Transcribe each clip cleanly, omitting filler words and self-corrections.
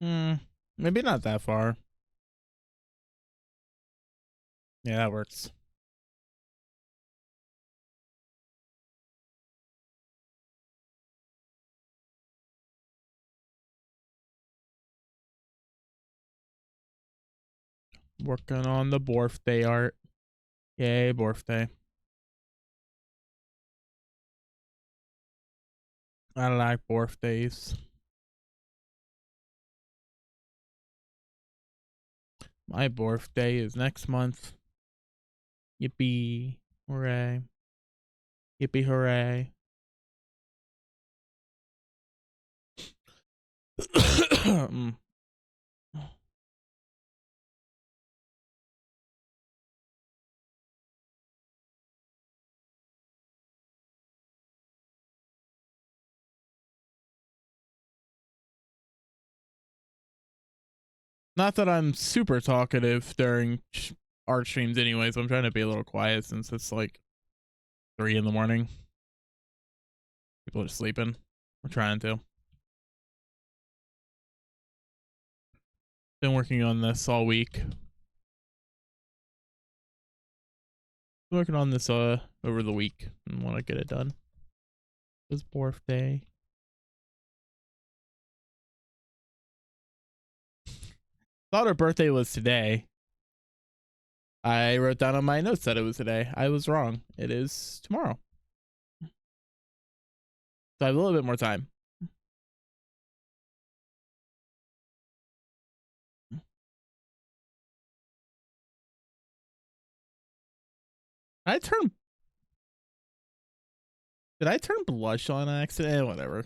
Maybe not that far. Yeah, that works. Working on the birthday art. Yay, birthday. I like birthdays. My birthday is next month. Yippee. Hooray. Yippee hooray. Not that I'm super talkative during art streams anyways. I'm trying to be a little quiet since it's like 3 in the morning. People are sleeping. I'm trying to. Been working on this all week. Working on this over the week and want to get it done. It's birthday. Thought her birthday was today. I wrote down on my notes that it was today. I was wrong. It is tomorrow. So I have a little bit more time. I turned. Did I turn blush on accident? Whatever.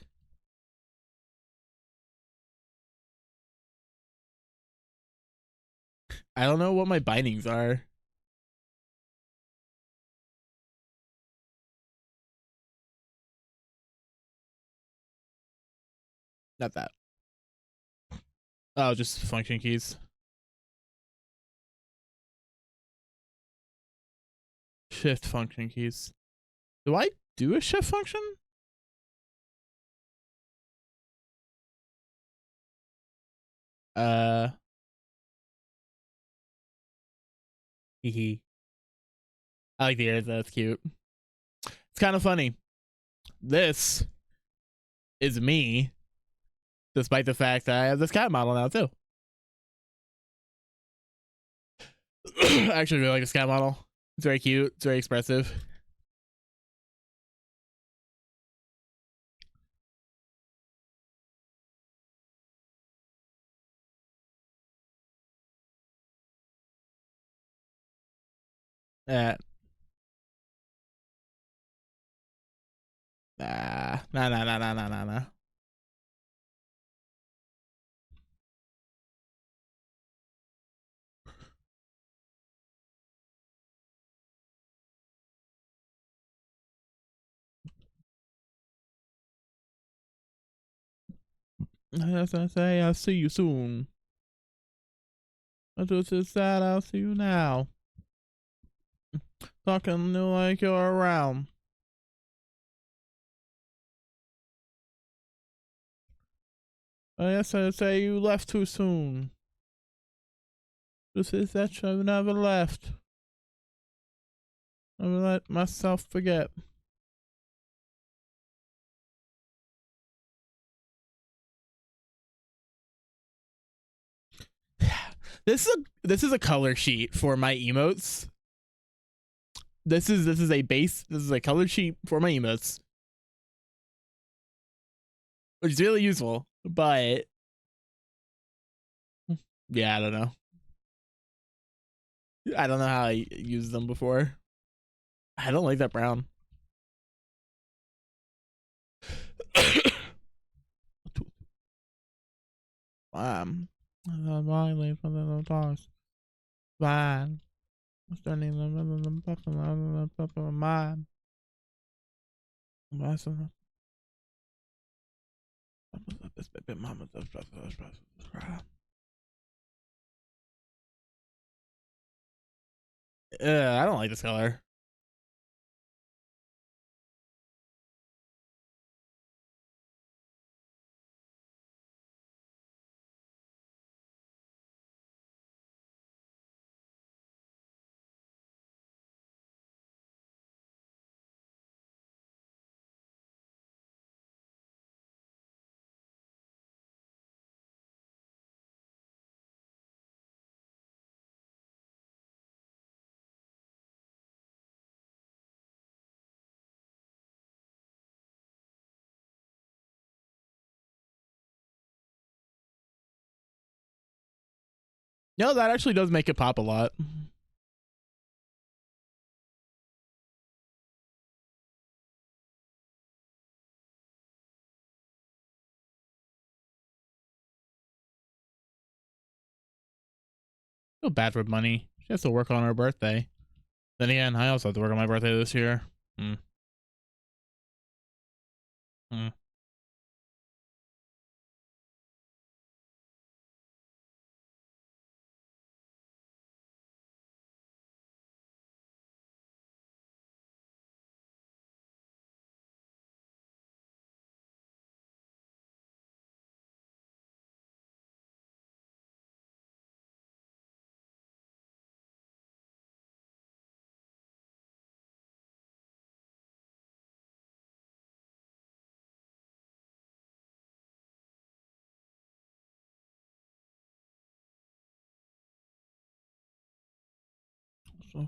I don't know what my bindings are. Not that. Oh, just function keys. Shift function keys. Do I do a shift function? Uh. Hee. I like the ears. That's cute. It's kind of funny. This is me, despite the fact that I have this cat model now too. I actually really like this cat model. It's very cute. It's very expressive. Uh, nah. As I say, I'll see you soon. I just said I'll see you now. Talking like you're around. I guess I say you left too soon. This is that I've never left. I let myself forget. This is a color sheet for my emotes. This is a base. This is a color sheet for my emotes, which is really useful. But yeah, I don't know. I don't know how I used them before. I don't like that brown. Violate for the talks. Fine. Standing the mind. I don't like this color. No, that actually does make it pop a lot. Feel bad for Money. She has to work on her birthday. Then again, I also have to work on my birthday this year. Hmm. Hmm.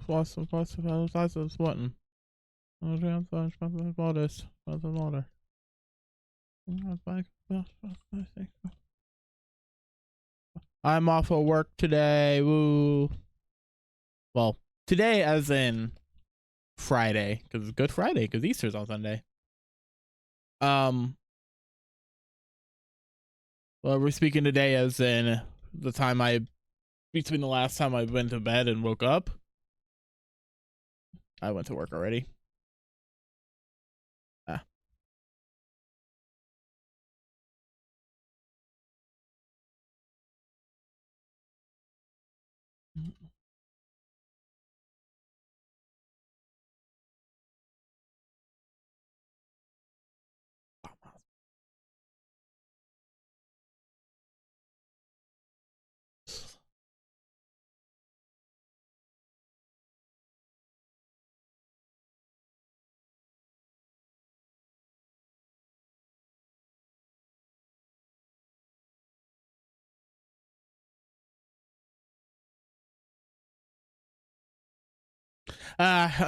Was das button? I'm off of work today. Woo. Well, today as in Friday, because it's Good Friday, because Easter's on Sunday. Well, we're speaking today as in the time between the last time I went to bed and woke up. I went to work already. Ah.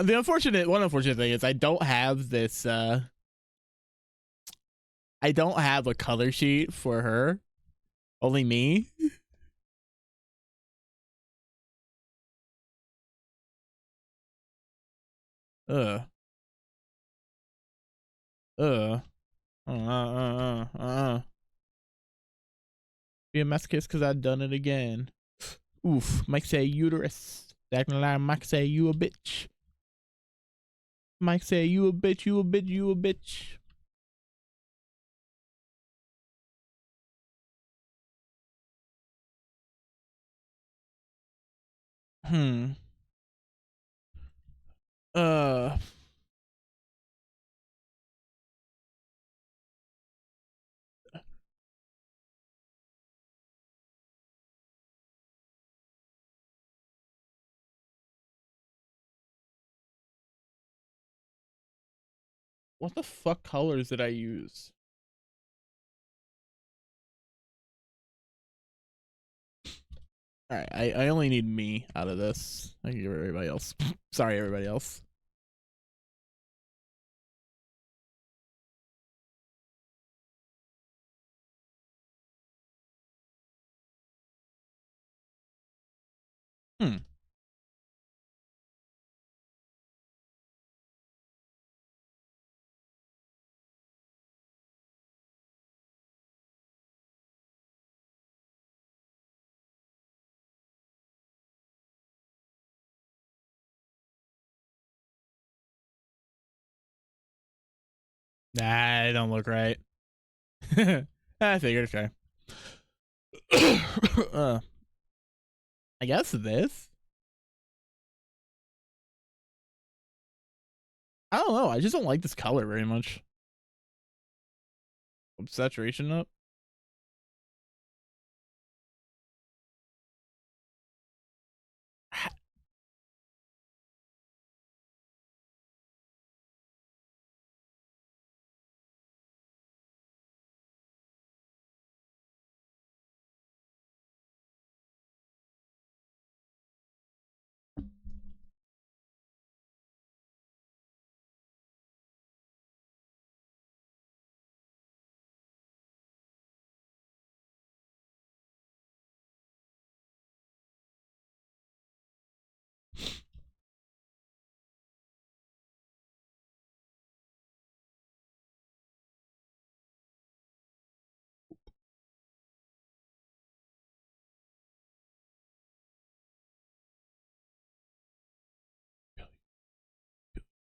The one unfortunate thing is I don't have this. I don't have a color sheet for her. Only me. Ugh. Ugh. Be a masochist because I done it again. Oof. Mike say uterus. Acting like Mike say you a bitch. Mike say you a bitch, you a bitch, you a bitch. Hmm. Uh. What the fuck colors did I use? All right, I only need me out of this. I can give everybody else. Sorry, everybody else. Hmm. Nah, it don't look right. I figured, okay. I guess this. I don't know. I just don't like this color very much. Saturation up.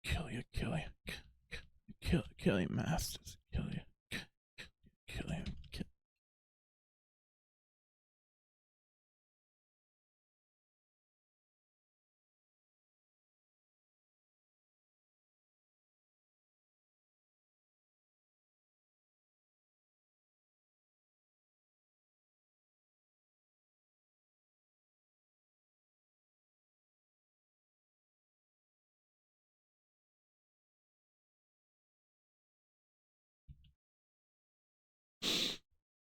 Kill you, kill you, kill you, masters, kill you, kill you, kill.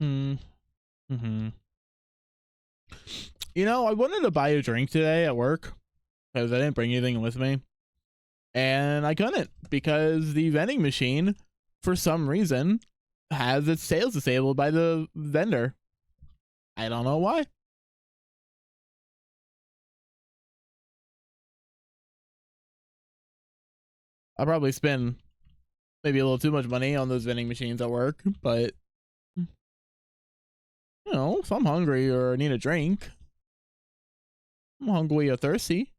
Mm-hmm. You know, I wanted to buy a drink today at work because I didn't bring anything with me. And I couldn't because the vending machine, for some reason, has its sales disabled by the vendor. I don't know why. I'll probably spend maybe a little too much money on those vending machines at work, but you know, if I'm hungry or need a drink, I'm hungry or thirsty.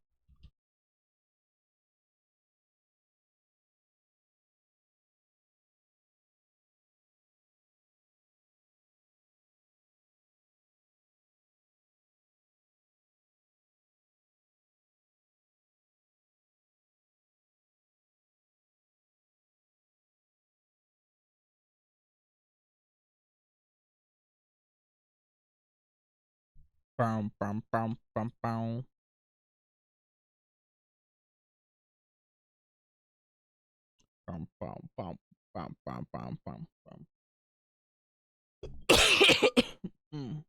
Bum, bum, bum, bum, bum. Bum, bum, bum, bum, bum, bum, bum, bum. Mm.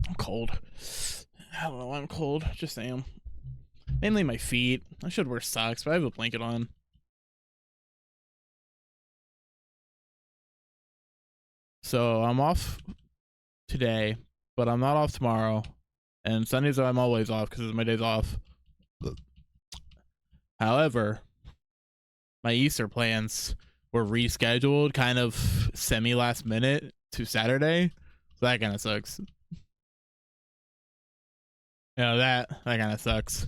I'm cold. I don't know why I'm cold. Just am. Mainly my feet. I should wear socks, but I have a blanket on. So I'm off today, but I'm not off tomorrow. And Sundays I'm always off because it's my days off. However, my Easter plans were rescheduled kind of semi last minute to Saturday. So that kind of sucks. You know, that kind of sucks.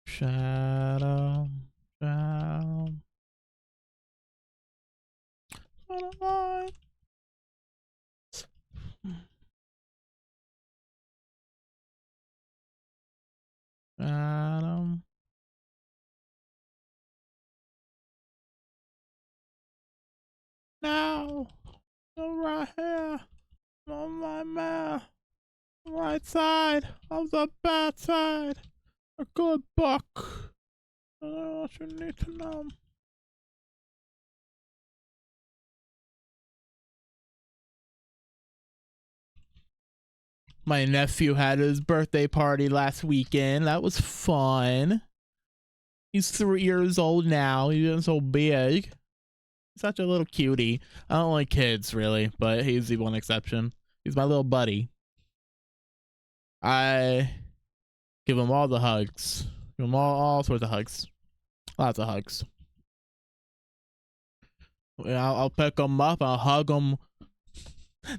Shadow, shadow, shadow. Shadow. Now, right here, on my mouth, right side of the bad side, a good book. I don't know what you need to know. My nephew had his birthday party last weekend. That was fun. He's 3 years old now. He's getting so big. He's such a little cutie. I don't like kids really, but he's the one exception. He's my little buddy. I give him all the hugs. Give him all sorts of hugs. Lots of hugs. I'll pick him up. I'll hug him.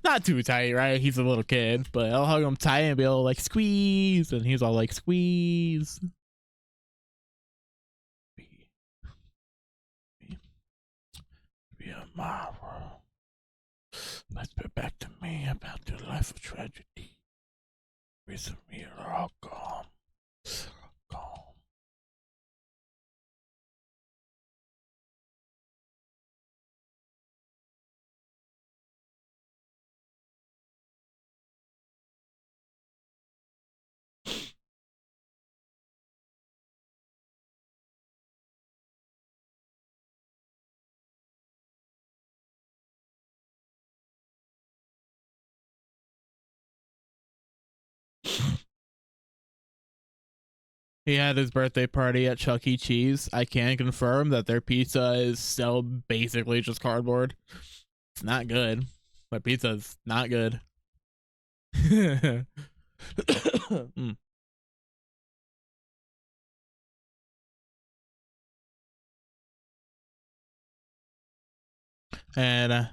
Not too tight, right? He's a little kid, but I'll hug him tight and be able to like squeeze, and he's all like squeeze. Be a marvel. Let's be back to me about the life of tragedy. With me, rock on. He had his birthday party at Chuck E. Cheese. I can confirm that their pizza is still basically just cardboard. It's not good. Their pizza is not good. Mm. and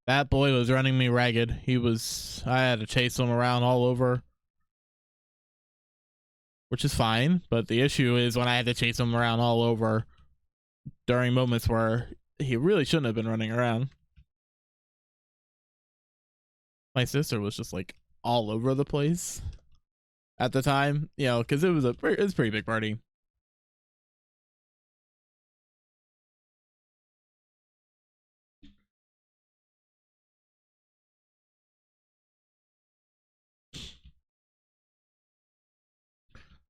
that boy was running me ragged. I had to chase him around all over, which is fine. But the issue is when I had to chase him around all over during moments where he really shouldn't have been running around. My sister was just like all over the place at the time, you know, because it was a pretty big party.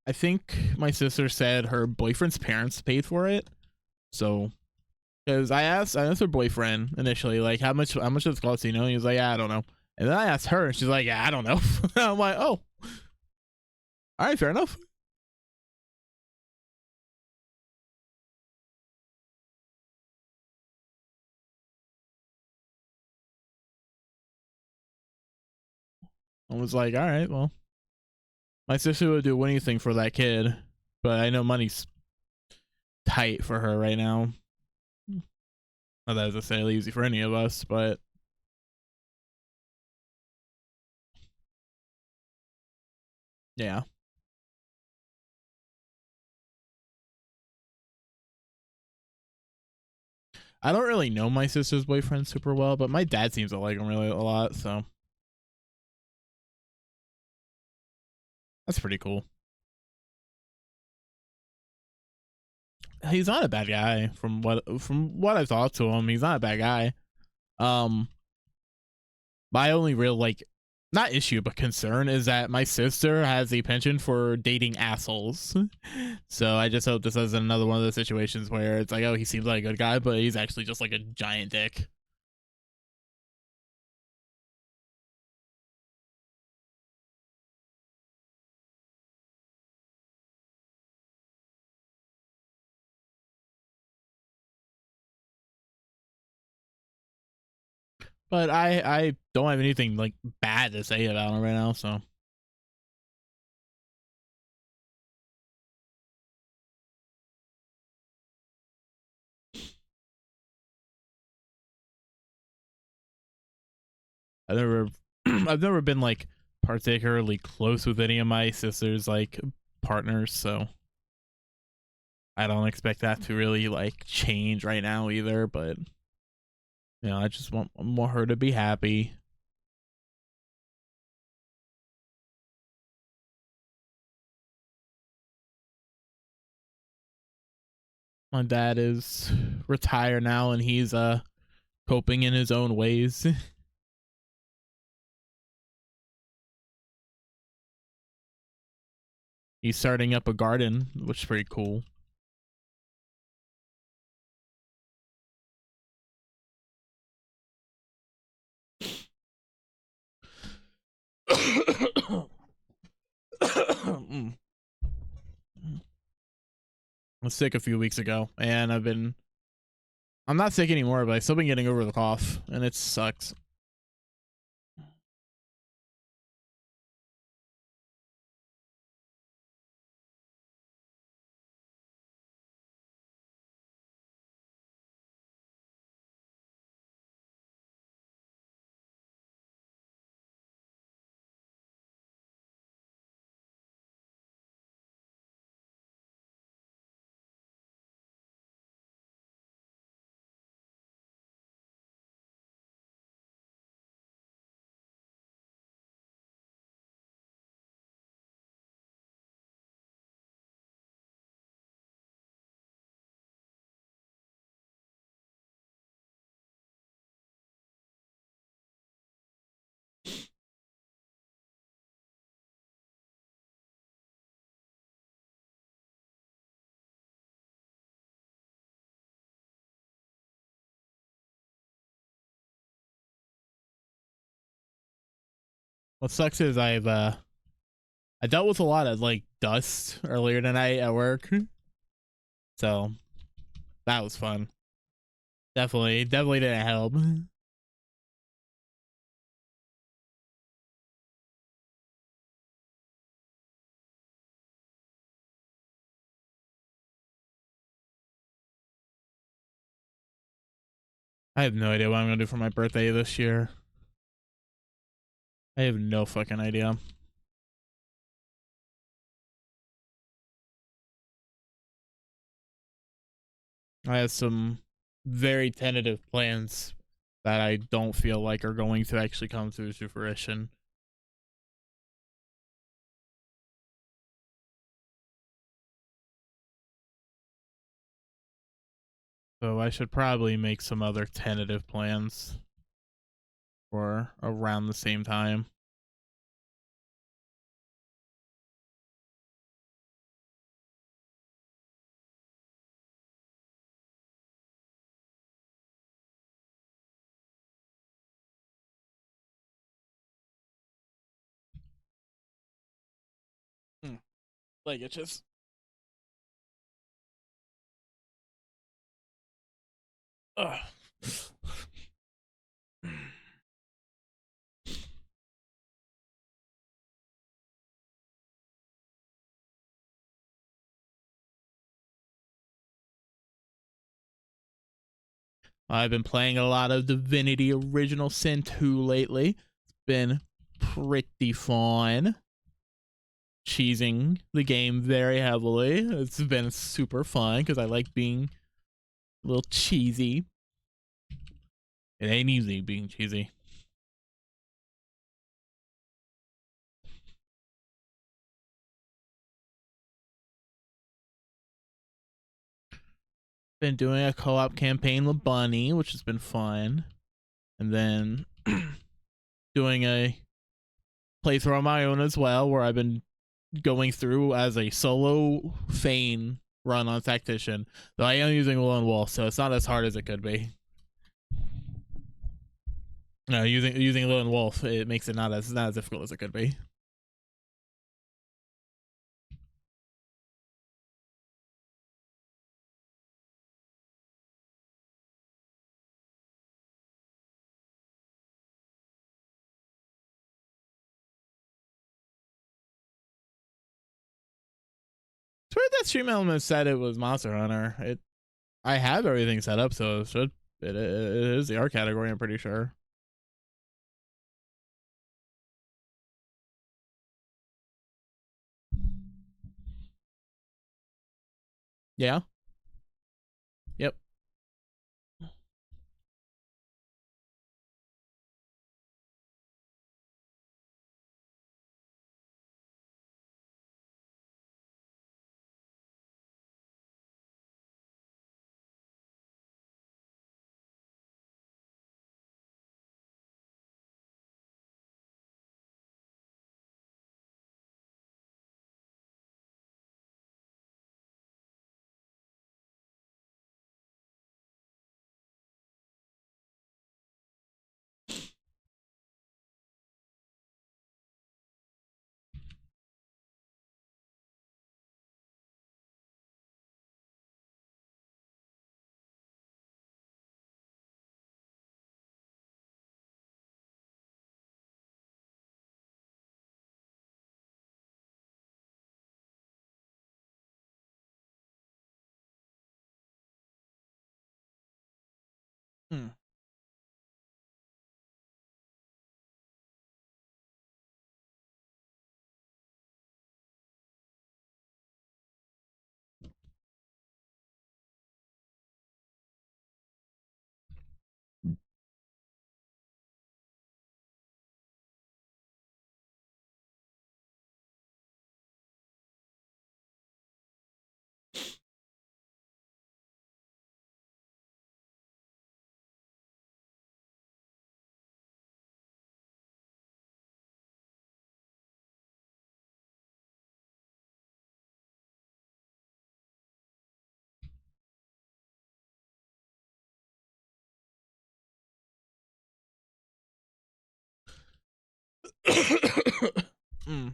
I think my sister said her boyfriend's parents paid for it. So, because I asked her boyfriend initially, like, how much does it cost? You know, he was like, yeah, I don't know. And then I asked her, and she's like, yeah, I don't know. I'm like, oh, all right, fair enough. I was like, all right, well, my sister would do anything for that kid, but I know money's tight for her right now. Not that it's necessarily easy for any of us, but yeah. I don't really know my sister's boyfriend super well, but my dad seems to like him really a lot, so that's pretty cool. He's not a bad guy from what I've talked to him. He's not a bad guy. Um, my only real like not issue but concern is that my sister has a penchant for dating assholes. So I just hope this isn't another one of those situations where it's like, oh, he seems like a good guy, but he's actually just like a giant dick. But I don't have anything like bad to say about him right now, so I've never I've never been like particularly close with any of my sister's like partners, so I don't expect that to really like change right now either, but you know, I just want her to be happy. My dad is retired now and he's coping in his own ways. He's starting up a garden, which is pretty cool. I was sick a few weeks ago and I'm not sick anymore, but I've still been getting over the cough and it sucks. What sucks is I dealt with a lot of like dust earlier tonight at work. So that was fun. Definitely didn't help. I have no idea what I'm gonna do for my birthday this year. I have no fucking idea. I have some very tentative plans that I don't feel like are going to actually come through to fruition. So I should probably make some other tentative plans for around the same time. Like it just ugh. I've been playing a lot of Divinity Original Sin 2 lately. It's been pretty fun. Cheesing the game very heavily. It's been super fun because I like being a little cheesy. It ain't easy being cheesy. Been doing a co-op campaign with Bunny, which has been fun. And then doing a playthrough on my own as well, where I've been going through as a solo Fane run on Tactician. Though I am using Lone Wolf, so it's not as hard as it could be. No, using Lone Wolf, it makes it not as difficult as it could be. It's weird that Stream Elements said it was Monster Hunter. I have everything set up, so it is the art category. I'm pretty sure. Yeah. Yep. Hmm. mm.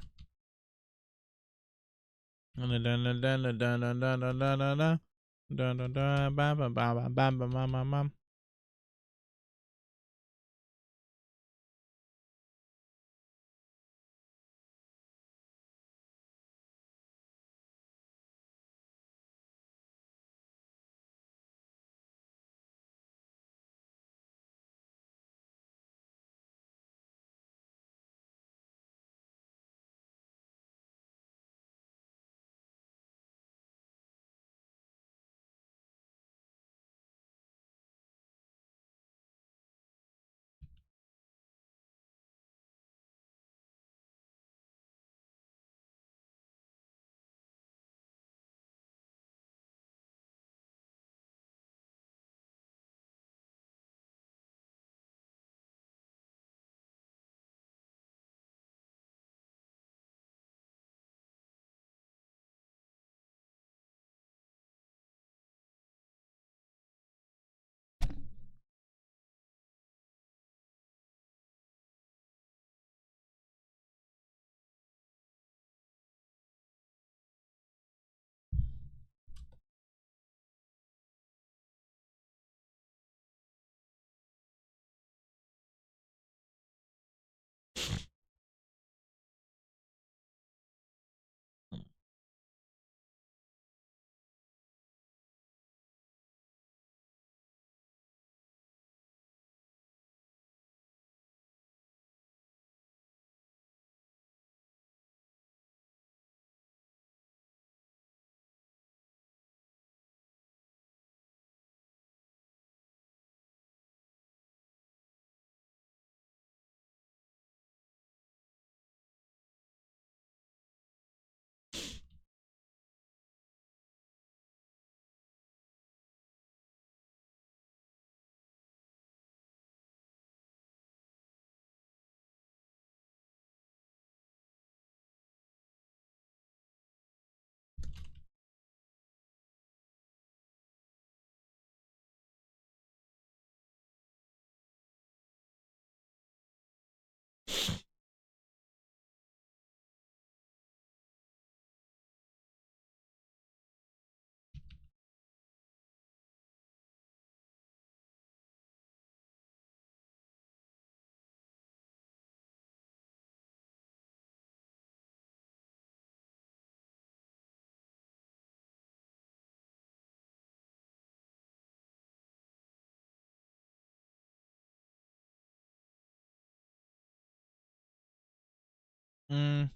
Mm.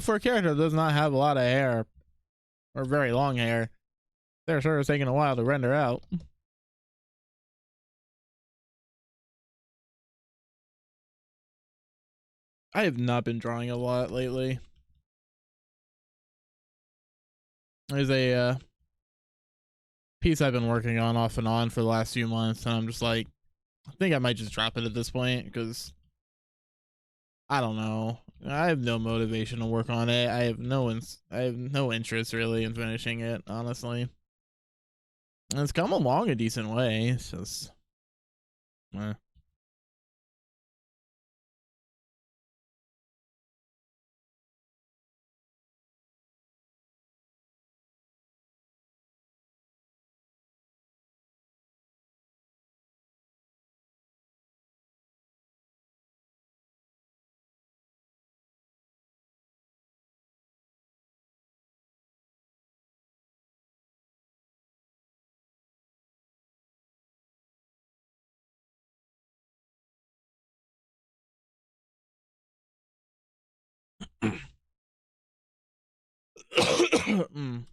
For a character that does not have a lot of hair or very long hair, they're sort of taking a while to render out. I have not been drawing a lot lately. There's a piece I've been working on off and on for the last few months, and I'm just like, I think I might just drop it at this point because I don't know. I have no motivation to work on it. I have no interest really in finishing it, honestly. And it's come along a decent way. It's just, eh. Mm.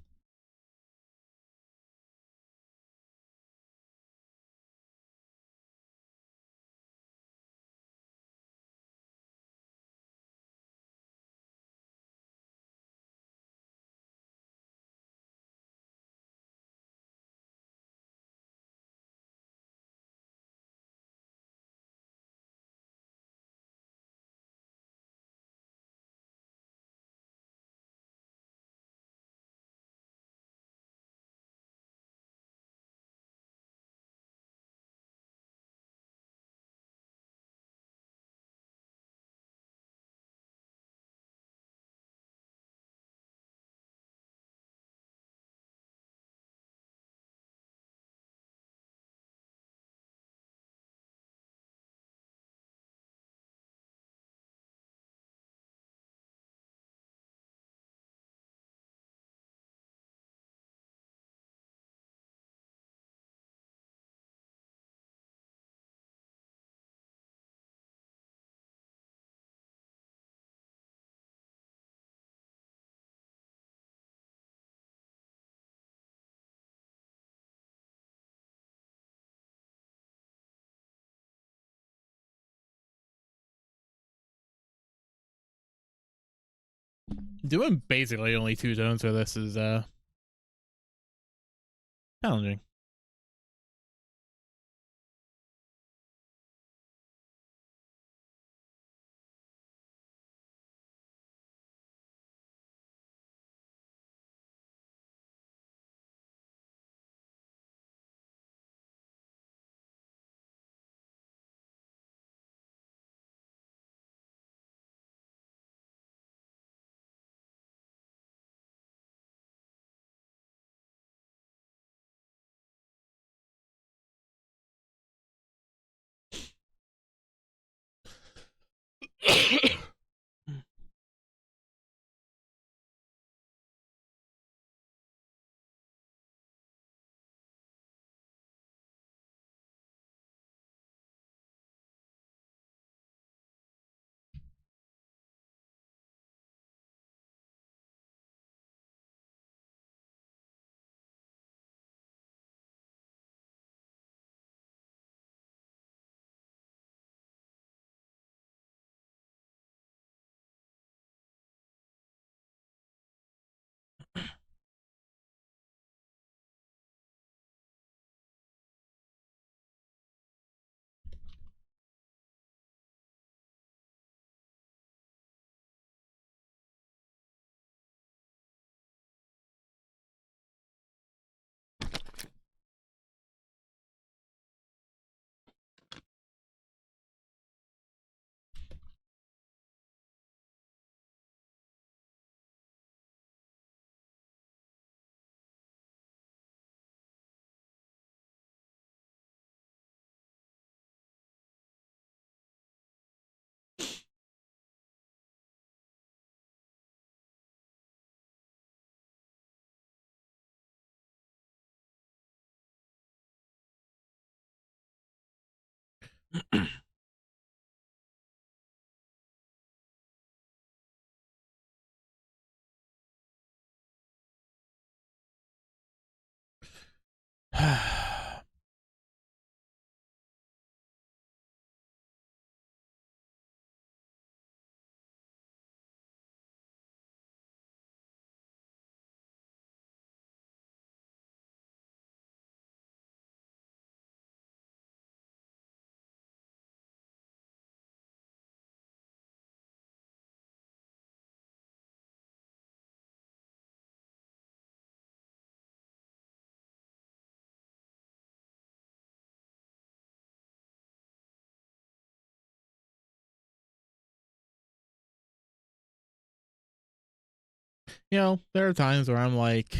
Doing basically only two zones for this is challenging. You know, there are times where I'm like,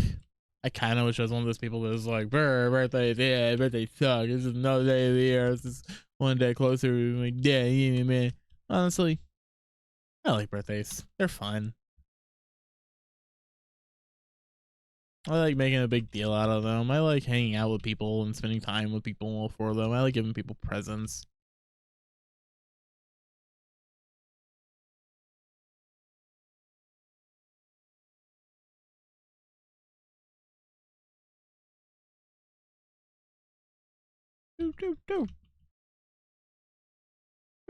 I kind of wish I was one of those people that's like, birthdays, yeah, birthdays suck. This is another day of the year. This is one day closer to my day, yeah, man. Honestly, I like birthdays. They're fun. I like making a big deal out of them. I like hanging out with people and spending time with people for them. I like giving people presents. Do do do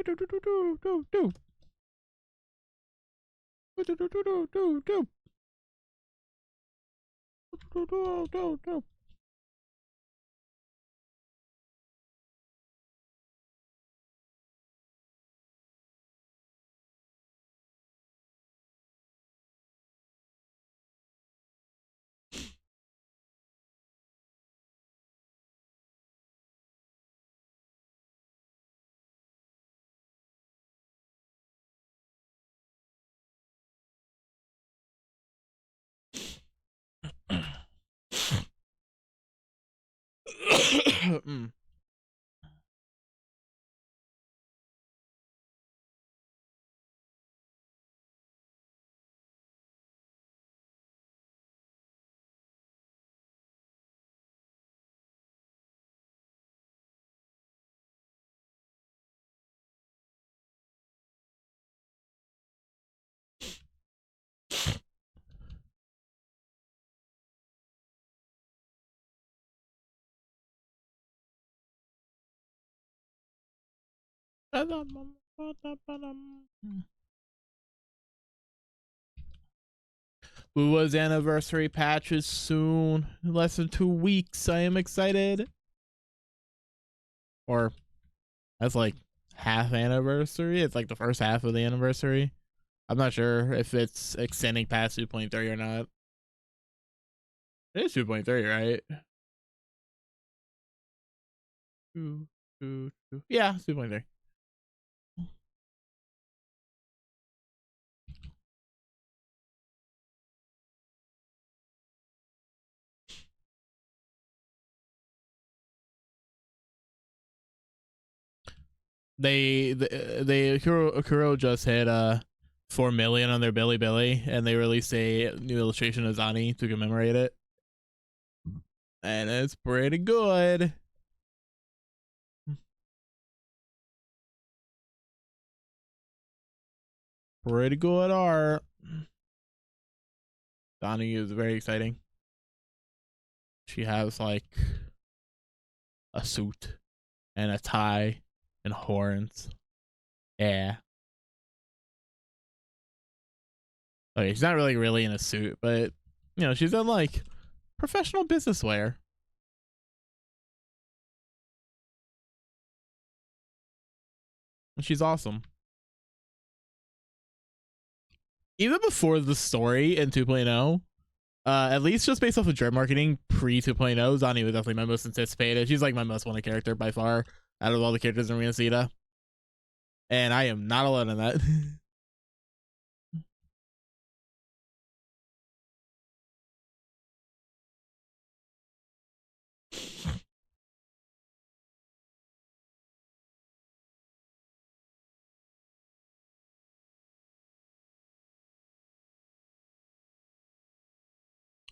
do do do do do do do do do do do do do do do. Mm. Wuwa's anniversary patch is soon. In less than 2 weeks. I am excited. Or that's like half anniversary. It's like the first half of the anniversary. I'm not sure if it's extending past 2.3 or not. It is 2.3, right? Yeah, 2.3. They Kuro just hit 4 million on their Bilibili, and they released a new illustration of Zani to commemorate it, and it's pretty good. Pretty good art. Zani is very exciting. She has like a suit and a tie and horns. Yeah. Okay, she's not really in a suit, but you know, she's in like professional business wear. She's awesome. Even before the story in 2.0, at least just based off of dread marketing pre 2.0, Zani was definitely my most anticipated. She's like my most wanted character by far out of all the characters in Arena Zeta. And I am not alone in that.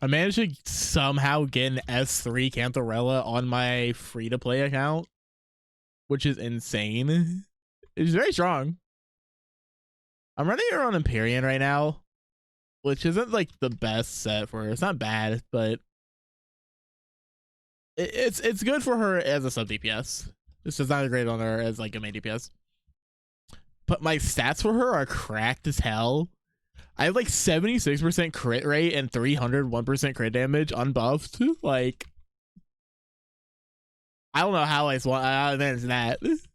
I managed to somehow get an S3 Cantarella on my free to play account. which is insane. It's very strong. I'm running her on Empyrean right now, which isn't like the best set for her. It's not bad, but it's good for her as a sub DPS. It's just not great on her as like a main DPS. But my stats for her are cracked as hell. I have like 76% crit rate and 301% crit damage unbuffed. Like, I don't know how I manage that. It's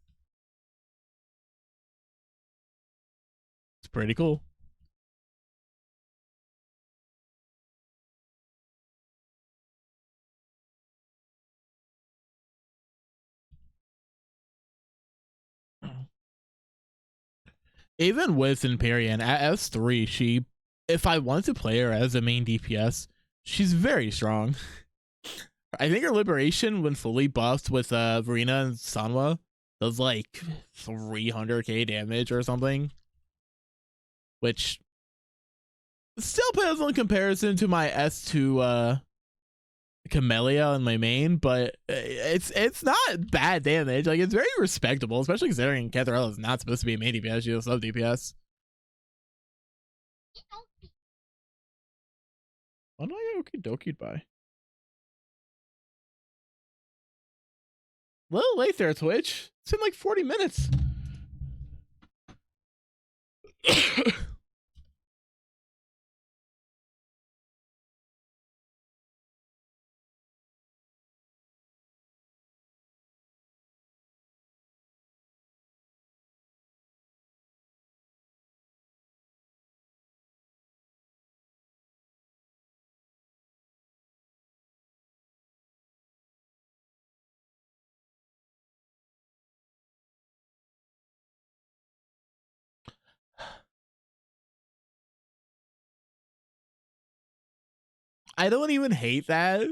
pretty cool. Even with Empyrean at S3, she, if I want to play her as a main DPS, she's very strong. I think her Liberation, when fully buffed with Verena and Sanwa, does like 300k damage or something, which still pales in comparison to my S2 Camellia on my main, but it's not bad damage. Like, it's very respectable, especially considering Catharella is not supposed to be a main DPS. She's a sub DPS. Why do I get okie dokied by? A little late there, Twitch. It's been like 40 minutes. I don't even hate that.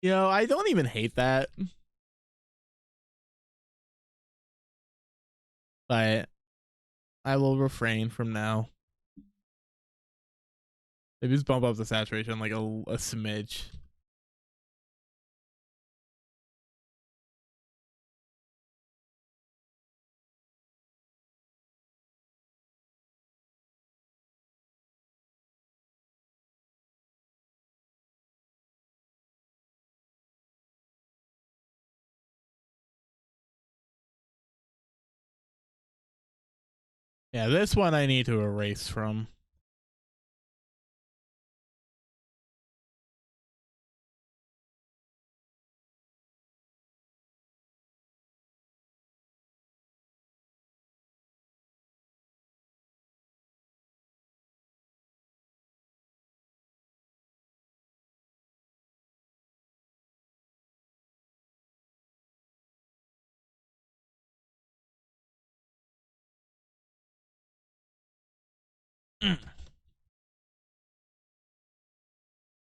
You know, I don't even hate that. But I will refrain from now. Maybe just bump up the saturation like a smidge. Yeah, this one I need to erase from.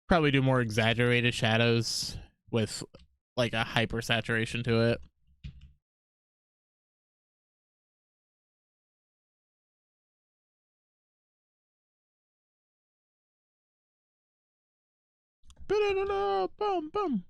Probably do more exaggerated shadows with like a hyper saturation to it. Boom, boom.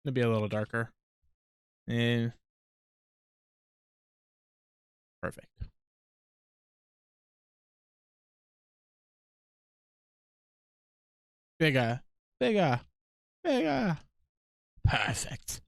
It'll be a little darker. And perfect. Bigger, bigger, bigger. Perfect.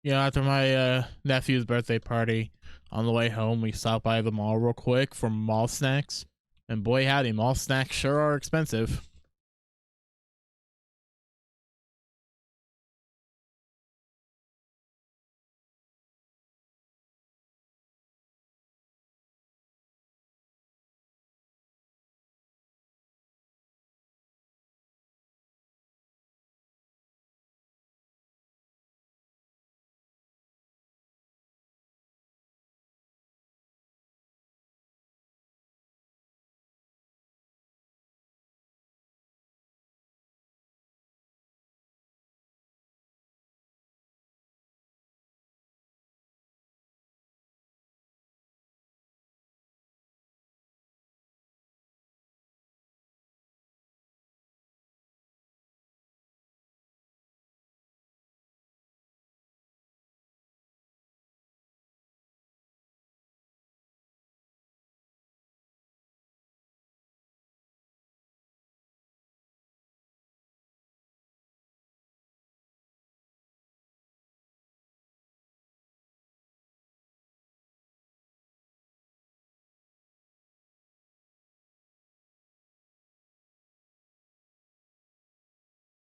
Yeah, after my nephew's birthday party, on the way home, we stopped by the mall real quick for mall snacks. And boy, howdy, mall snacks sure are expensive.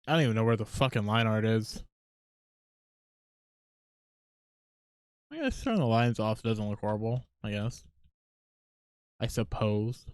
I don't even know where the fucking line art is. I guess turning the lines off doesn't look horrible, I guess. I suppose.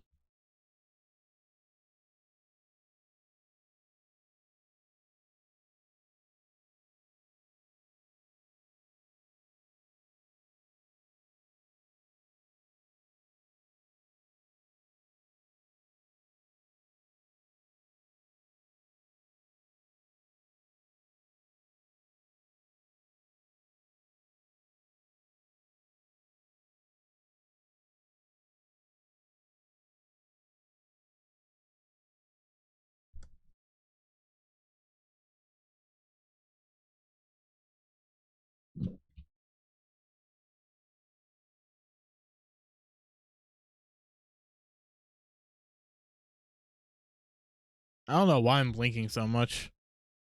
I don't know why I'm blinking so much.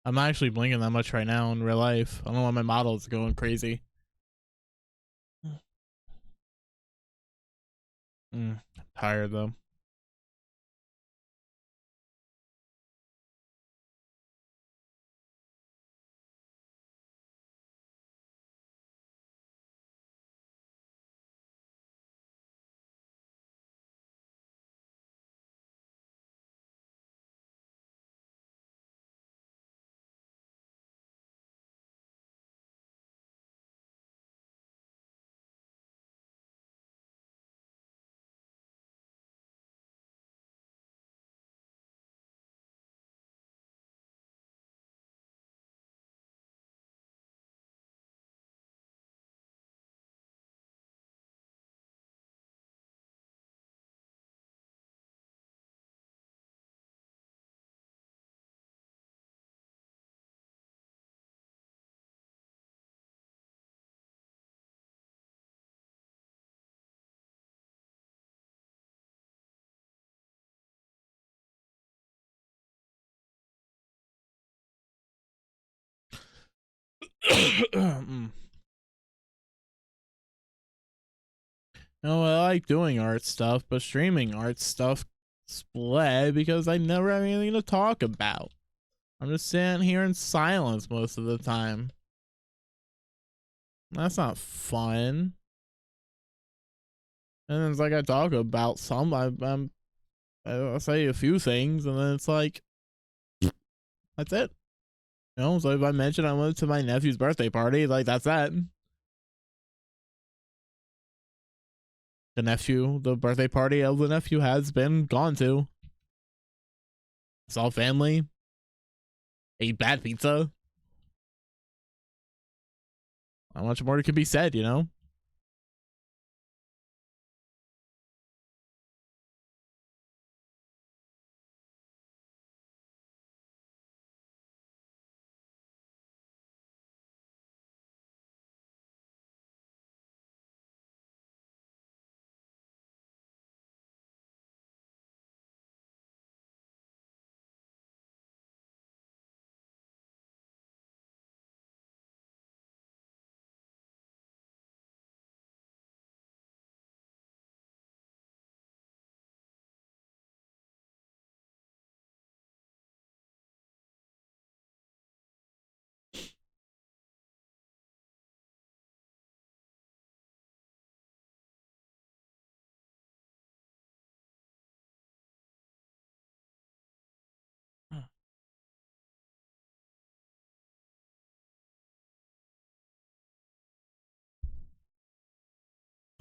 I'm not actually blinking that much right now in real life. I don't know why my model is going crazy. I'm tired though. No, I like doing art stuff, but streaming art stuff split because I never have anything to talk about. I'm just sitting here in silence most of the time. That's not fun. And then it's like I talk about some, I'll say a few things, and then it's like, that's it. You know, so if I mention I went to my nephew's birthday party, like that's that. The birthday party of the nephew has been gone to. Saw family, ate bad pizza. How much more could be said, you know?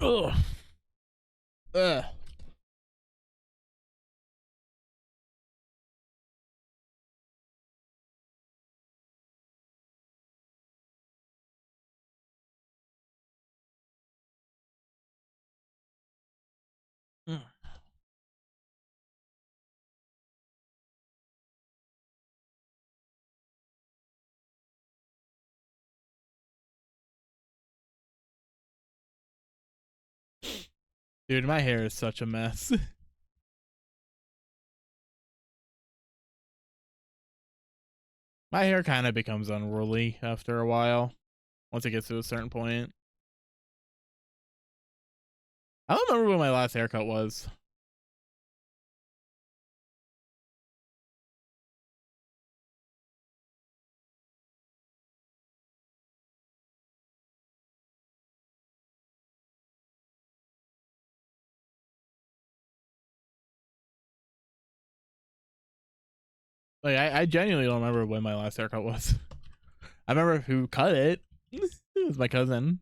Ugh. Ugh. Dude, my hair is such a mess. My hair kind of becomes unruly after a while, once it gets to a certain point. I don't remember when my last haircut was. Like, I genuinely don't remember when my last haircut was. I remember who cut it. It was my cousin.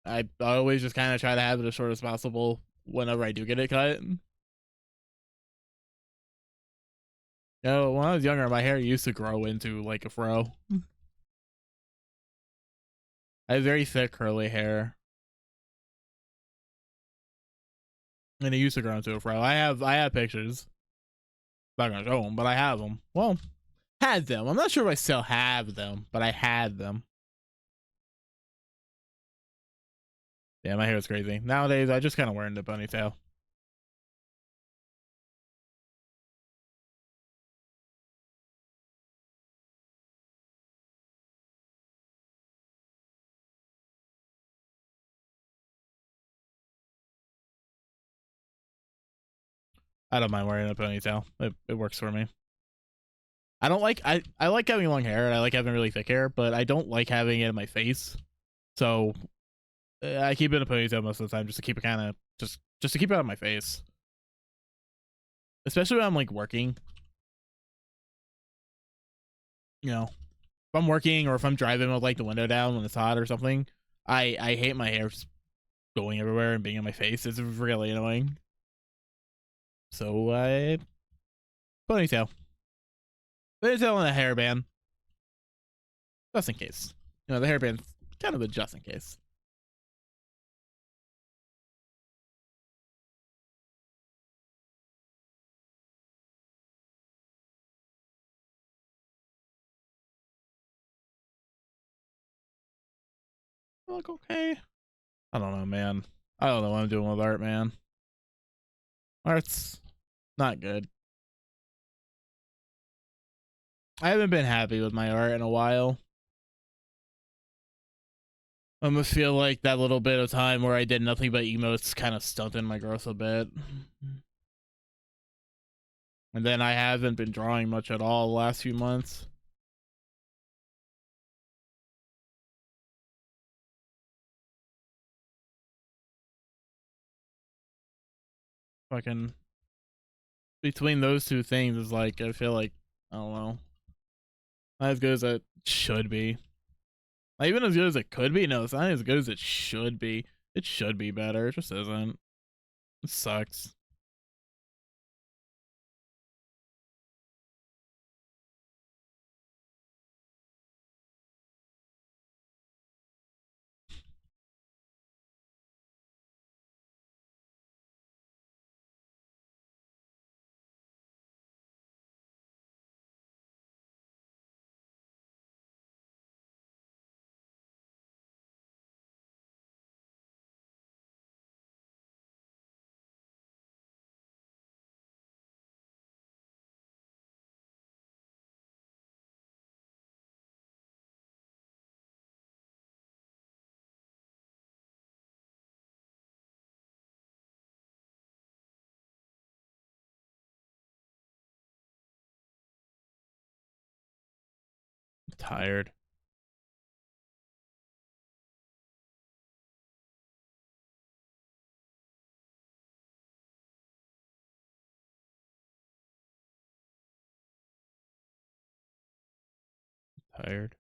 I always just kind of try to have it as short as possible whenever I do get it cut. You know, when I was younger, my hair used to grow into like a fro. I have very thick curly hair, and it used to grow into a fro. I have pictures. I'm not gonna show them, but I have them. Well, had them. I'm not sure if I still have them, but I had them. Yeah, my hair is crazy. Nowadays, I just kind of wear it in a ponytail. I don't mind wearing a ponytail. It works for me. I don't like I like having long hair and I like having really thick hair, but I don't like having it in my face. So I keep it in a ponytail most of the time just to keep it kind of just to keep it out of my face. Especially when I'm like working. You know, if I'm working or if I'm driving with like the window down when it's hot or something, I hate my hair just going everywhere and being in my face. It's really annoying. So I ponytail. Ponytail and a hairband. Just in case. You know, the hairband's kind of a just in case. Like, okay. I don't know, man. I don't know what I'm doing with art, man. Art's not good. I haven't been happy with my art in a while. I almost feel like that little bit of time where I did nothing but emotes kind of stunted my growth a bit. And then I haven't been drawing much at all the last few months. Fucking between those two things is like, I feel like, I don't know, not as good as it should be. Not even as good as it could be. No, it's not as good as it should be. It should be better. It just isn't. It sucks. I'm tired. Tired.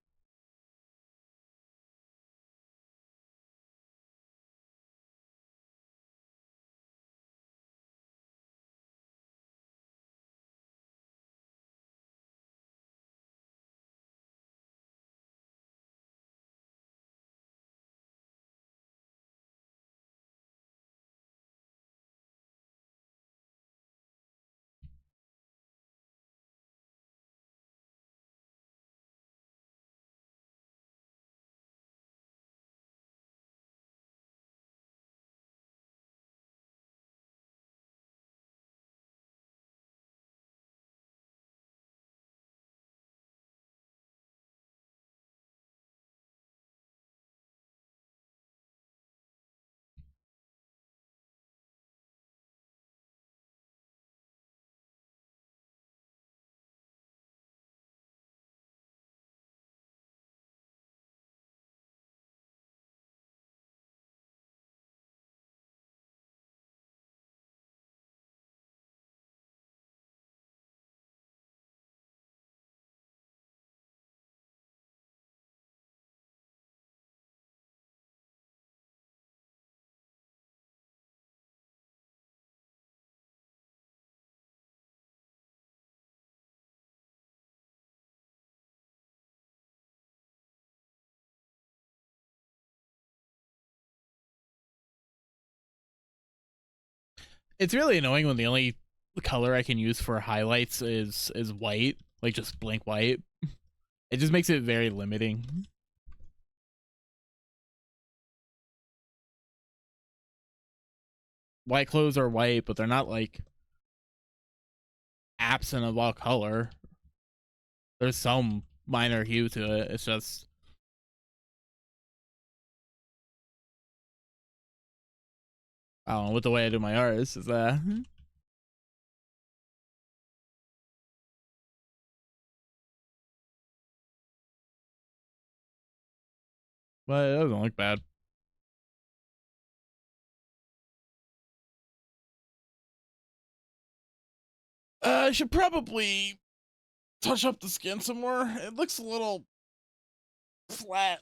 It's really annoying when the only color I can use for highlights is white, like just blank white. It just makes it very limiting. White clothes are white, but they're not like absent of all color. There's some minor hue to it. It's just, I don't know, with the way I do my art, it's just but it doesn't look bad. I should probably touch up the skin some more. It looks a little flat.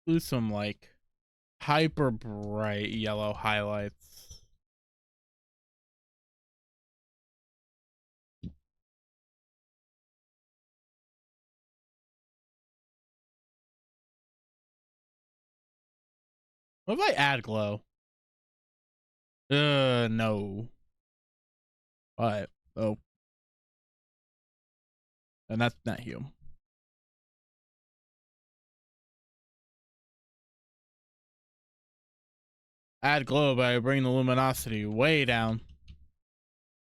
Do some like hyper bright yellow highlights. What if I add glow? No. But oh, and that's not you. Add glow by bringing the luminosity way down.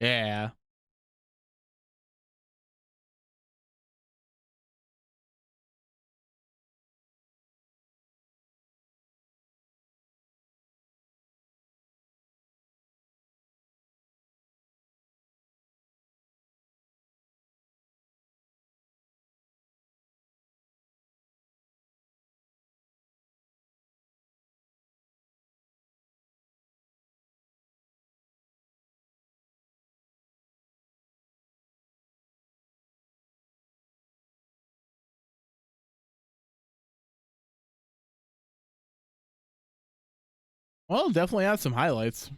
Yeah. Well, definitely add some highlights.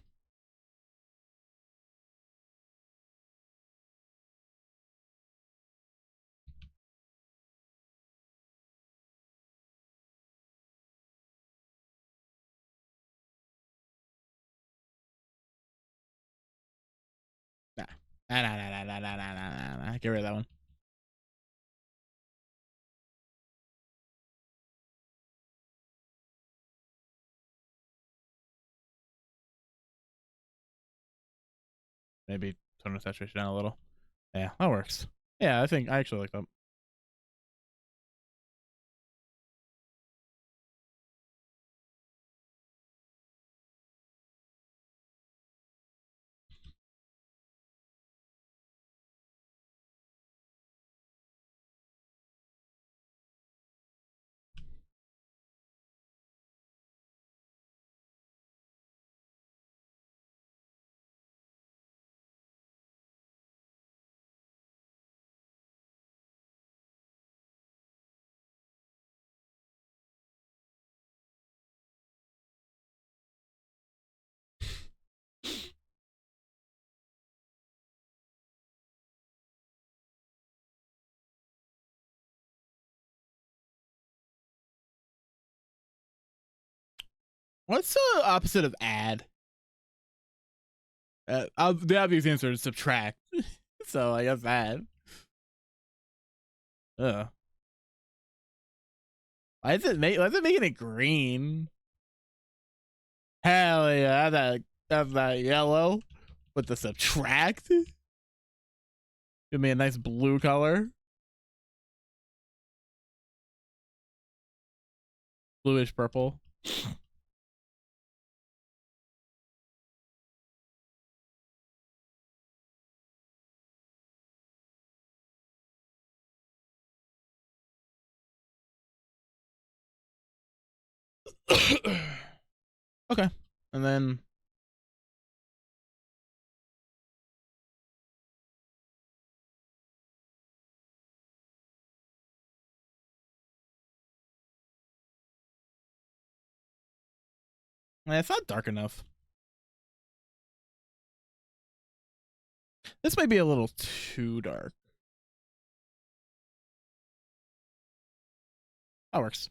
Nah. Nah. Get rid of that one. Maybe tone the saturation down a little. Yeah, that works. Yeah, I think I actually like that. What's the opposite of add? The obvious answer is subtract. So I guess add. Ugh. Why is it making it green? Hell yeah, that's that yellow with the subtract. Give me a nice blue color. Bluish purple. Okay. And then it's not dark enough. This might be a little too dark. That works.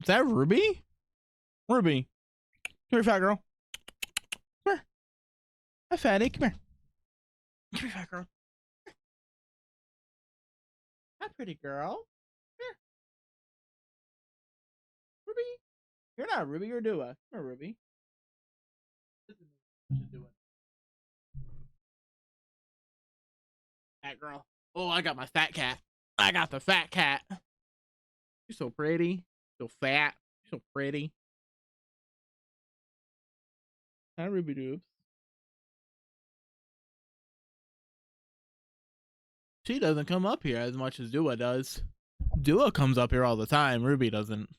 Is that Ruby? Ruby. Come here, fat girl. Come here. Hi, fatty. Come here. Come here, fat girl. Hi, pretty girl. Come here. Ruby. You're not Ruby, you're Dua. Come here, Ruby. Fat girl. Oh, I got my fat cat. I got the fat cat. She's so pretty. So fat. So pretty. Hi, Ruby Doobs. She doesn't come up here as much as Dua does. Dua comes up here all the time. Ruby doesn't.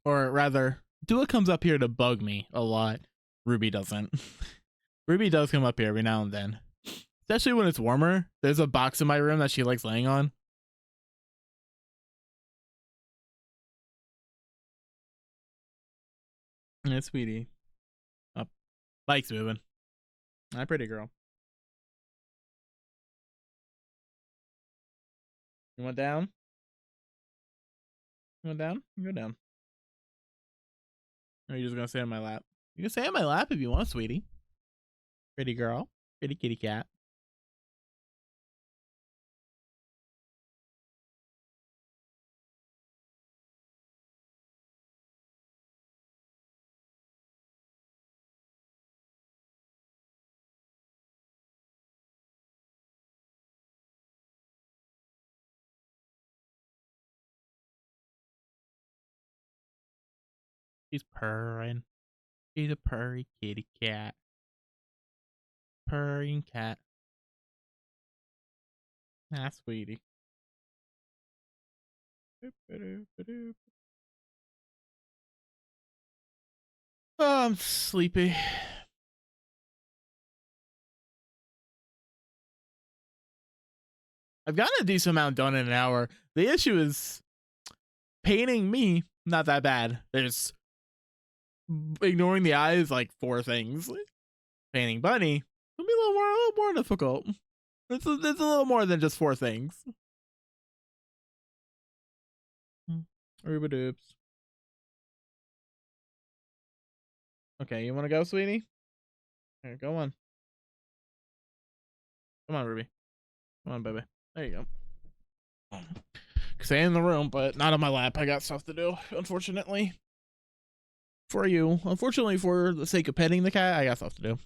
Or rather, Dua comes up here to bug me a lot. Ruby doesn't. Ruby does come up here every now and then. Especially when it's warmer. There's a box in my room that she likes laying on. Yeah, sweetie. Up. Bike's moving. Hi, pretty girl. You went down? You went down? You go down. Or are you just gonna stay on my lap? You can stay on my lap if you want, sweetie. Pretty girl. Pretty kitty cat. She's purring. She's a purry kitty cat. Purring cat. Ah, sweetie. Oh, I'm sleepy. I've gotten a decent amount done in an hour. The issue is painting me, not that bad. There's ignoring the eyes, like 4 things. Painting Bunny, it'll be a little more difficult. It's a little more than just 4 things. Rubadoops. Okay, you want to go, sweetie? Here, go on. Come on, Ruby. Come on, baby. There you go. Stay in the room, but not on my lap. I got stuff to do, unfortunately. For you. Unfortunately, for the sake of petting the cat, I got stuff to do.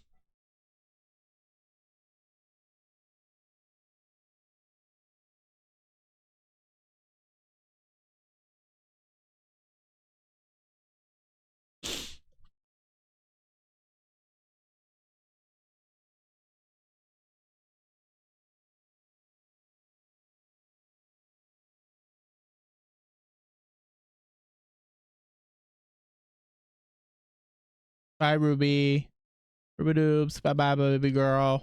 Bye, Ruby. Ruby Bye bye, baby girl.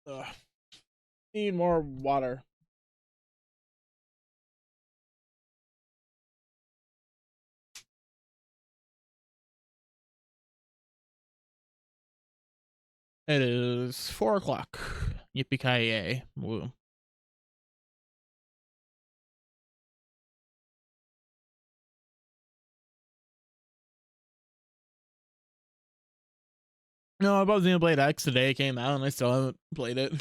Ugh. Need more water. It is 4 o'clock. Yippee ki yay! Woo. No, I bought Xenoblade X today. It came out, and I still haven't played it.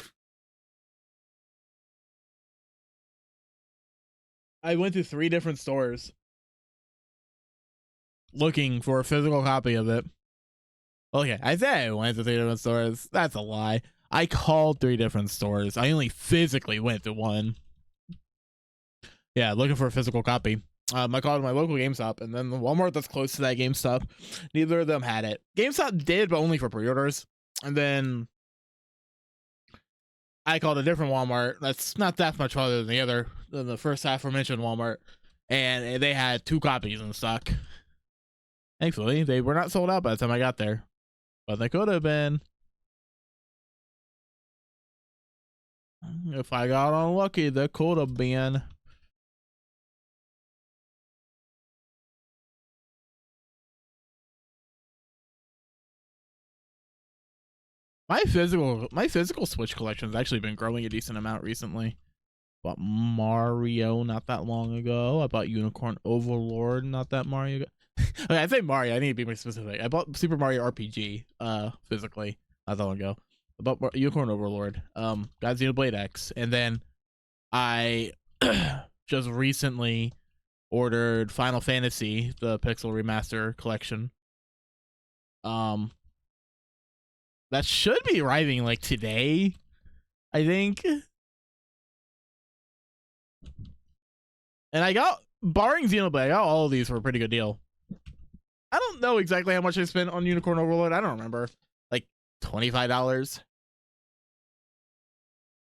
I went to 3 different stores looking for a physical copy of it. Okay, I say I went to 3 different stores. That's a lie. I called 3 different stores. I only physically went to one. Yeah, looking for a physical copy. I called my local GameStop, and then the Walmart that's close to that GameStop. Neither of them had it. GameStop did, but only for pre-orders. And then I called a different Walmart that's not that much farther than the first aforementioned Walmart, and they had 2 copies in stock. Thankfully, they were not sold out by the time I got there, but they could have been. If I got unlucky, they could have been. My physical Switch collection has actually been growing a decent amount recently. Bought Mario not that long ago. I bought Unicorn Overlord not that Mario. Okay, I say Mario. I need to be more specific. I bought Super Mario RPG physically not that long ago. I bought Unicorn Overlord. Got Xenoblade X, and then I just recently ordered Final Fantasy, the Pixel Remaster collection. That should be arriving like today, I think. And I got, barring Xenoblade, I got all of these for a pretty good deal. I don't know exactly how much I spent on Unicorn Overlord. I don't remember. Like $25.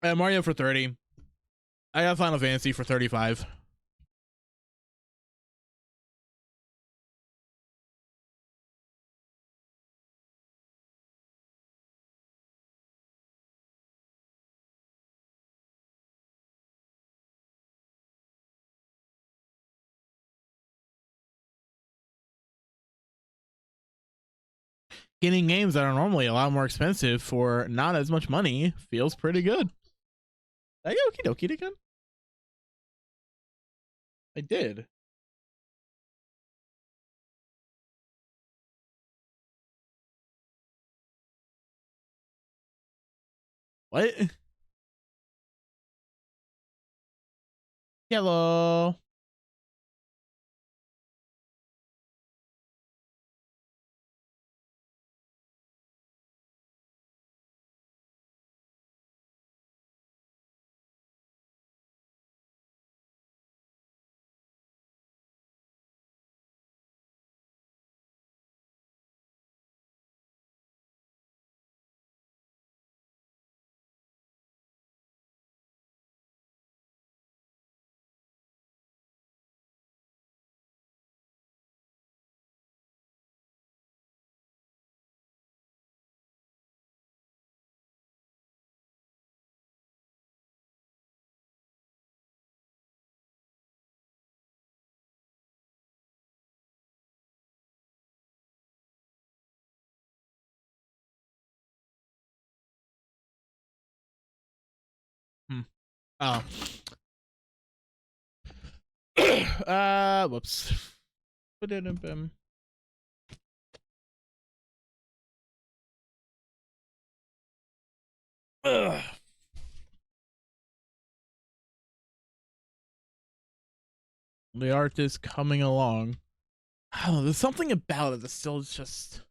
I got Mario for 30. I got Final Fantasy for 35. Getting games that are normally a lot more expensive for not as much money feels pretty good. Did I get Okie Dokie again? I did. What? Hello. Hmm. Oh. Whoops. Ugh. The art is coming along. Oh, there's something about it that still is just.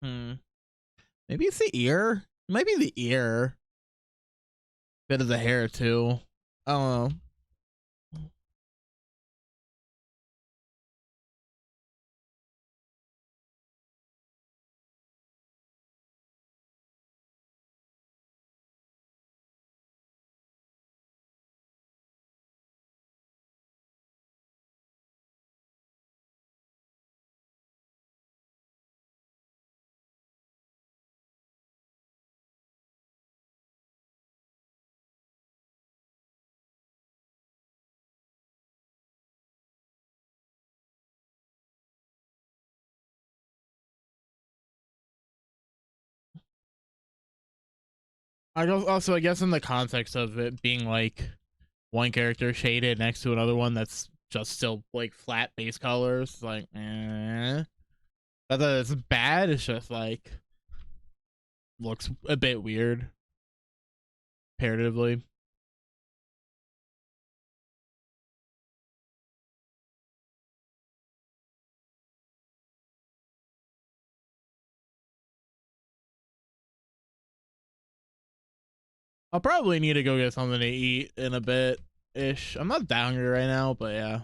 Maybe it's the ear. Maybe the ear. Bit of the hair too. I don't know. I guess in the context of it being like one character shaded next to another one that's just still like flat base colors, like not that it's bad, it's just like looks a bit weird comparatively. I'll probably need to go get something to eat in a bit ish. I'm not that hungry right now, but yeah.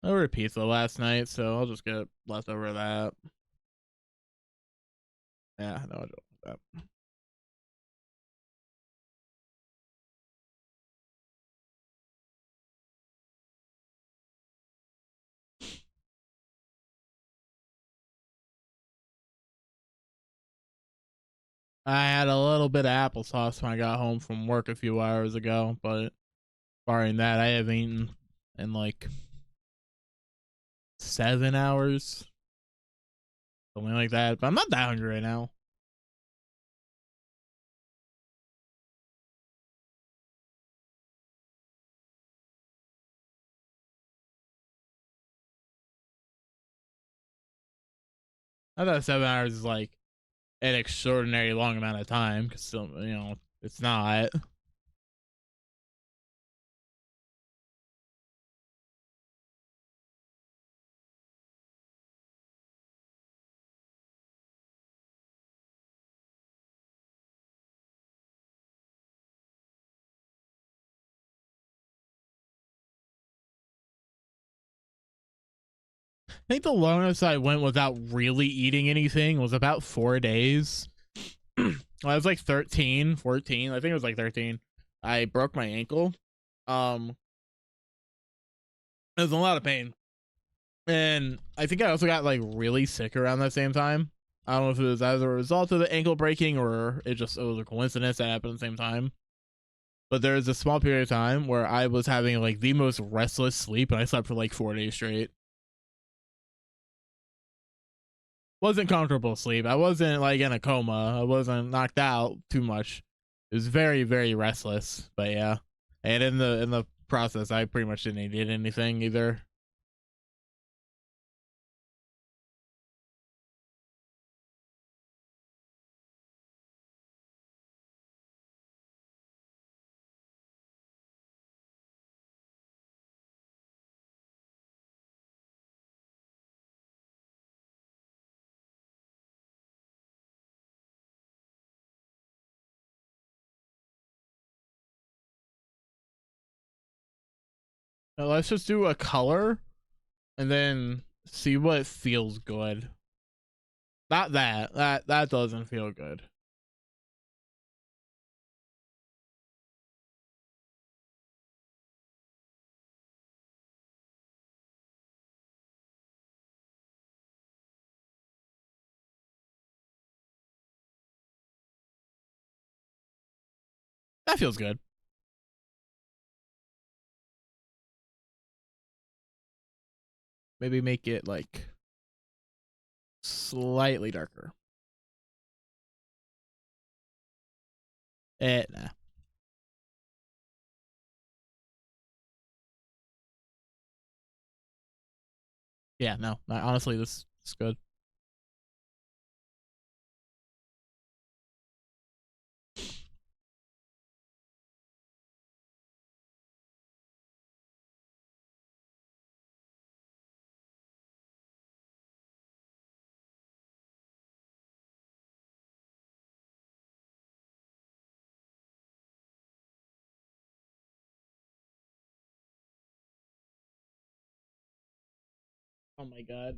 I ordered pizza last night, so I'll just get leftover of that. Yeah, no, I don't want that. I had a little bit of applesauce when I got home from work a few hours ago, but barring that, I haven't eaten in like 7 hours, something like that. But I'm not that hungry right now. I thought 7 hours is like an extraordinary long amount of time because it's not. I think the longest I went without really eating anything was about 4 days. I was like 13, 14. I think it was like 13. I broke my ankle. Um, it was a lot of pain. And I think I also got like really sick around that same time. I don't know if it was as a result of the ankle breaking or it was a coincidence that happened at the same time. But there was a small period of time where I was having like the most restless sleep and I slept for like 4 days straight. Wasn't comfortable sleep. I wasn't like in a coma. I wasn't knocked out too much. It was very, very restless. But yeah. And in the process I pretty much didn't eat anything either. Now, let's just do a color and then see what feels good. Not that. That doesn't feel good. That feels good. Maybe make it like slightly darker. Nah. Yeah, no. Honestly, this is good. Oh my god.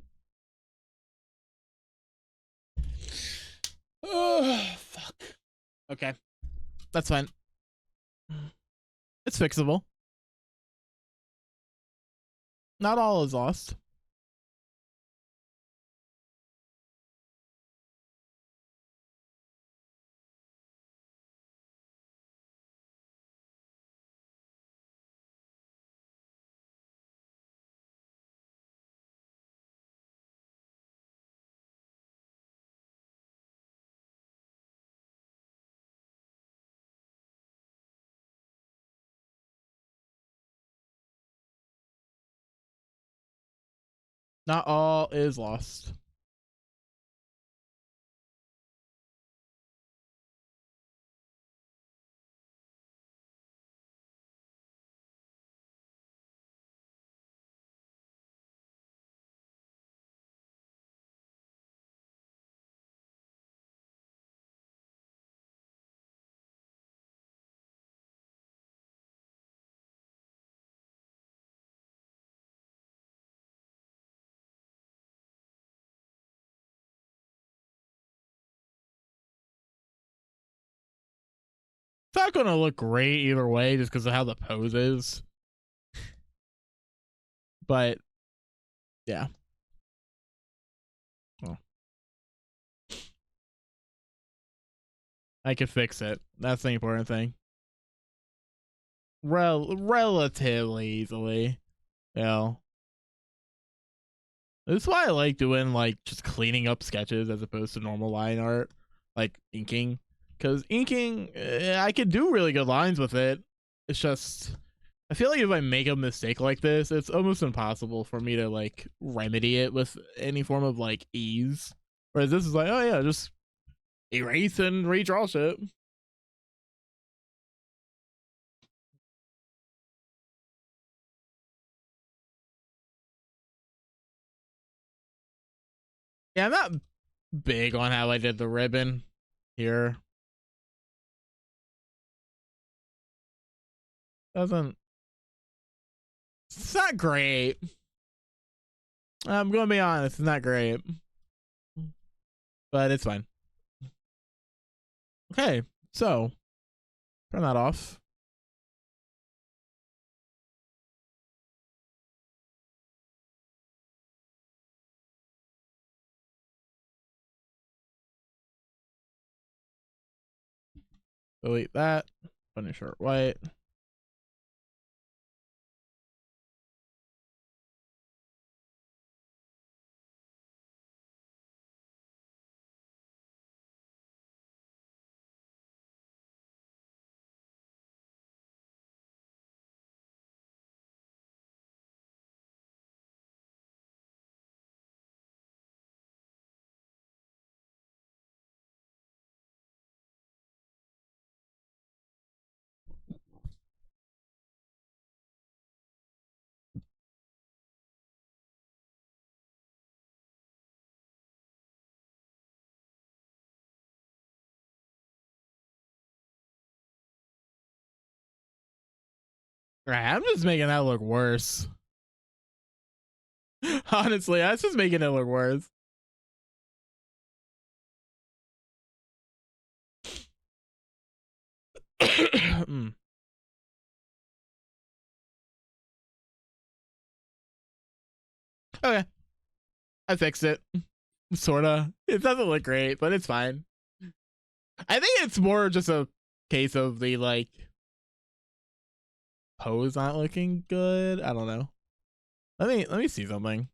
Oh, fuck. Okay. That's fine. It's fixable. Not all is lost. Not all is lost. It's not gonna look great either way just because of how the pose is. But yeah. Well, I could fix it. That's the important thing. Relatively easily. Yeah. This is why I like doing like just cleaning up sketches as opposed to normal line art, like inking. Because inking, I could do really good lines with it. It's just I feel like if I make a mistake like this, it's almost impossible for me to like remedy it with any form of like ease. Whereas this is like, oh yeah, just erase and redraw shit. Yeah, I'm not big on how I did the ribbon here. Doesn't It's not great. I'm gonna be honest, it's not great. But it's fine. Okay, so turn that off. Delete that. Finish it white. Right, I'm just making that look worse. Honestly, that's just making it look worse. Mm. Okay, I fixed it. Sorta. It doesn't look great, but it's fine. I think it's more just a case of the like pose not looking good. I don't know. Let me see something.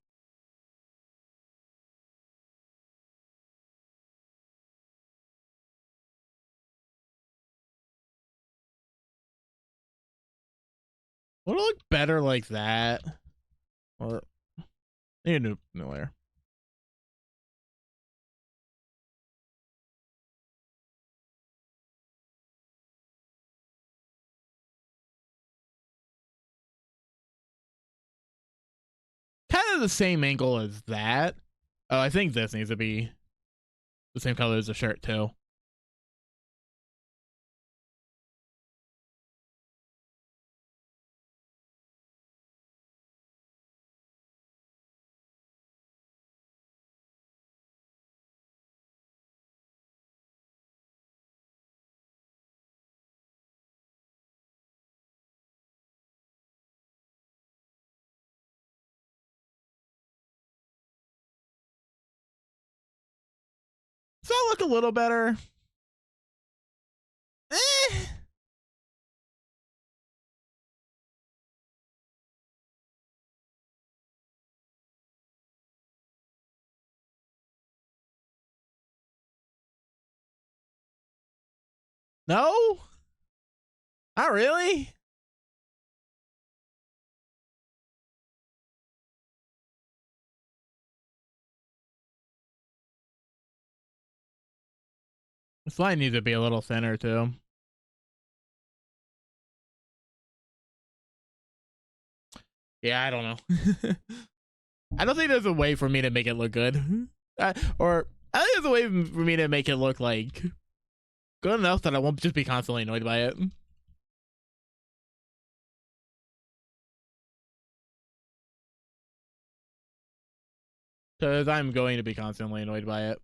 Would it look better like that? Or need a new layer. Kind of the same angle as that. Oh, I think this needs to be the same color as the shirt too. Does that look a little better? Eh. No? Not really? This line needs to be a little thinner too. Yeah, I don't know. I don't think there's a way for me to make it look good. Or I think there's a way for me to make it look like good enough that I won't just be constantly annoyed by it. Because I'm going to be constantly annoyed by it.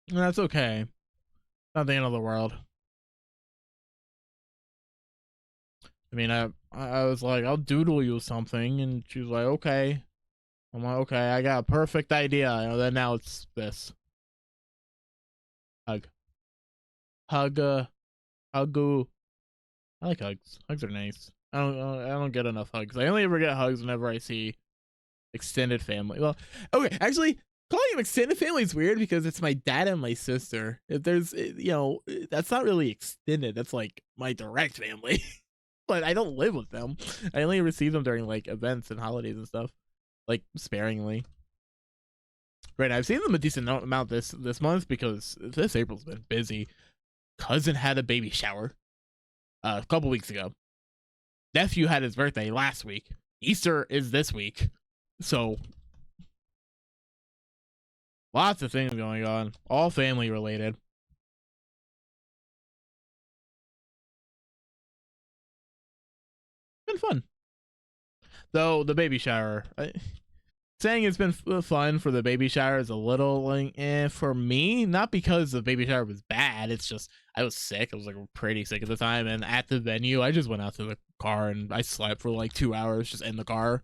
And that's okay. Not the end of the world. I mean, I was like, I'll doodle you something, and she was like, okay. I'm like, okay, I got a perfect idea. And then now it's this. Hug. Hug, huggo. I like hugs. Hugs are nice. I don't get enough hugs. I only ever get hugs whenever I see extended family. Well, okay, actually, calling them extended family is weird because it's my dad and my sister. If there's, that's not really extended. That's like my direct family. But I don't live with them. I only receive them during like events and holidays and stuff, like sparingly. Right, I've seen them a decent amount this month because this April's been busy. Cousin had a baby shower a couple weeks ago. Nephew had his birthday last week. Easter is this week. So lots of things going on, all family related. Been fun. Though the baby shower, saying it's been fun for the baby shower is a little like for me, not because the baby shower was bad. It's just I was sick. I was like pretty sick at the time, and at the venue, I just went out to the car and I slept for like 2 hours just in the car.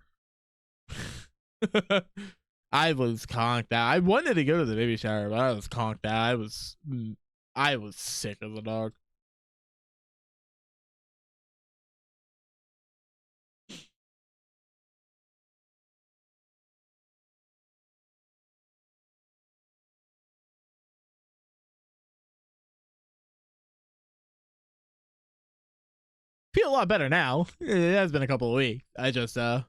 I was conked out. I wanted to go to the baby shower, but I was conked out. I was sick as a dog. Feel a lot better now. It has been a couple of weeks. I just still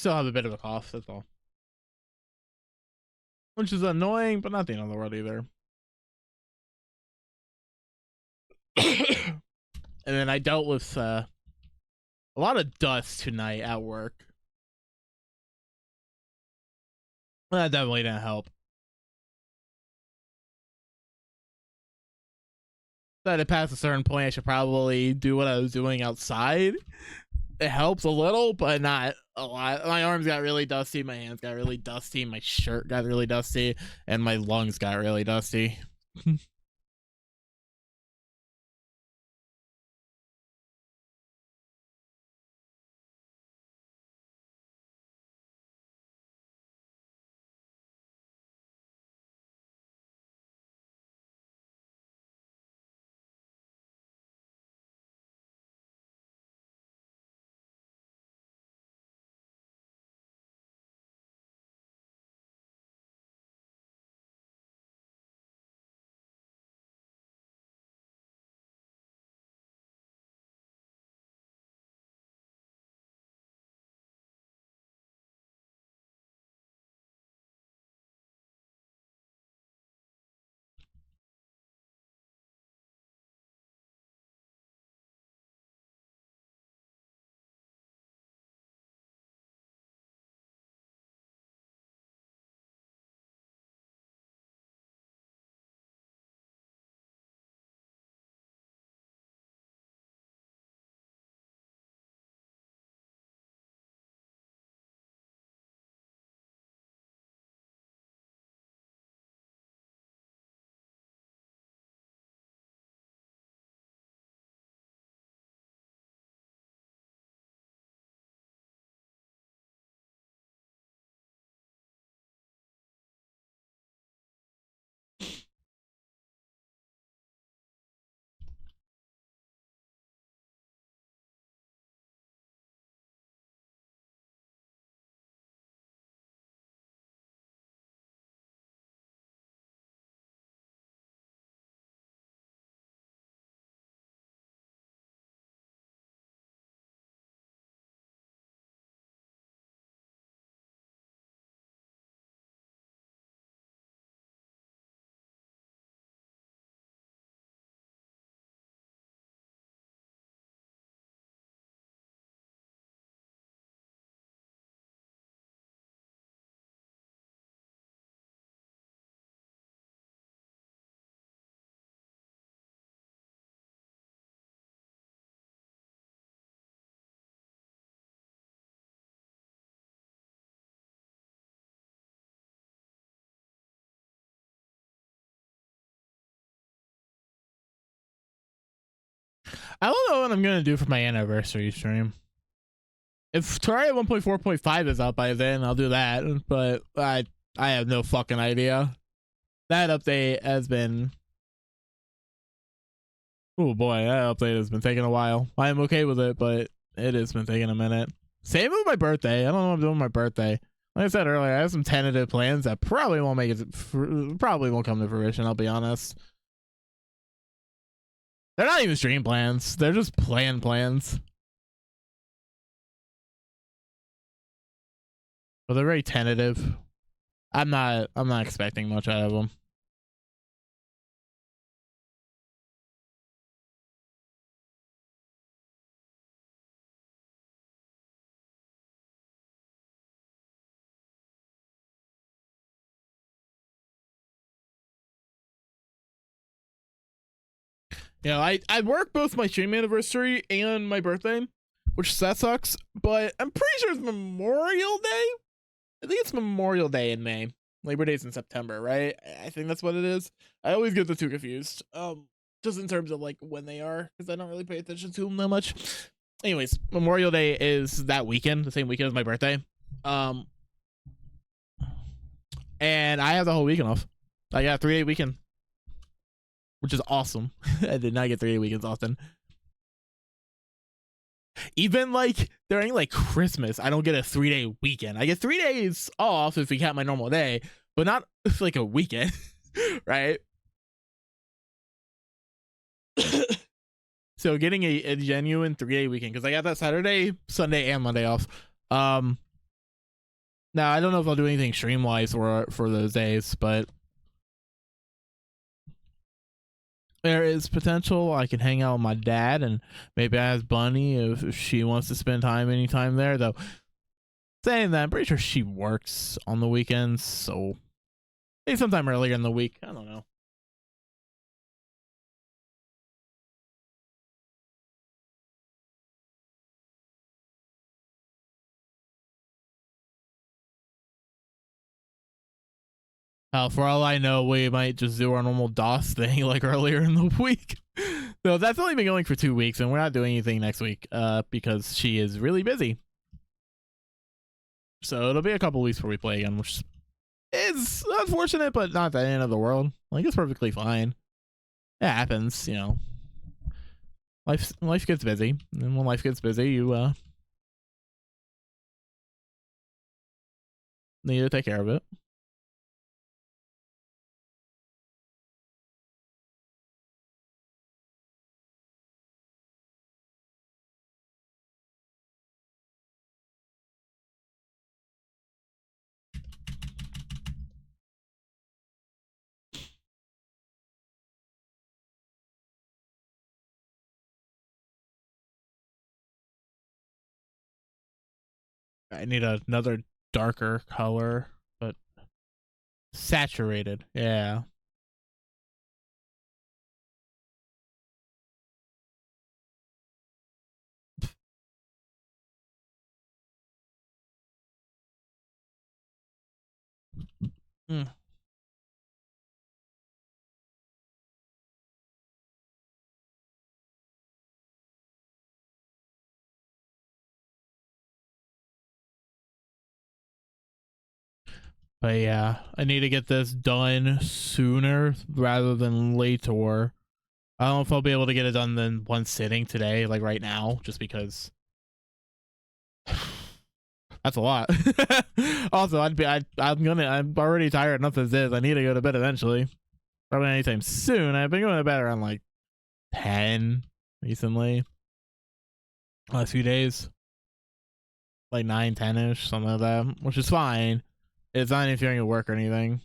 have a bit of a cough. That's all, which is annoying, but not the end of the world either. And then I dealt with a lot of dust tonight at work. That definitely didn't help. That it past a certain point, I should probably do what I was doing outside. It helps a little, but not a lot. My arms got really dusty, my hands got really dusty, my shirt got really dusty, and my lungs got really dusty. I don't know what I'm gonna do for my anniversary stream. If Terraria 1.4.5 is out by then, I'll do that. But I have no fucking idea. That update has been. Oh boy, that update has been taking a while. I am okay with it, but it has been taking a minute. Same with my birthday. I don't know what I'm doing with my birthday. Like I said earlier, I have some tentative plans that probably won't make it. Probably won't come to fruition. I'll be honest. They're not even stream plans. They're just plans. But they're very tentative. I'm not expecting much out of them. You know, I work both my stream anniversary and my birthday, which that sucks. But I'm pretty sure it's Memorial Day. I think it's Memorial Day in May. Labor Day's in September, right? I think that's what it is. I always get the two confused. Just in terms of like when they are, because I don't really pay attention to them that much. Anyways, Memorial Day is that weekend, the same weekend as my birthday. And I have the whole weekend off. I got a 3-day weekend, which is awesome. I did not get 3-day weekends often. Even like during like Christmas, I don't get a 3-day weekend. I get 3 days off if we count my normal day, but not like a weekend, right? So getting a genuine 3-day weekend, because I got that Saturday, Sunday, and Monday off. Now I don't know if I'll do anything stream wise for those days, but there is potential I can hang out with my dad and maybe ask Bunny if she wants to spend time anytime there. Though saying that, I'm pretty sure she works on the weekends, so maybe sometime earlier in the week. I don't know. For all I know, we might just do our normal DOS thing like earlier in the week. So that's only been going for 2 weeks, and we're not doing anything next week because she is really busy. So it'll be a couple weeks before we play again, which is unfortunate, but not the end of the world. Like, it's perfectly fine. It happens, you know. Life gets busy, and when life gets busy, you need to take care of it. I need another darker color, but saturated. Yeah. Mm. But yeah, I need to get this done sooner rather than later. I don't know if I'll be able to get it done in one sitting today, like right now, just because that's a lot. Also, I'm already tired enough as is. I need to go to bed eventually. Probably anytime soon. I've been going to bed around like 10 recently. Last few days. Like 9, 10-ish, something like that. Which is fine. It's not interfering with work or anything.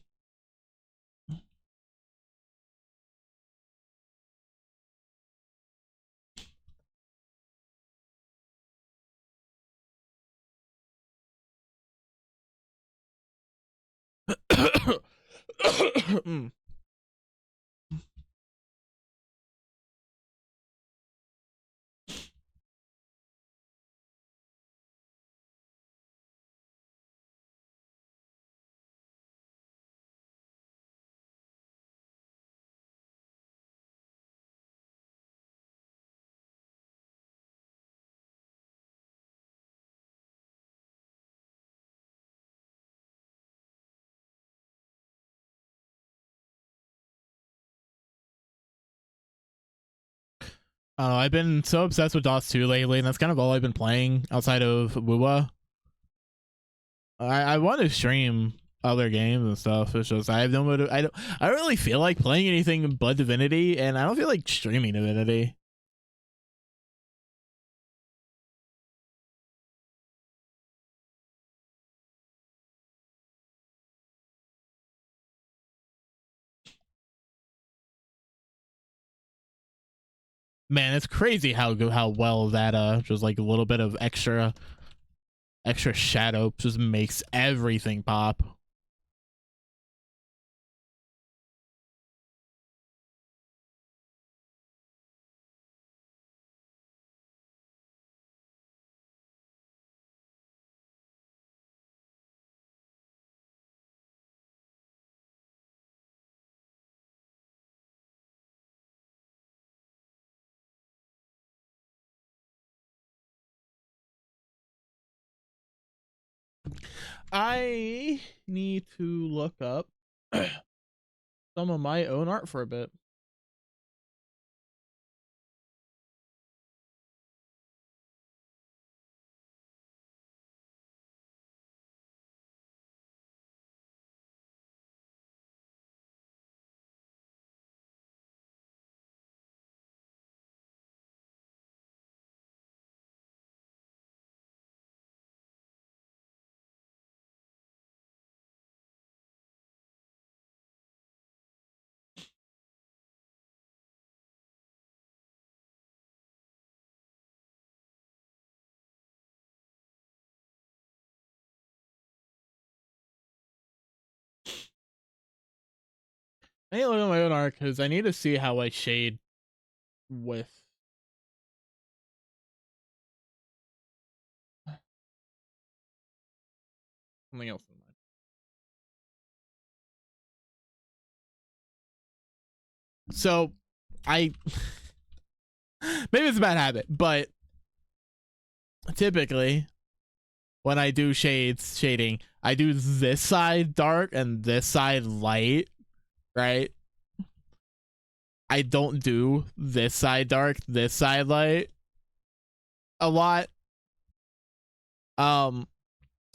Mm. I've been so obsessed with DOS 2 lately, and that's kind of all I've been playing outside of WoWa. I want to stream other games and stuff. It's just I have no motive. I don't really feel like playing anything but Divinity, and I don't feel like streaming Divinity. Man, it's crazy how well that just like a little bit of extra shadow just makes everything pop. I need to look up some of my own art for a bit. I need to look at my own art because I need to see how I shade with something else in mind. So I maybe it's a bad habit, but typically when I do shading, I do this side dark and this side light, right? I don't do this side dark, this side light a lot. And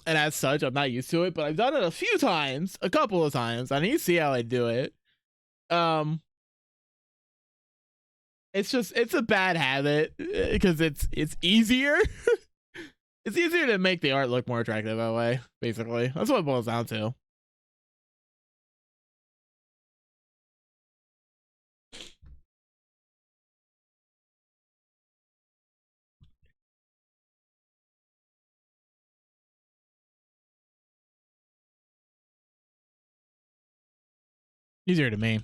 as such, I'm not used to it, but I've done it a few times, a couple of times. I need to see how I do it. Um, it's a bad habit because it's easier. It's easier to make the art look more attractive that way. Basically, that's what it boils down to. Easier to me.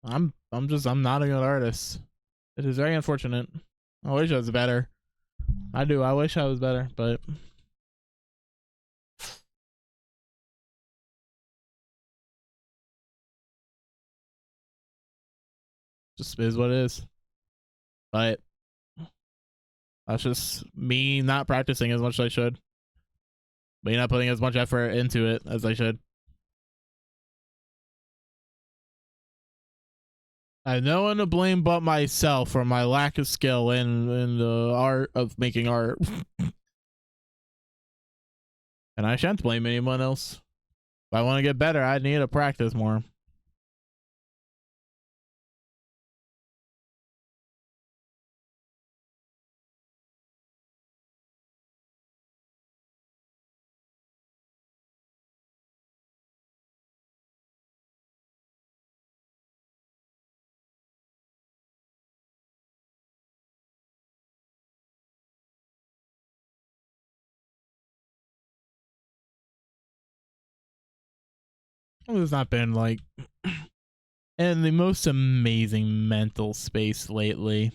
I'm not a good artist. It is very unfortunate. I wish I was better. I do. I wish I was better, but just is what it is. But that's just me not practicing as much as I should. Me not putting as much effort into it as I should. I have no one to blame but myself for my lack of skill in the art of making art. And I shan't blame anyone else. If I want to get better, I need to practice more. It's not been like in the most amazing mental space lately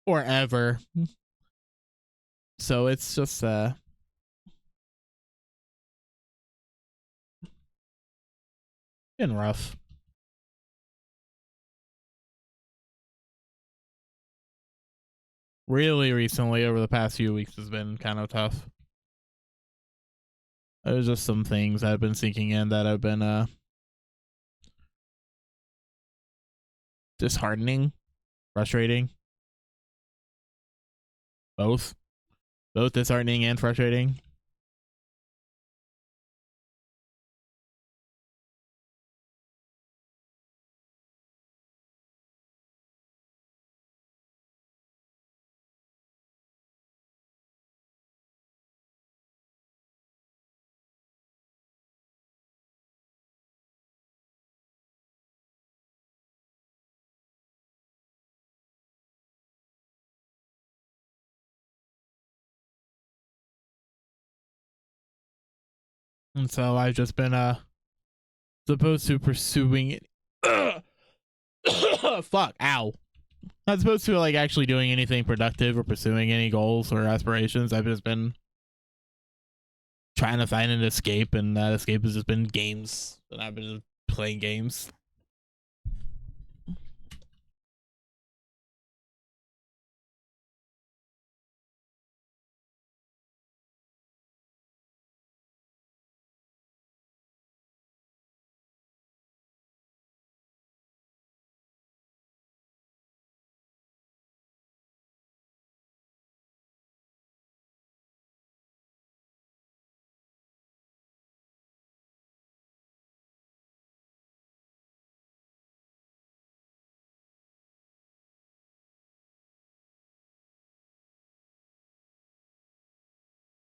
or ever. So it's just been rough. Really recently over the past few weeks has been kind of tough. There's just some things that have been sinking in that have been disheartening, frustrating, both disheartening and frustrating. And so I've just been supposed to pursuing it. Fuck, ow. Not supposed to like actually doing anything productive or pursuing any goals or aspirations. I've just been trying to find an escape, and that escape has just been games. And I've been playing games.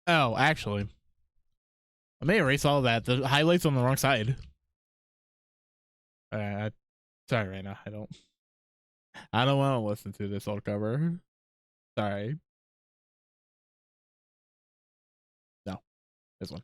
Oh, actually, I may erase all of that. The highlights on the wrong side. Sorry, right now. I don't want to listen to this old cover. Sorry. No, this one.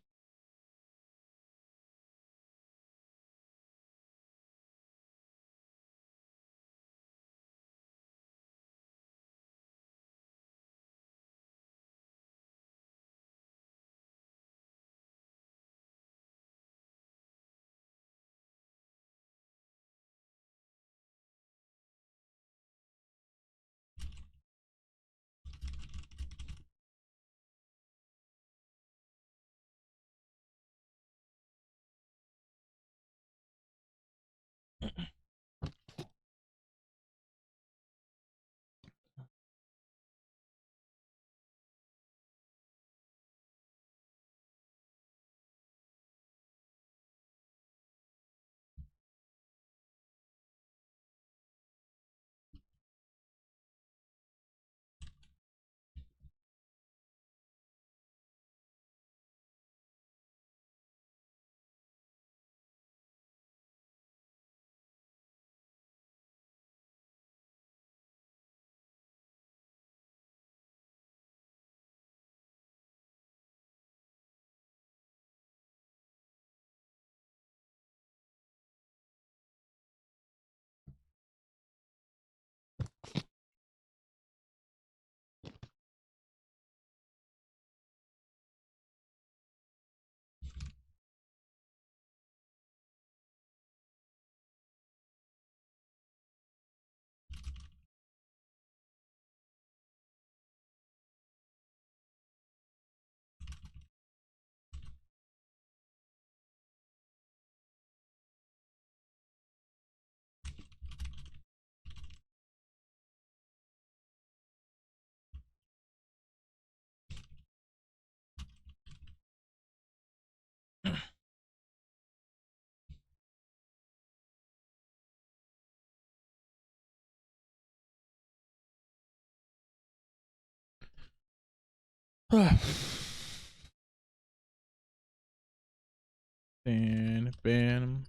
Ban.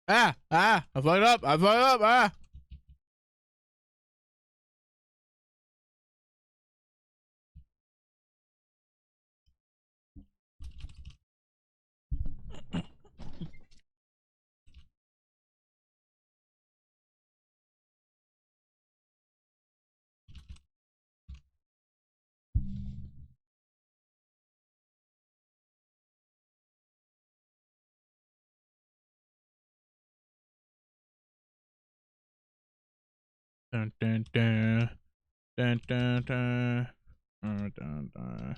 I fucked up. I fucked up. Ah. Dun, dun, dun. Dun, dun, dun. Dun, dun, dun.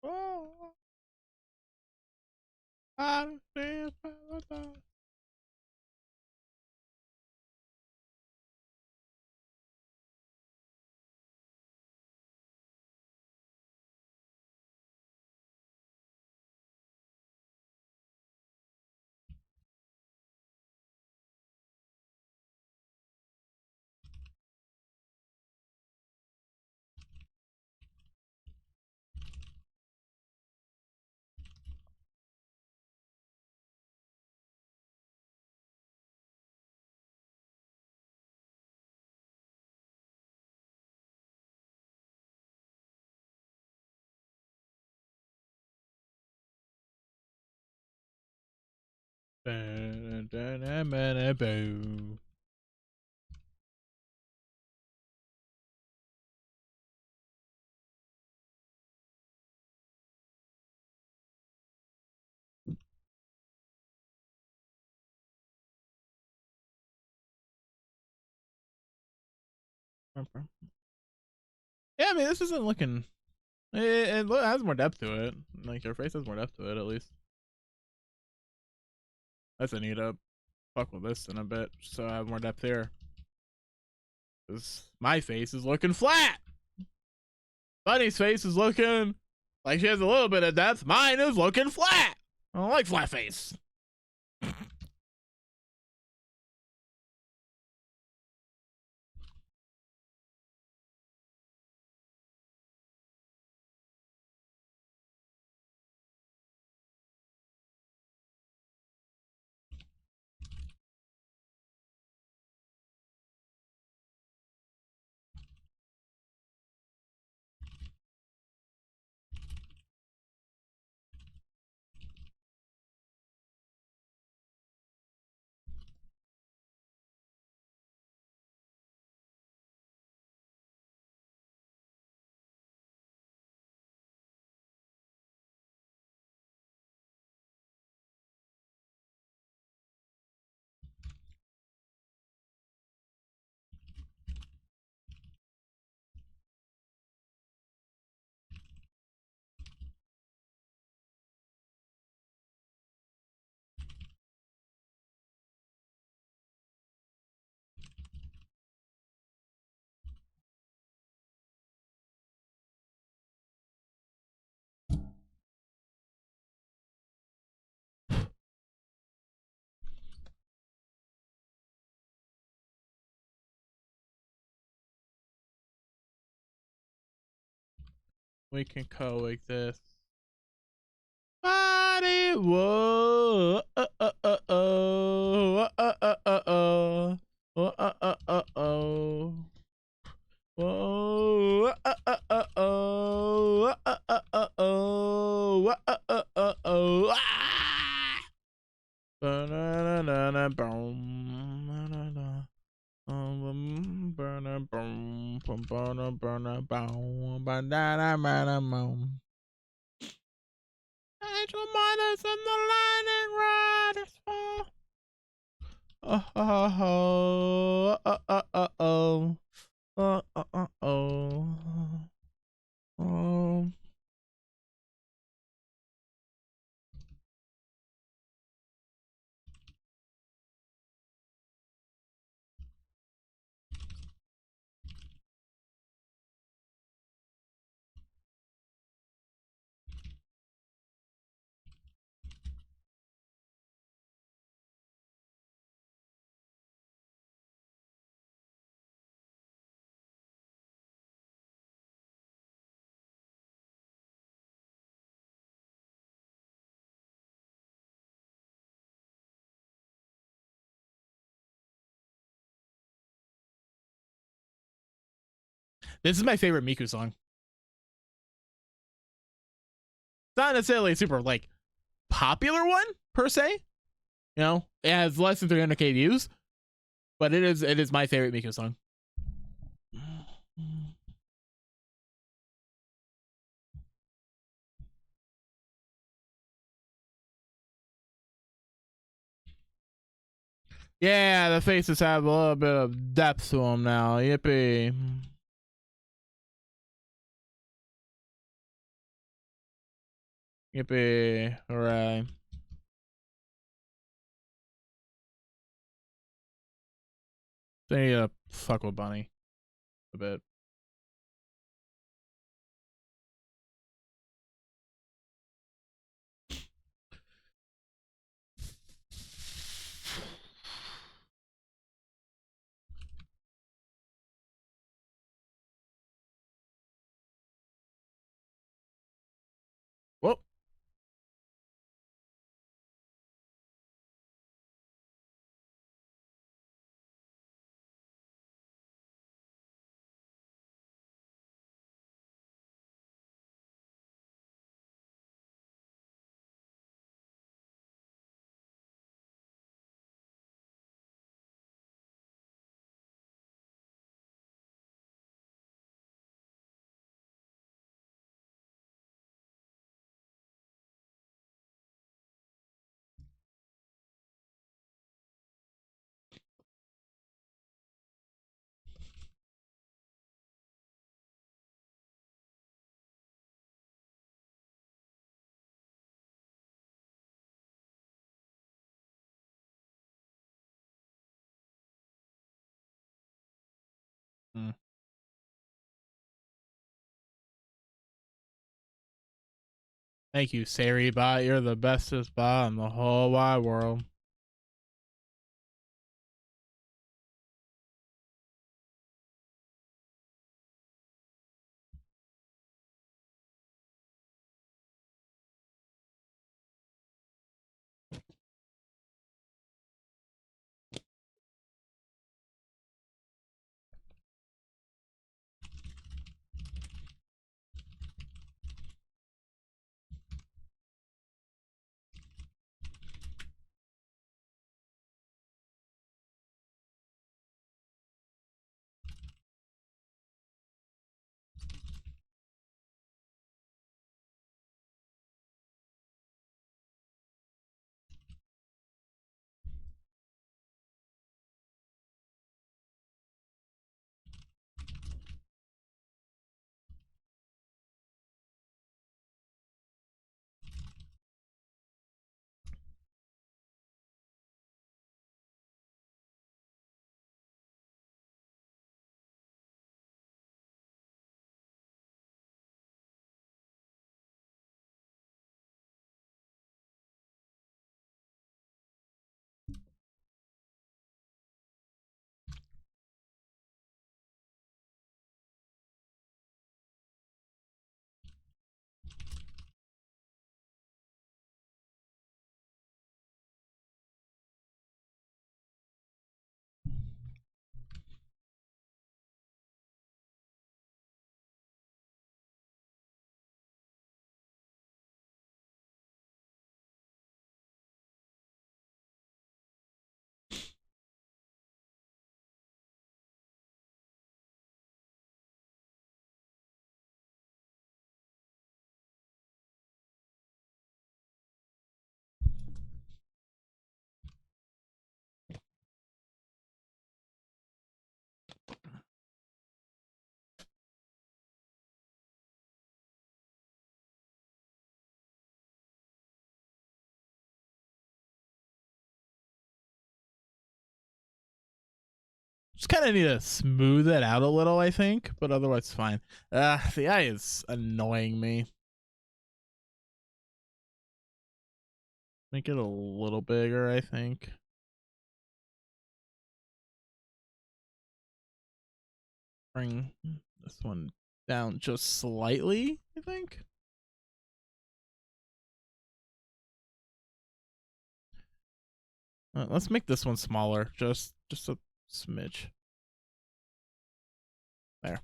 Oh, I don't see it. Dun, dun, dun, dun, dun, boo. Yeah, I mean, this isn't looking. It has more depth to it. Like, your face has more depth to it, at least. That's a neat up. Fuck with this in a bit, so I have more depth here. Cause my face is looking flat. Bunny's face is looking like she has a little bit of depth. Mine is looking flat. I don't like flat face. We can coexist. Body, whoa, oh, oh, oh. Whoa, oh, oh, ah! Ba-na-na-na-na, boom, na-na-na. Burner, boom, burner, burner, boom, ba-da-da-ba-da, boom. Angel miners and the lightning rod is fall. Oh, oh, oh, oh, oh, oh, oh. Oh, oh, oh, oh. Oh. This is my favorite Miku song. It's not necessarily a super like popular one per se. You know, it has less than 300k views, but it is my favorite Miku song. Yeah, the faces have a little bit of depth to them now. Yippee. Yippee. Hooray. They need to fuck with Bunny a bit. Whoa. Hmm. Thank you, Sari Bot. You're the bestest bot in the whole wide world. Just kind of need to smooth it out a little, I think, but otherwise fine. The eye is annoying me. Make it a little bigger, I think. Bring this one down just slightly, I think. Let's make this one smaller, just a smidge. There.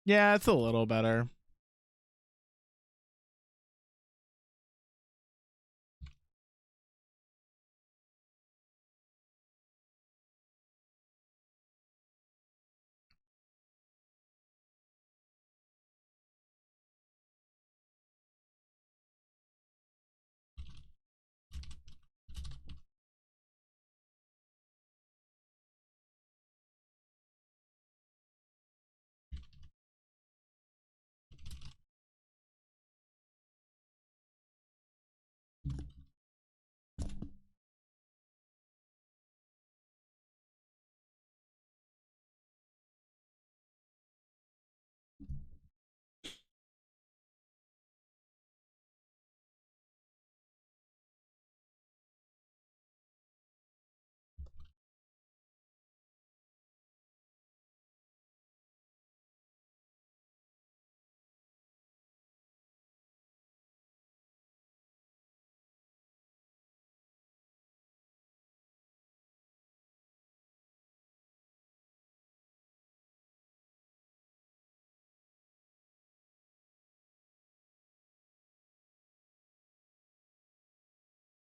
Yeah, it's a little better.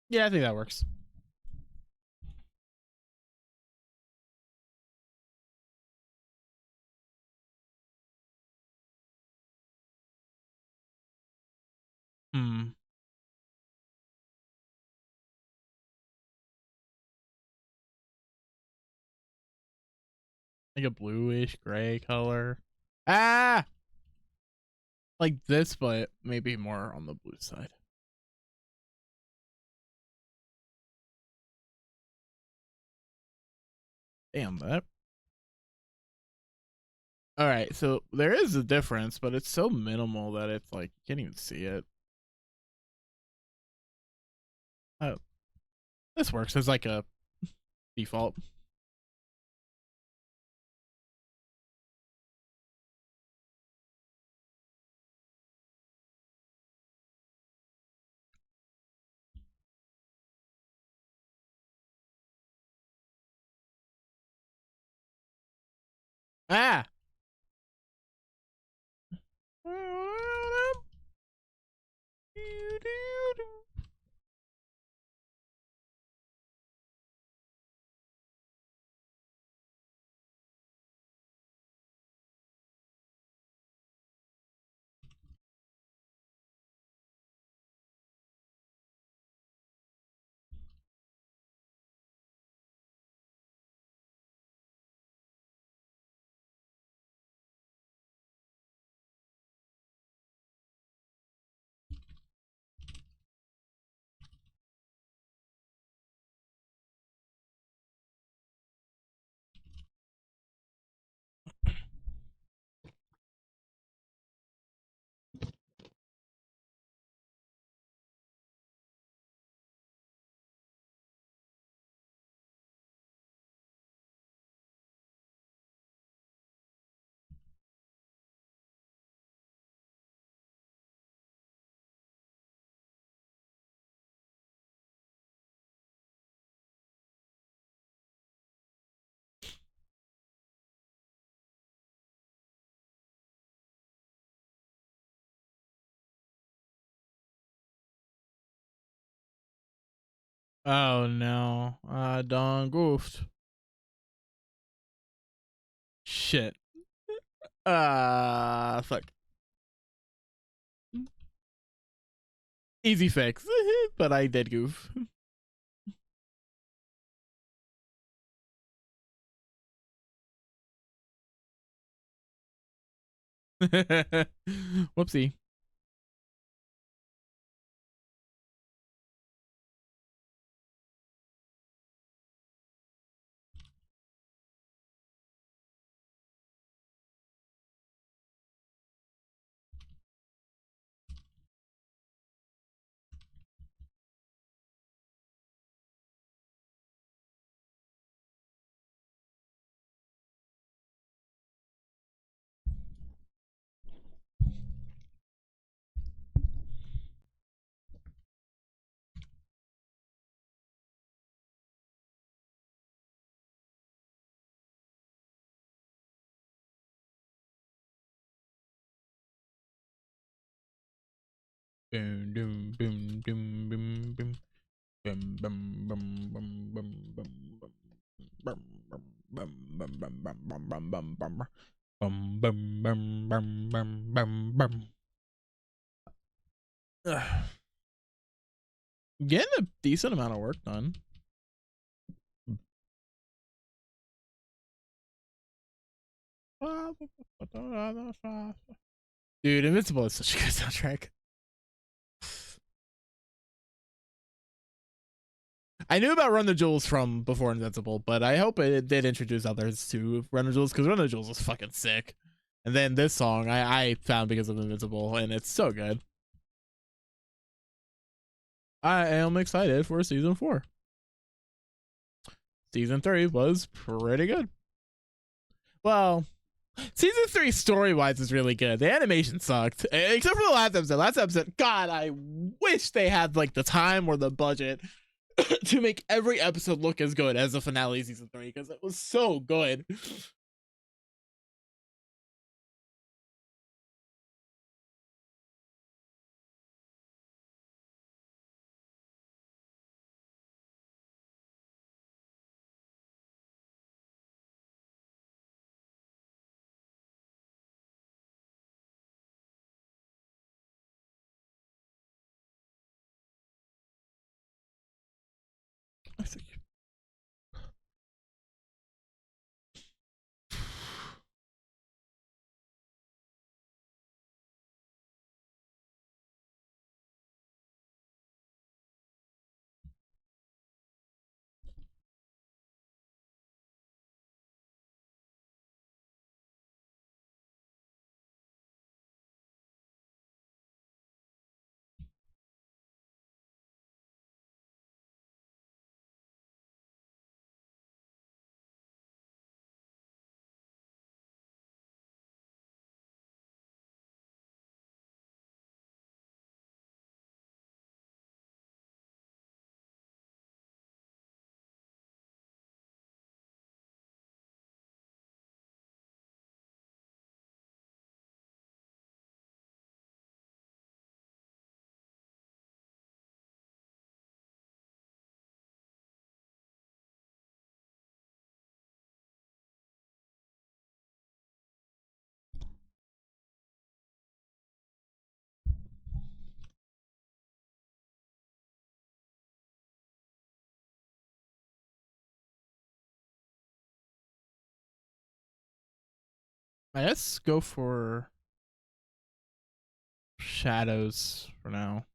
Yeah, I think that works. Like a bluish gray color. Ah! Like this, but maybe more on the blue side. Damn that. All right, so there is a difference, but it's so minimal that it's like you can't even see it. Oh, this works as like a default. Ah! Oh no, I done goofed. Shit. Fuck. Easy fix, but I did goof. Whoopsie. Boom, boom, boom, boom, boom, boom. Bum, bum, bum, bum, bum, bum, bum, bum, bum, bum, bum, bum, bum, bum, bum. Bum, bum, bum, bum, bum, bum, bum. Getting a decent amount of work done. Dude, Invincible is such a good soundtrack. I knew about Run the Jewels from before Invincible, but I hope it did introduce others to Run the Jewels because Run the Jewels was fucking sick. And then this song I found because of Invincible, and it's so good. I am excited for season 4. Season 3 was pretty good. Well, season 3 story wise is really good. The animation sucked, except for the last episode. Last episode, God, I wish they had like the time or the budget to make every episode look as good as the finale of season 3 because it was so good. Let's go for Shadows for now.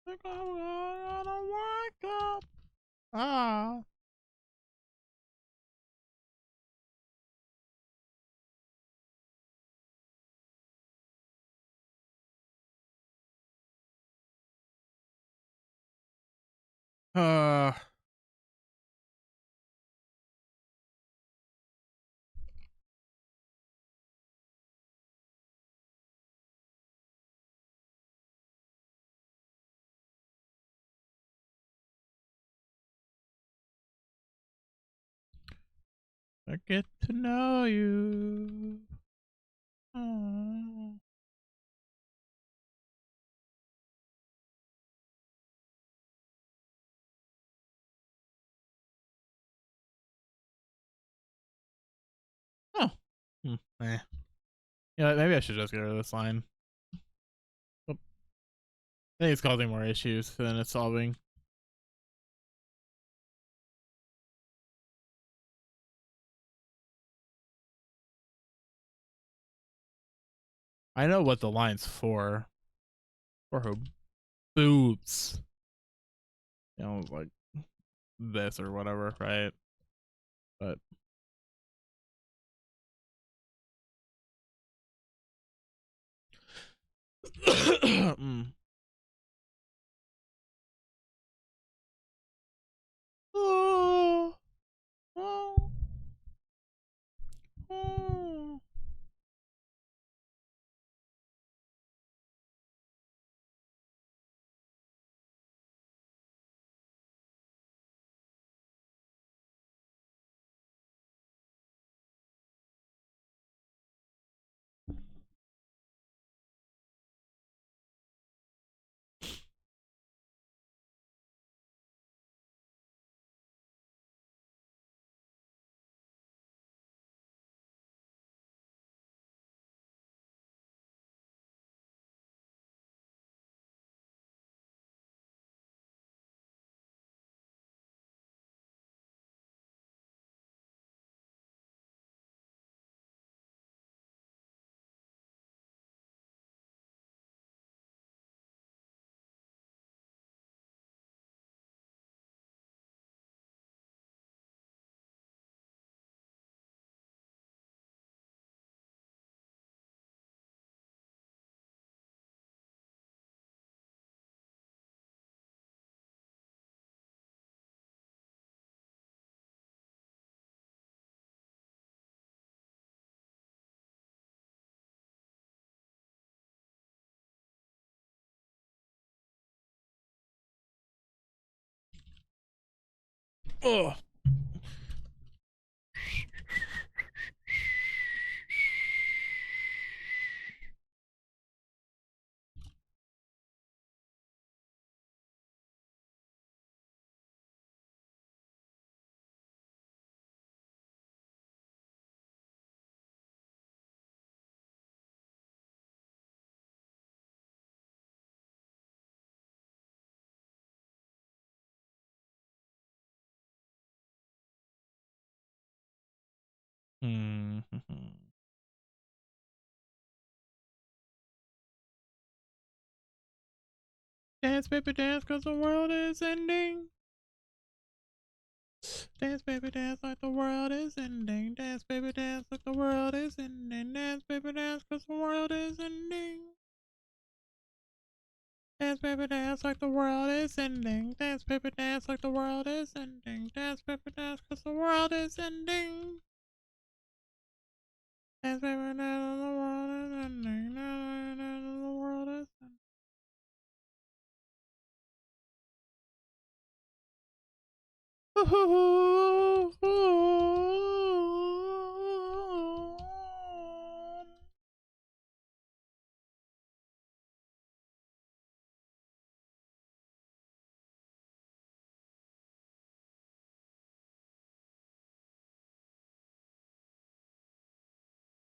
I'm gonna wake up. Ah. I get to know you. Oh. Oh. Eh. Yeah, maybe I should just get rid of this line. I think it's causing more issues than it's solving. I know what the line's for. For her boobs. You know, like this or whatever, right? But mm. Oh, oh, oh. Oh. Hmm. Dance, baby, dance, cause the world is ending. Dance, baby, dance like the world is ending. Dance, baby, dance like the world is ending. Dance, baby, dance, cause the world is ending. Dance, baby, dance like the world is ending. Dance, baby, dance like the world is ending. Dance, baby, dance, cause the world is ending. Dance, baby, dance, the world is ending. The world is ending.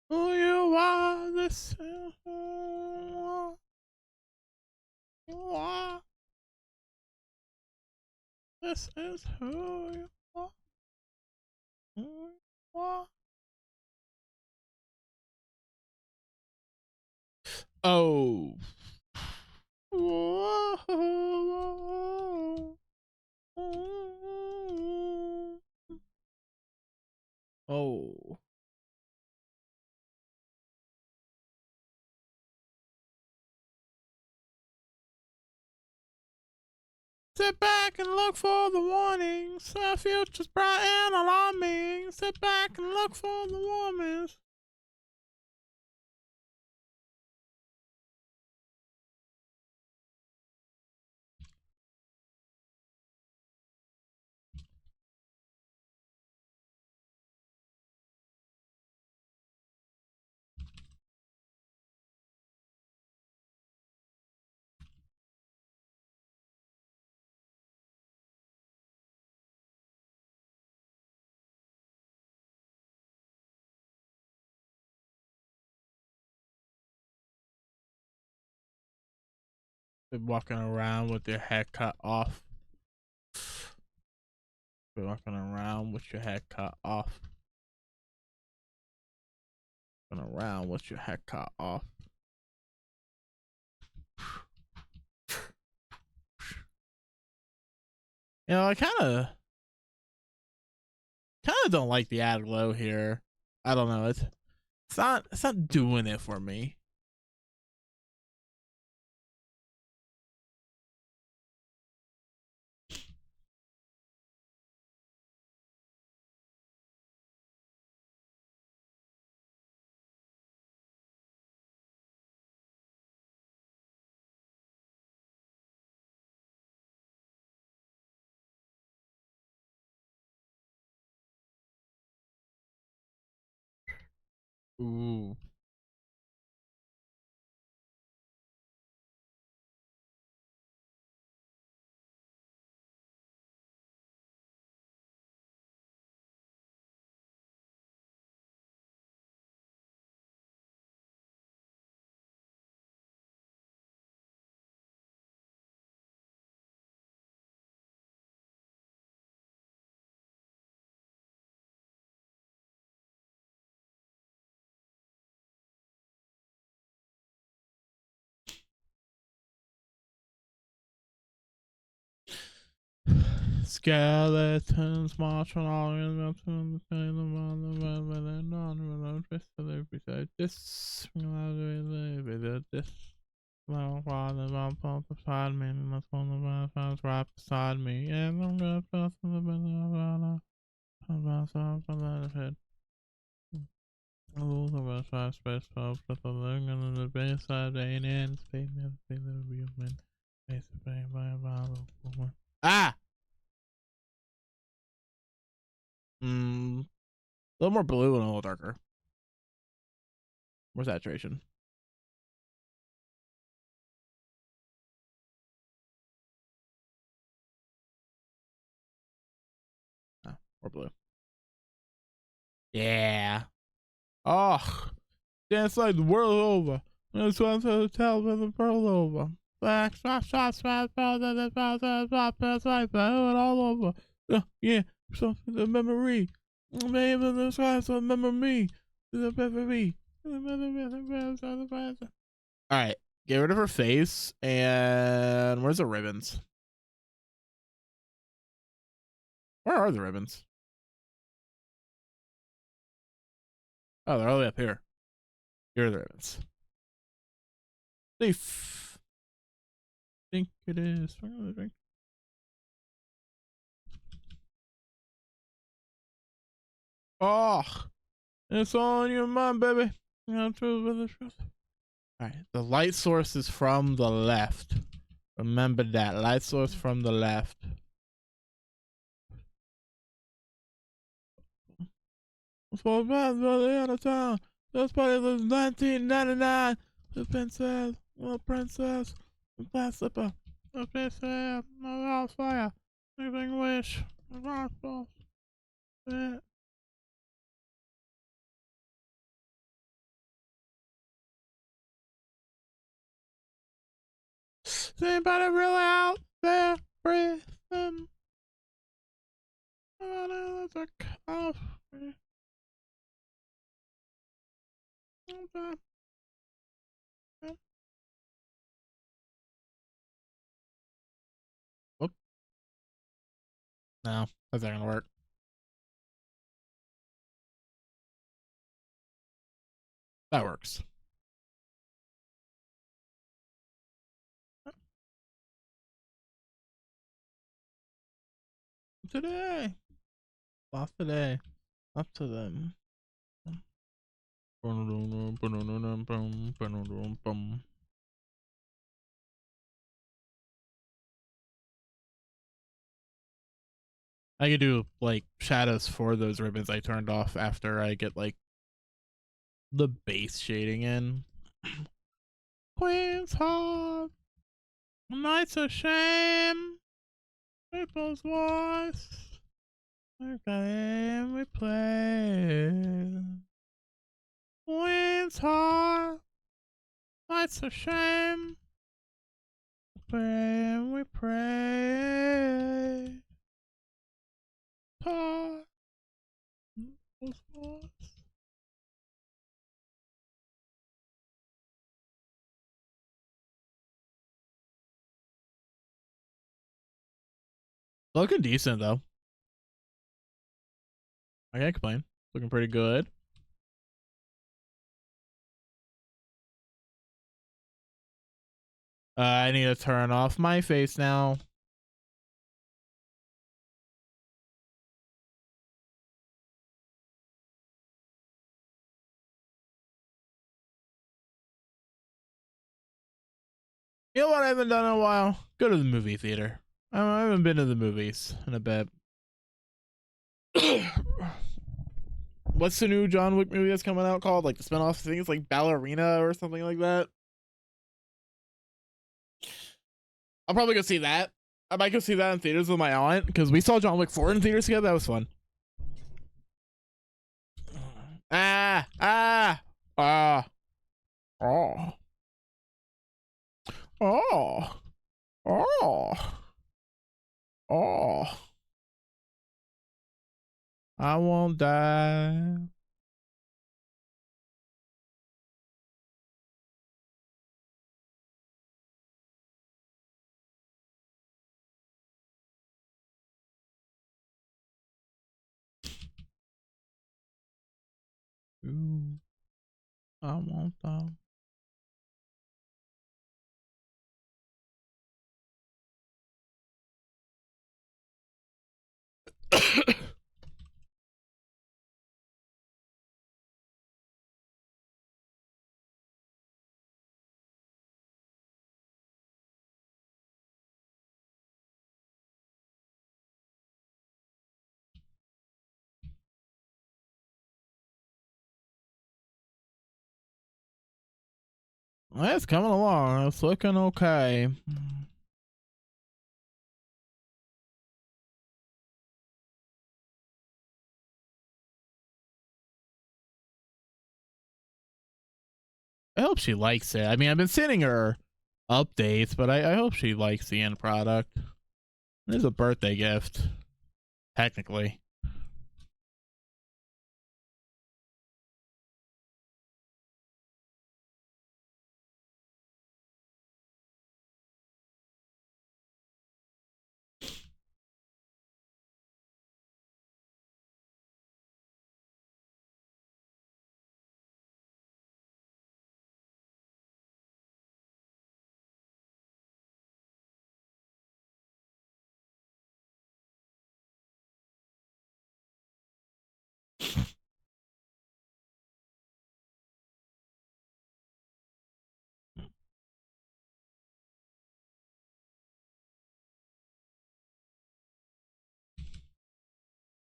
Who you are, this is who you are. This is who you are. Who you are. Oh. Whoa. Oh. Sit back and look for the warnings. Our future's bright and alarming. Sit back and look for the warnings. Been walking around with your head cut off. Been walking around with your head cut off. Been around with your head cut off. You know, I kind of don't like the ad glow here. I don't know. It's not doing it for me. Ooh. Skeletons marching all in the this beside me, and that's one of the friends right beside me, and I'm gonna trust in the benefit. Oh, the rest I space of the living in the base side, ain't in space, never see the real men. Face to face by a woman. Ah! A little more blue and a little darker. More saturation. Ah, more blue. Yeah. Oh, dance like the world over. That's one to the tell with the world over. Back, stop, all over. Yeah, something the memory. Maybe the skies will remember me. The memory. All right, get rid of her face. And where's the ribbons? Where are the ribbons? Oh, they're all the way up here. Here are the ribbons. Safe. I think it is. Oh, it's all in your mind, baby. You know, truth with the truth. All right, the light source is from the left. Remember that light source from the left. For bad brother out of town. This party was 1999. The princess, the princess, the glass slipper, the princess, the house fire, anything wish, the gospel. Yeah. Is anybody really out there breathing? There's a coffee. Whoop. No, that's not gonna work. That works. Today. Off today. Up to them. I could do like shadows for those ribbons I turned off after I get like the base shading in. Queen's Heart, Night's a Shame, People's Voice, the game we play. Queen's Heart, Night's a Shame, pray and we pray. Pause. Looking decent though. I can't complain. Looking pretty good. I need to turn off my face now. You know what I haven't done in a while? Go to the movie theater. I haven't been to the movies in a bit. What's the new John Wick movie that's coming out called? Like the spinoff? I think it's like Ballerina or something like that. I'll probably go see that. I might go see that in theaters with my aunt because we saw John Wick 4 in theaters together. That was fun. Oh. Oh. Oh. Oh. I won't die. Ooh. I won't die. Well, it's coming along. It's looking okay. I hope she likes it. I mean, I've been sending her updates, but I hope she likes the end product. It is a birthday gift, technically.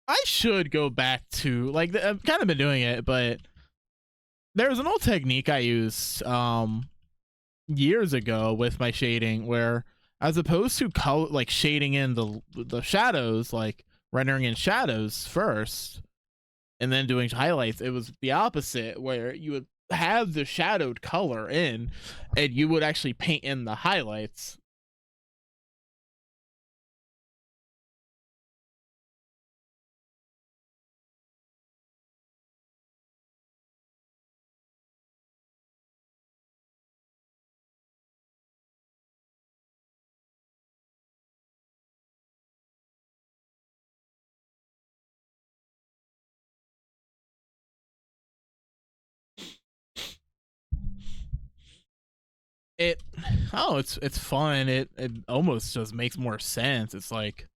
I should go back to like I've kind of been doing it, but there's an old technique I used years ago with my shading where as opposed to color like shading in the shadows, like rendering in shadows first and then doing highlights, it was the opposite where you would have the shadowed color in and you would actually paint in the highlights. It oh it's fun. It almost just makes more sense. It's like,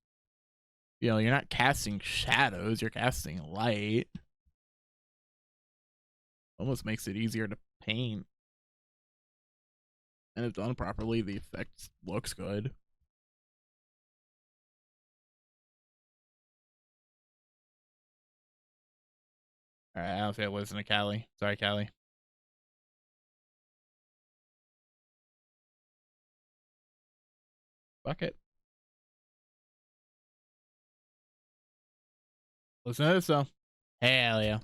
you know, you're not casting shadows, you're casting light. Almost makes it easier to paint. And if done properly, the effect looks good. Alright, I don't feel like listening to Callie. Sorry, Callie. Fuck it. Listen to this though. Hell yeah.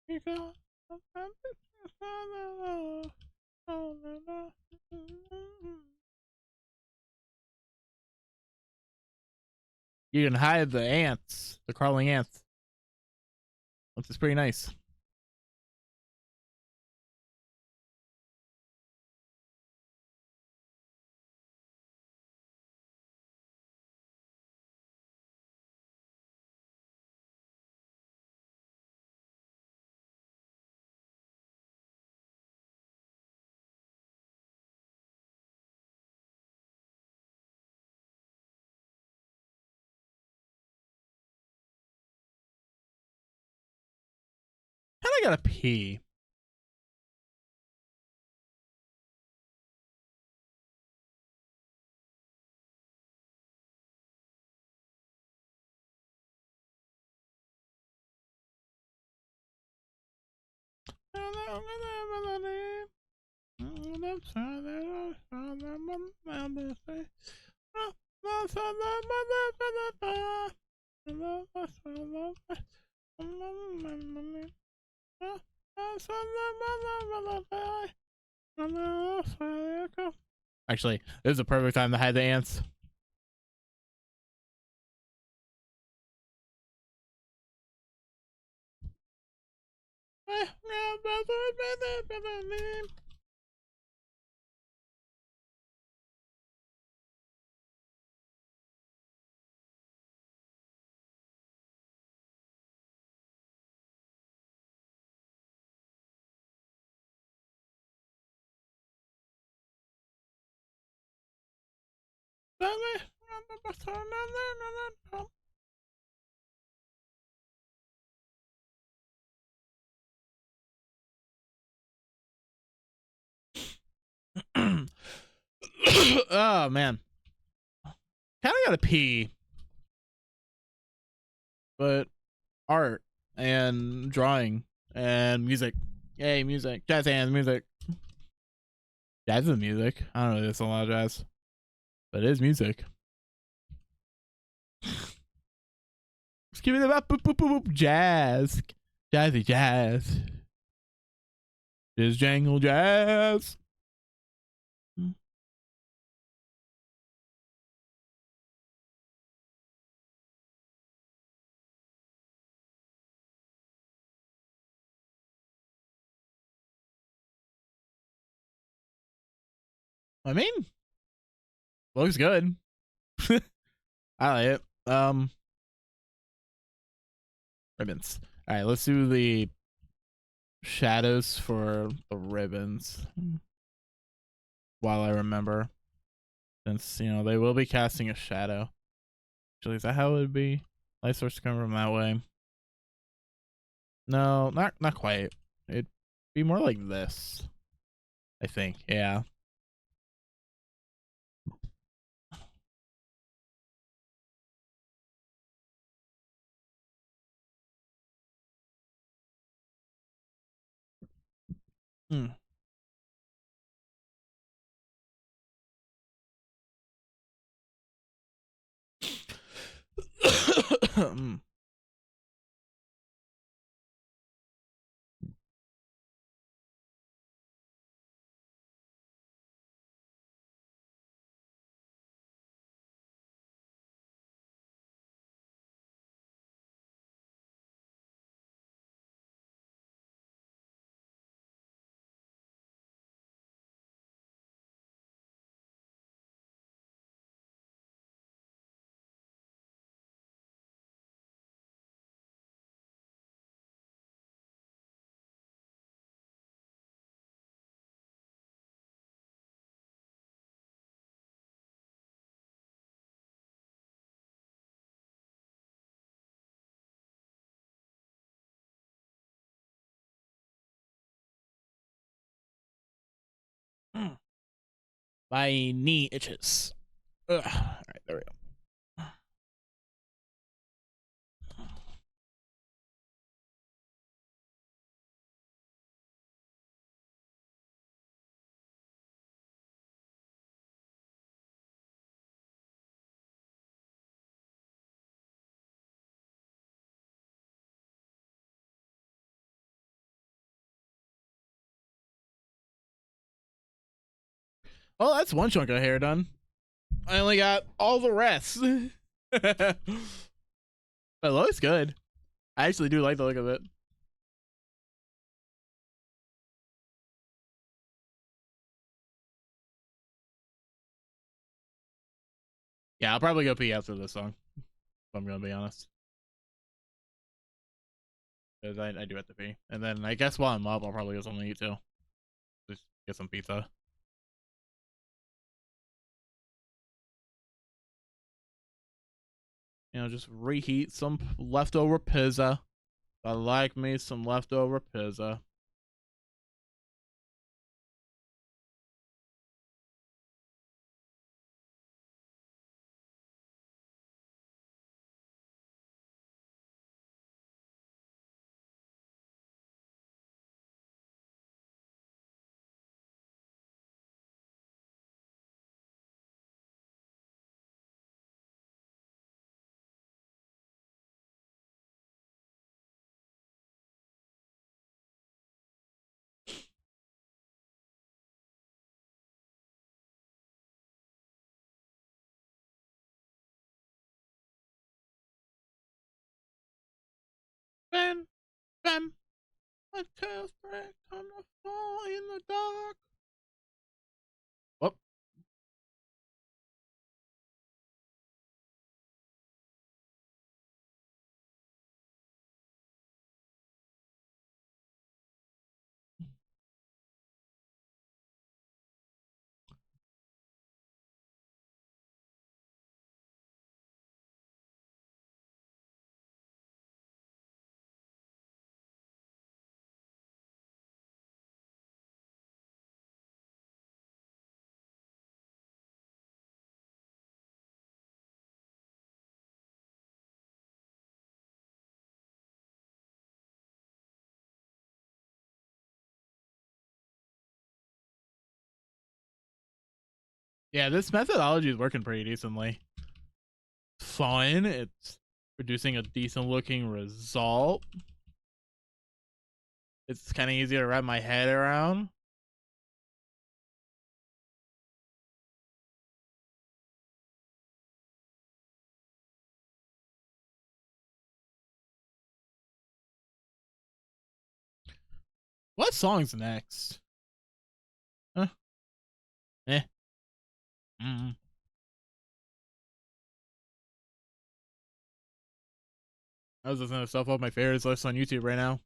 You can hide the ants, the crawling ants, which is pretty nice. And I gotta pee. Actually, this is a perfect time to hide the ants. Oh man, kind of gotta pee, but art and drawing and music, yay, music, jazz hands, music. Jazz is music. I don't know. There's a lot of jazz, but it is music. Just give me the boop, boop, boop, boop, jazz, jazzy jazz, just jangle jazz. I mean, looks good. I like it. Ribbons. All right, let's do the shadows for the ribbons while I remember, since you know they will be casting a shadow. Actually, is that how it would be? Light source come from that way. No, not quite. It'd be more like this, I think. Yeah. Hmm. Hmm. My knee itches. Ugh. All right, there we go. Oh, that's one chunk of hair done. I only got all the rest. But it looks good. I actually do like the look of it. Yeah, I'll probably go pee after this song, if I'm gonna be honest. Because I do have to pee. And then I guess while I'm up, I'll probably get something to eat too. Just get some pizza. You know, just reheat some leftover pizza. I like me some leftover pizza. Ben, Ben, my tail's break, time to fall in the dark. Oh, yeah, this methodology is working pretty decently. Fun. It's producing a decent looking result. It's kind of easy to wrap my head around. What song's next? Huh? Eh. Mm. I was listening to stuff off my favorites list on YouTube right now.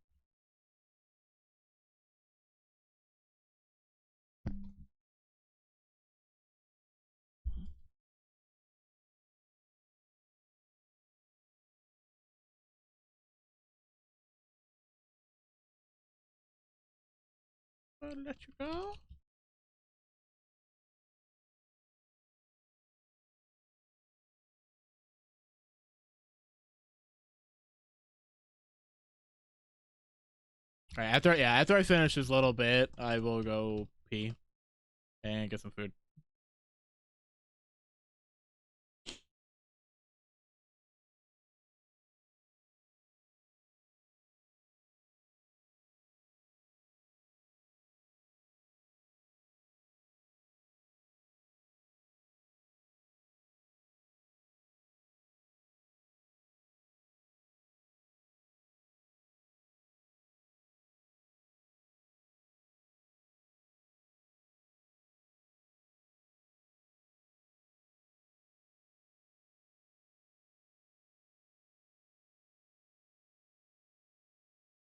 I'll let you go. All right, after I finish this little bit, I will go pee and get some food.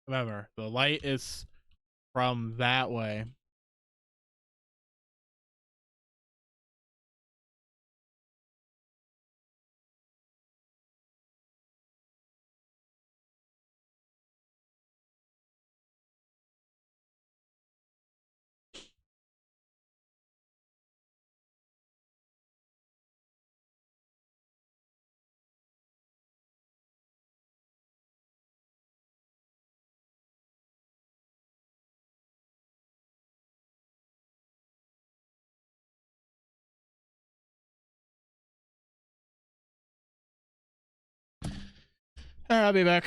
Remember, the light is from that way. All right, I'll be back.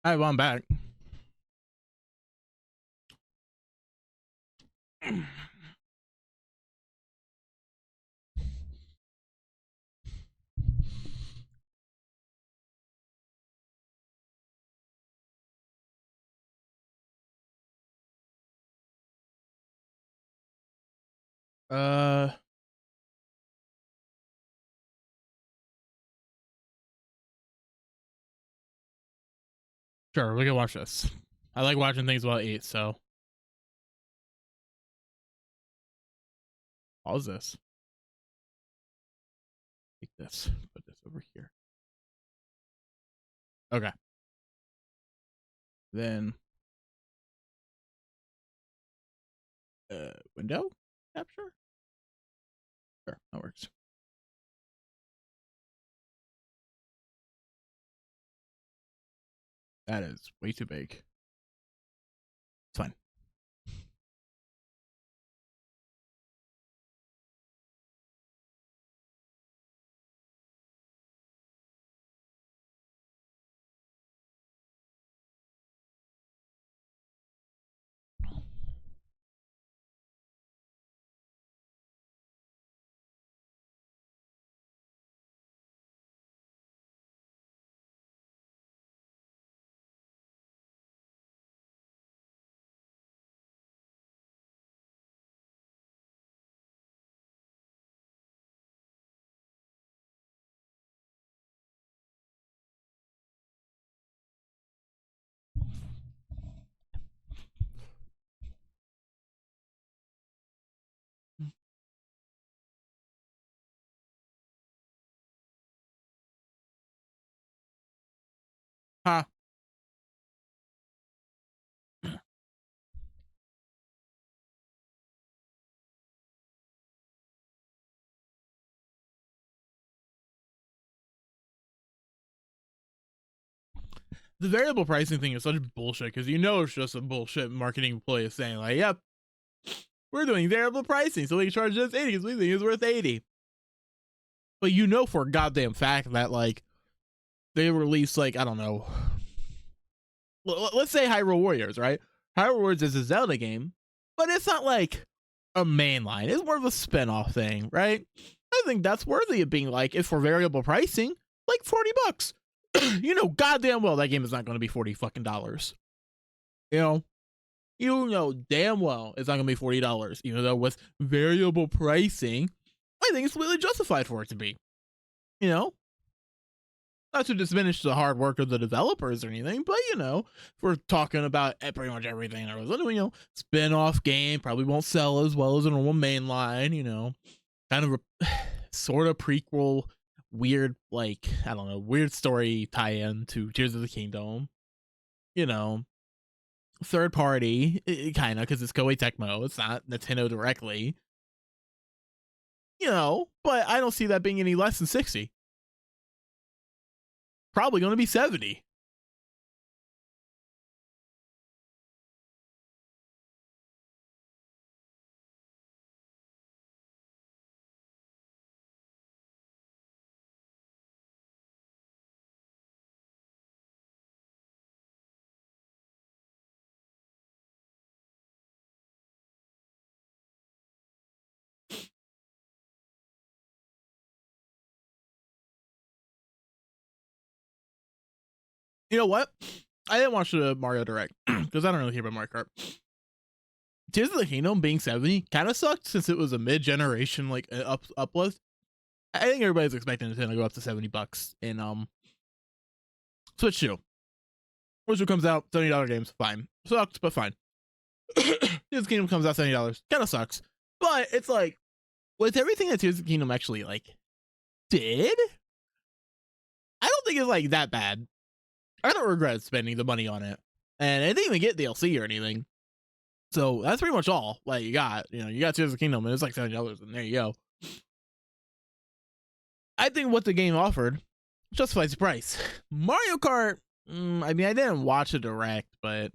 All right, well, I'm back. Uh, sure, we can watch this. I like watching things while I eat, so pause this. Take this, put this over here. Okay. Then window capture. Sure, that works. That is way too big. It's fine. Huh. The variable pricing thing is such bullshit because you know it's just a bullshit marketing play saying like, yep, we're doing variable pricing, so we can charge us 80 because we think it's worth 80. But you know for a goddamn fact that like they release like, I don't know, let's say Hyrule Warriors, right? Hyrule Warriors is a Zelda game, but it's not like a main line. It's more of a spin-off thing, right? I think that's worthy of being like, if for variable pricing, like $40. You know goddamn well that game is not going to be 40 fucking dollars. You know damn well it's not going to be $40, even though with variable pricing, I think it's really justified for it to be. You know, not to diminish the hard work of the developers or anything, but if we're talking about pretty much everything, spin-off game probably won't sell as well as a normal main line, kind of sort of prequel, weird, like, I don't know, weird story tie-in to Tears of the Kingdom, third party, kind of, because it's Koei Tecmo, it's not Nintendo directly, but I don't see that being any less than 60. Probably going to be 70. You know what? I didn't watch the Mario Direct because I don't really care about Mario Kart. Tears of the Kingdom being 70 kind of sucked since it was a mid-generation like uplift. I think everybody's expecting Nintendo to go up to $70 in Switch 2. Which one comes out, $70 games, fine. Sucks, but fine. Tears of the Kingdom comes out $70. Kind of sucks. But it's like, with everything that Tears of the Kingdom actually like did, I don't think it's like that bad. I don't regret spending the money on it. And I didn't even get DLC or anything. So that's pretty much all like you got. You got Tears of the Kingdom and it's like $70 and there you go. I think what the game offered justifies the price. Mario Kart, I mean, I didn't watch a direct, but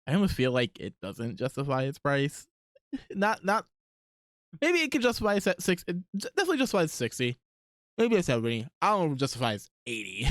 I almost feel like it doesn't justify its price. not maybe it could justify it at 6. It definitely justifies 60. Maybe it's 70. I don't know if it justifies 80.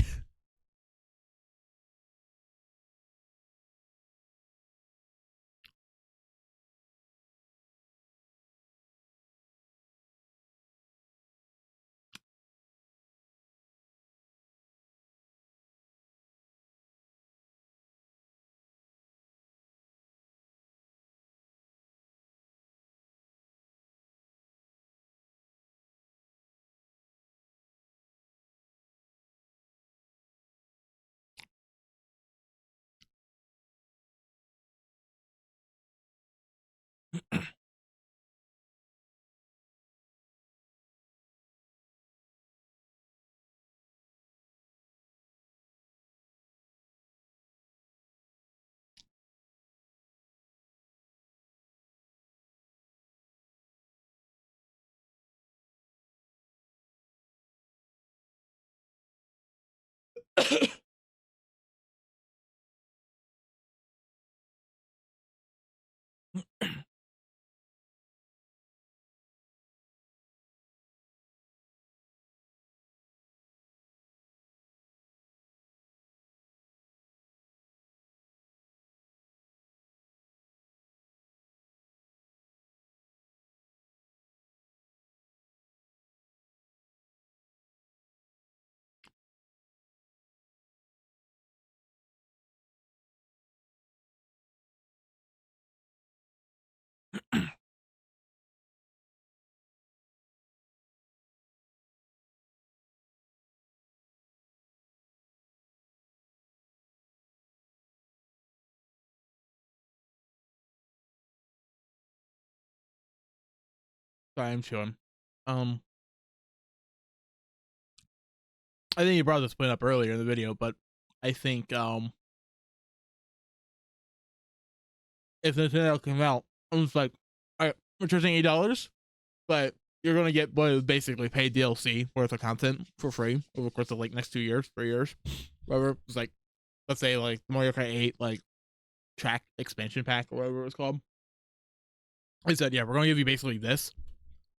Sorry, I'm chewing. Um, I think you brought this point up earlier in the video, but I think if Nintendo came out, I was like, all right, we're charging $8, but you're gonna get what is basically paid DLC worth of content for free over the course of like next 2 years, 3 years, whatever. It's like, let's say like Mario Kart 8 like track expansion pack or whatever it was called. I said, yeah, we're gonna give you basically this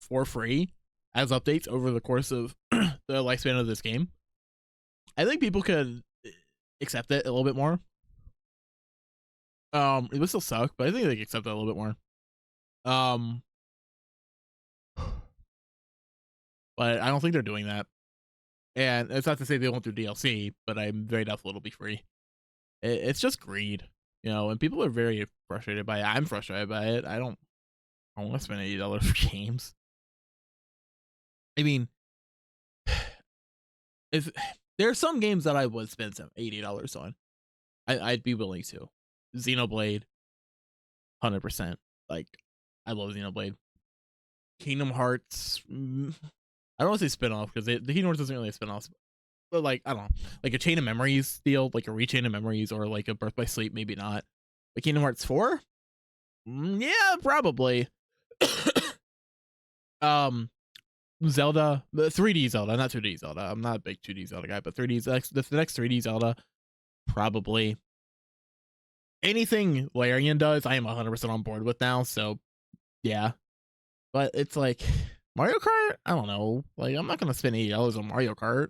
for free as updates over the course of the lifespan of this game. I think people could accept it a little bit more. It would still suck, but I think they could accept it a little bit more. But I don't think they're doing that. And it's not to say they won't do DLC, but I'm very doubtful it'll be free. It's just greed, you know, and people are very frustrated by it. I'm frustrated by it. I don't want to spend $80 for games. I mean, if there are some games that I would spend some $80 on, I'd be willing to. Xenoblade, 100%. Like, I love Xenoblade. Kingdom Hearts, I don't want to say spin-off because the Kingdom Hearts isn't really a spin-off, but like, I don't know, like a Chain of Memories deal, like a Rechain of Memories, or like a Birth by Sleep, maybe not. But Kingdom Hearts 4, yeah, probably. Zelda, 3D Zelda, not 2D Zelda. I'm not a big 2D Zelda guy, but 3D, the next 3D Zelda, probably. Anything Larian does, I am 100% on board with now. So, yeah. But it's like Mario Kart. I don't know. Like, I'm not gonna spend $80 on Mario Kart.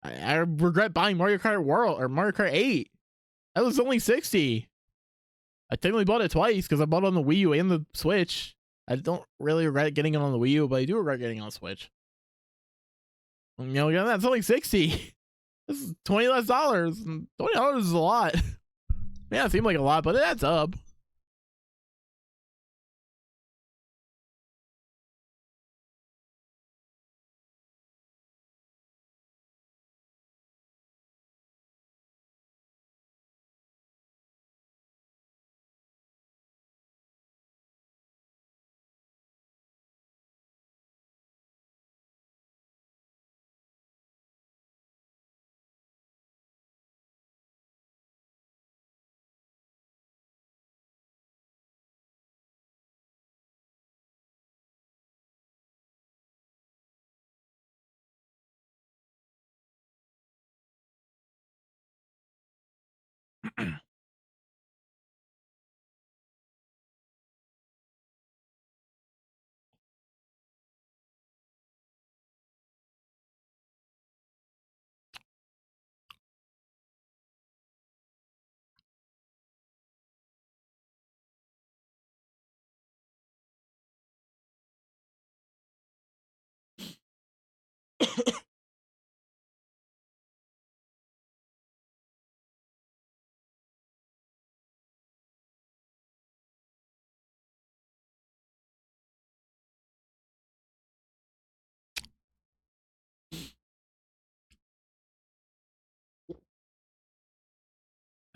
I regret buying Mario Kart World or Mario Kart 8. That was only 60. I technically bought it twice because I bought it on the Wii U and the Switch. I don't really regret getting it on the Wii U, but I do regret getting it on the Switch. You know, that's only 60. This is $20 less. $20 is a lot. Yeah, it seemed like a lot, but it adds up.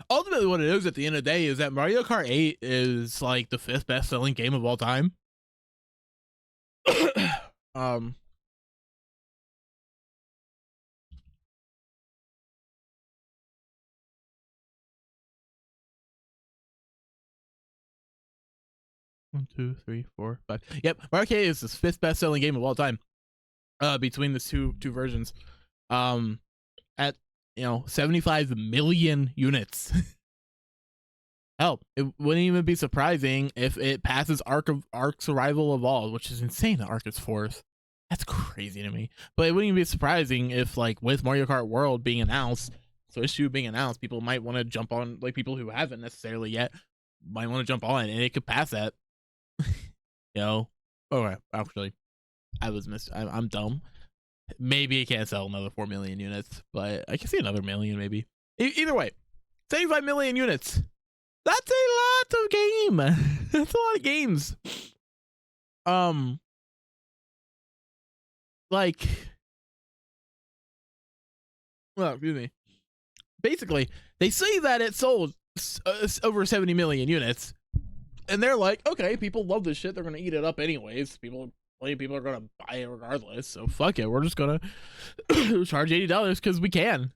Ultimately, what it is at the end of the day is that Mario Kart 8 is like the 5th best-selling game of all time. um, 1, 2, 3, 4, 5. Yep, Mario Kart 8 is the 5th best-selling game of all time. Between the two versions. At 75 million units. Hell, it wouldn't even be surprising if it passes Ark Survival Evolved, which is insane that Ark is fourth. That's crazy to me. But it wouldn't even be surprising if, like, with Mario Kart World being announced, Switch 2 being announced, people might want to jump on, like, people who haven't necessarily yet might want to jump on, and it could pass that. Okay, actually, I'm dumb. Maybe it can't sell another 4 million units, but I can see another million maybe. Either way, 75 million units. That's a lot of game. That's a lot of games. Like, well, excuse me. Basically, they say that it sold over 70 million units, and they're like, okay, people love this shit. They're gonna eat it up anyways. People are gonna buy it regardless. So fuck it. We're just gonna charge $80 because we can.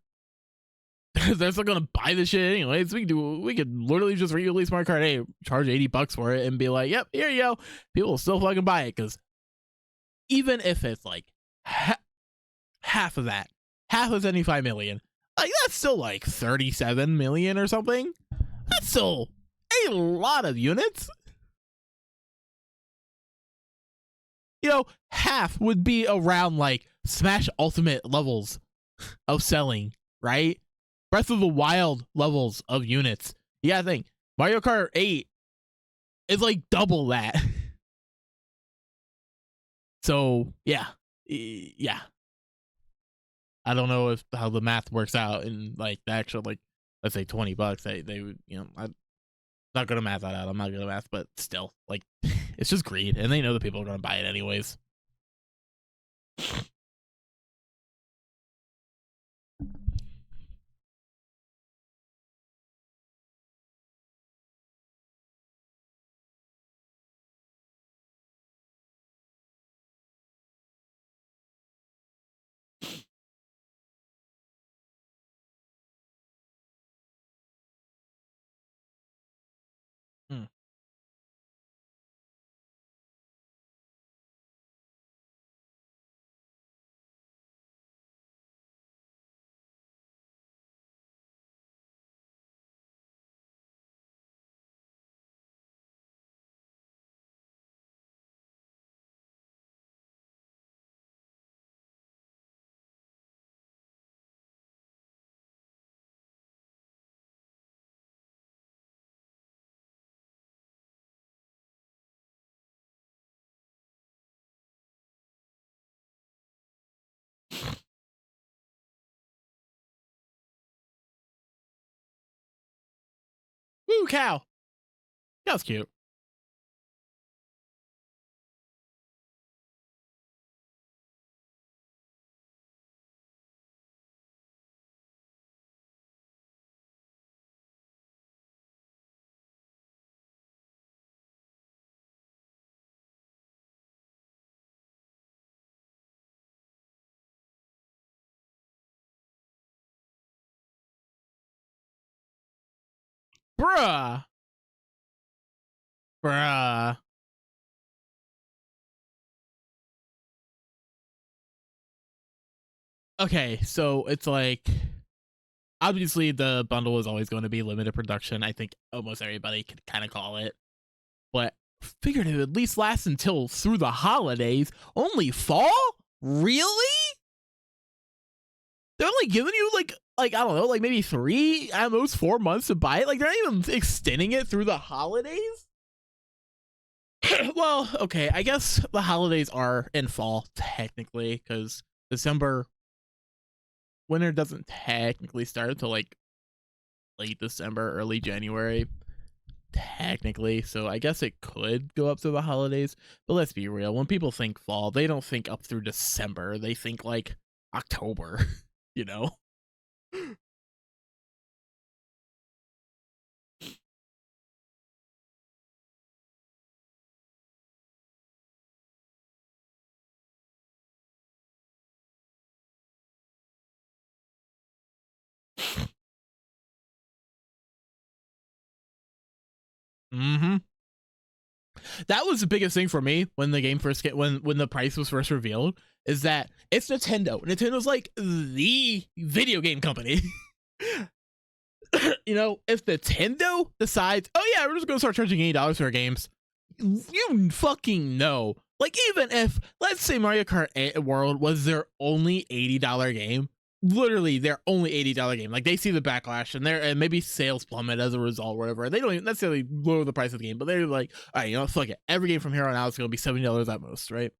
They're still gonna buy the shit anyways. We could literally just re-release Mario Kart 8, charge $80 for it, and be like, yep, here you go. People will still fucking buy it, because even if it's like half of that, half of 75 million, like, that's still like 37 million or something. That's still a lot of units. Half would be around like Smash Ultimate levels of selling, right? Breath of the Wild levels of units. You gotta think, Mario Kart 8 is like double that. So yeah. I don't know how the math works out in like the actual, like, let's say $20. They would, I'm not gonna math that out. I'm not gonna math, but still, like, it's just greed, and they know that people are gonna buy it anyways. Hmm. Woo, cow. That's cute. Bruh. Bruh. Okay, so it's like, obviously the bundle is always going to be limited production. I think almost everybody can kind of call it, but figured it would at least last until through the holidays. Only fall? Really? They're only giving you like I don't know, like maybe 3 at most 4 months to buy it. Like, they're not even extending it through the holidays. Well, okay, I guess the holidays are in fall technically, because December, winter doesn't technically start until like late December, early January, technically. So I guess it could go up to the holidays. But let's be real, when people think fall, they don't think up through December. They think like October, you know? Mm-hmm. That was the biggest thing for me when the game first when the price was first revealed, is that it's Nintendo. Nintendo's like the video game company. You know, if Nintendo decides, oh yeah, we're just gonna start charging $80 for our games, you fucking know. Like, even if, let's say, Mario Kart World was their only $80 game, literally their only $80 game, like, they see the backlash and maybe sales plummet as a result, or whatever. They don't even necessarily lower the price of the game, but they're like, all right, you know, fuck it. Every game from here on out is gonna be $70 at most, right?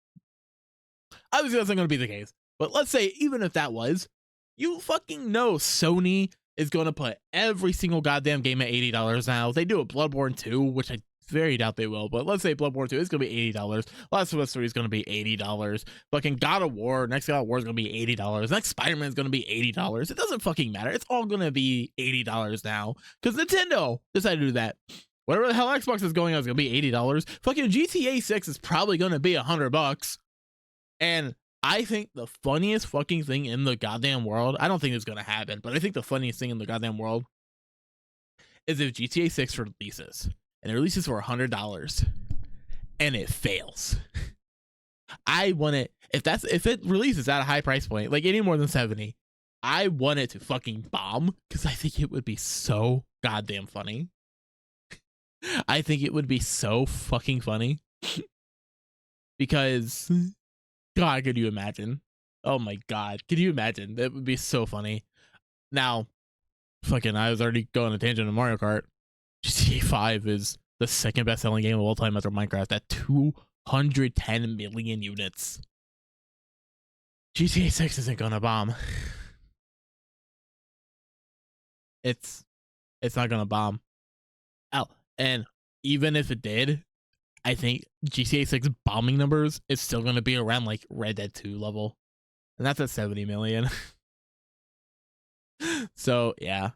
Obviously, that's not gonna be the case. But let's say, even if that was, you fucking know Sony is going to put every single goddamn game at $80 now. They do a Bloodborne 2, which I very doubt they will, but let's say Bloodborne 2 is going to be $80. Last of Us 3 is going to be $80. Fucking God of War, next God of War is going to be $80. Next Spider-Man is going to be $80. It doesn't fucking matter. It's all going to be $80 now because Nintendo decided to do that. Whatever the hell Xbox is going on is going to be $80. Fucking GTA 6 is probably going to be $100. And I think the funniest fucking thing in the goddamn world, I don't think it's gonna happen, but I think the funniest thing in the goddamn world is if GTA 6 releases and it releases for $100 and it fails. I want it, if it releases at a high price point, like any more than 70, I want it to fucking bomb because I think it would be so goddamn funny. I think it would be so fucking funny because God, could you imagine? Oh my God, could you imagine? That would be so funny. Now, fucking, I was already going on a tangent on Mario Kart. GTA 5 is the second best selling game of all time after Minecraft at 210 million units. GTA 6 isn't gonna bomb. It's not gonna bomb. Oh, and even if it did, I think GTA 6 bombing numbers is still gonna be around like Red Dead 2 level. And that's at 70 million. So yeah,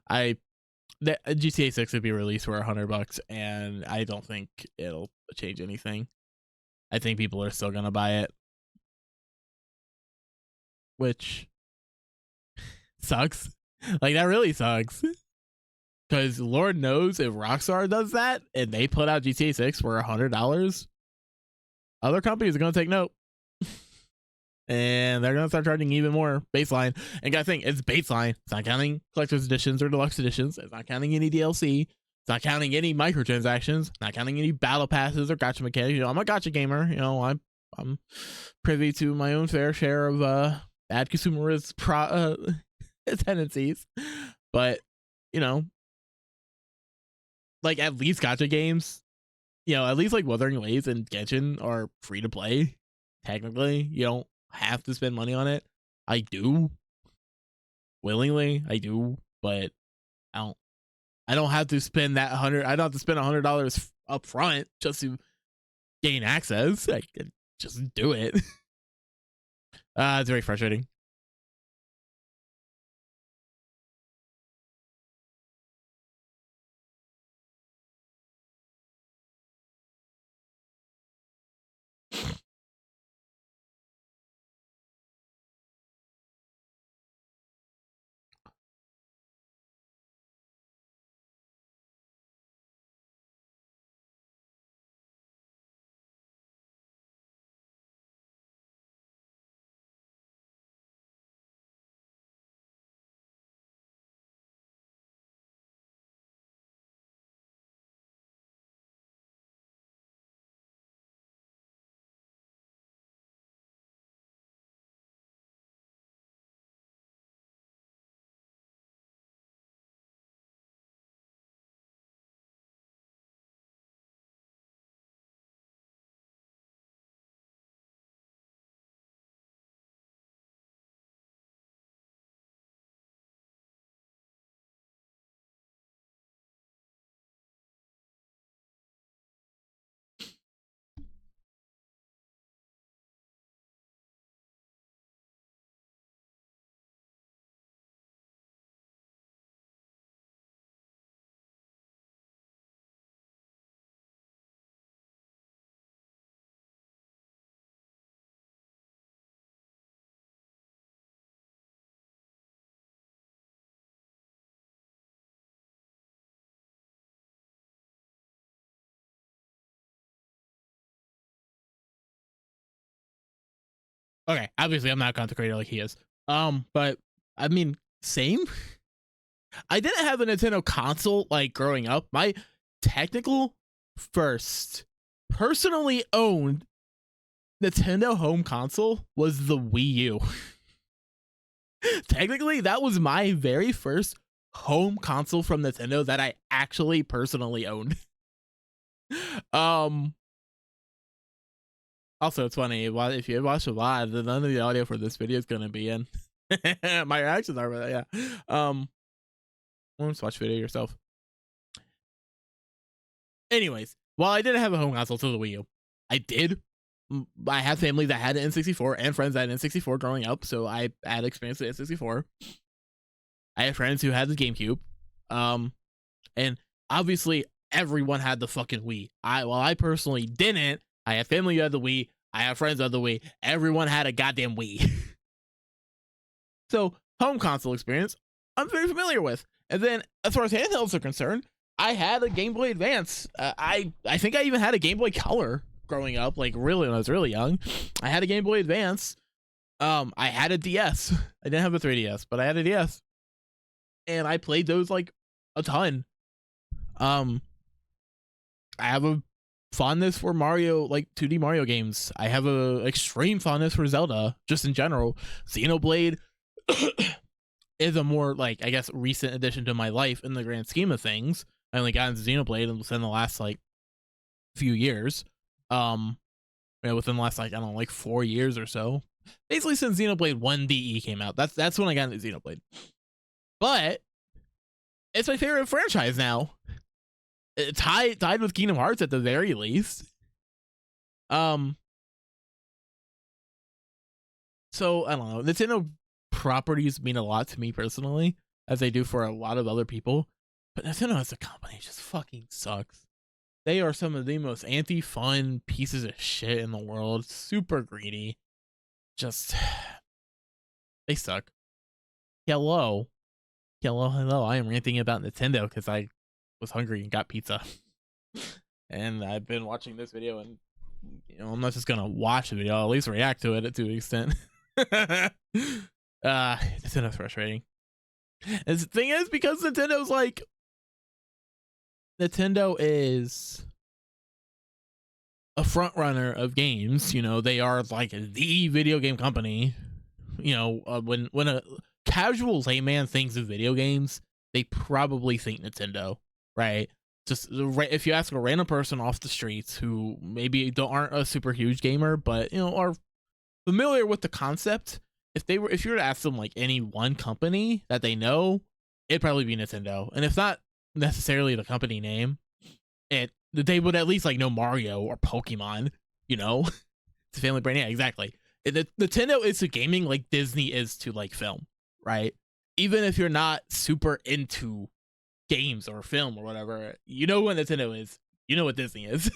GTA 6 would be released for $100, and I don't think it'll change anything. I think people are still gonna buy it, which sucks. Like, that really sucks. Because Lord knows if Rockstar does that and they put out GTA 6 for $100, other companies are gonna take note. And they're gonna start charging even more baseline. And gotta think, it's baseline. It's not counting collector's editions or deluxe editions. It's not counting any DLC. It's not counting any microtransactions. Not counting any battle passes or gacha mechanics. You know, I'm a gacha gamer. You know, I'm privy to my own fair share of bad consumerist tendencies. But you know, like, at least gacha games, you know, at least like Wuthering Waves and Genshin are free to play. Technically, you don't have to spend money on it. I do willingly, I do, but I don't have to spend that I don't have to spend $100 up front just to gain access. I can just do it. It's very frustrating. Okay, obviously I'm not a content creator like he is. But I mean, same. I didn't have a Nintendo console like growing up. My technical first personally owned Nintendo home console was the Wii U. Technically, that was my very first home console from Nintendo that I actually personally owned. um Also, it's funny if you watch it live, then none of the audio for this video is gonna be in. My reactions are, but yeah. Let's watch video yourself. Anyways, while I didn't have a home console to the Wii U, I had family that had an N64 and friends that had an N64 growing up, so I had experience with N64. I had friends who had the GameCube, and obviously everyone had the fucking Wii. While I personally didn't, I had family who had the Wii. I have friends who had the Wii. Everyone had a goddamn Wii. So home console experience, I'm very familiar with. And then as far as handhelds are concerned, I had a Game Boy Advance. I think I even had a Game Boy Color growing up, like really when I was really young. I had a Game Boy Advance. I had a DS. I didn't have a 3DS, but I had a DS, and I played those like a ton. I have a fondness for Mario, like 2D Mario games. I have a extreme fondness for Zelda, just in general. Xenoblade is a more like, I guess, recent addition to my life in the grand scheme of things. I only got into Xenoblade within the last like few years. Within the last like, I don't know, like 4 years or so. Basically since Xenoblade 1 DE came out. That's when I got into Xenoblade. But it's my favorite franchise now. It's tied with Kingdom Hearts at the very least. So I don't know. Nintendo properties mean a lot to me personally, as they do for a lot of other people. But Nintendo as a company just fucking sucks. They are some of the most anti-fun pieces of shit in the world. Super greedy. Just, they suck. Hello. I am ranting about Nintendo because I was hungry and got pizza. And I've been watching this video, and I'm not just gonna watch the video, I'll at least react to it to an extent. Nintendo's frustrating. And the thing is, because Nintendo is a front runner of games, they are like the video game company. When a casual layman thinks of video games, they probably think Nintendo, right? Just if you ask a random person off the streets who maybe aren't a super huge gamer, but are familiar with the concept, if you were to ask them like any one company that they know, it'd probably be Nintendo. And if not necessarily the company name, they would at least like know Mario or Pokemon. It's a family brand. Yeah, exactly. Nintendo is to gaming like Disney is to like film, right? Even if you're not super into games or film or whatever, you know what Nintendo is, you know what Disney is.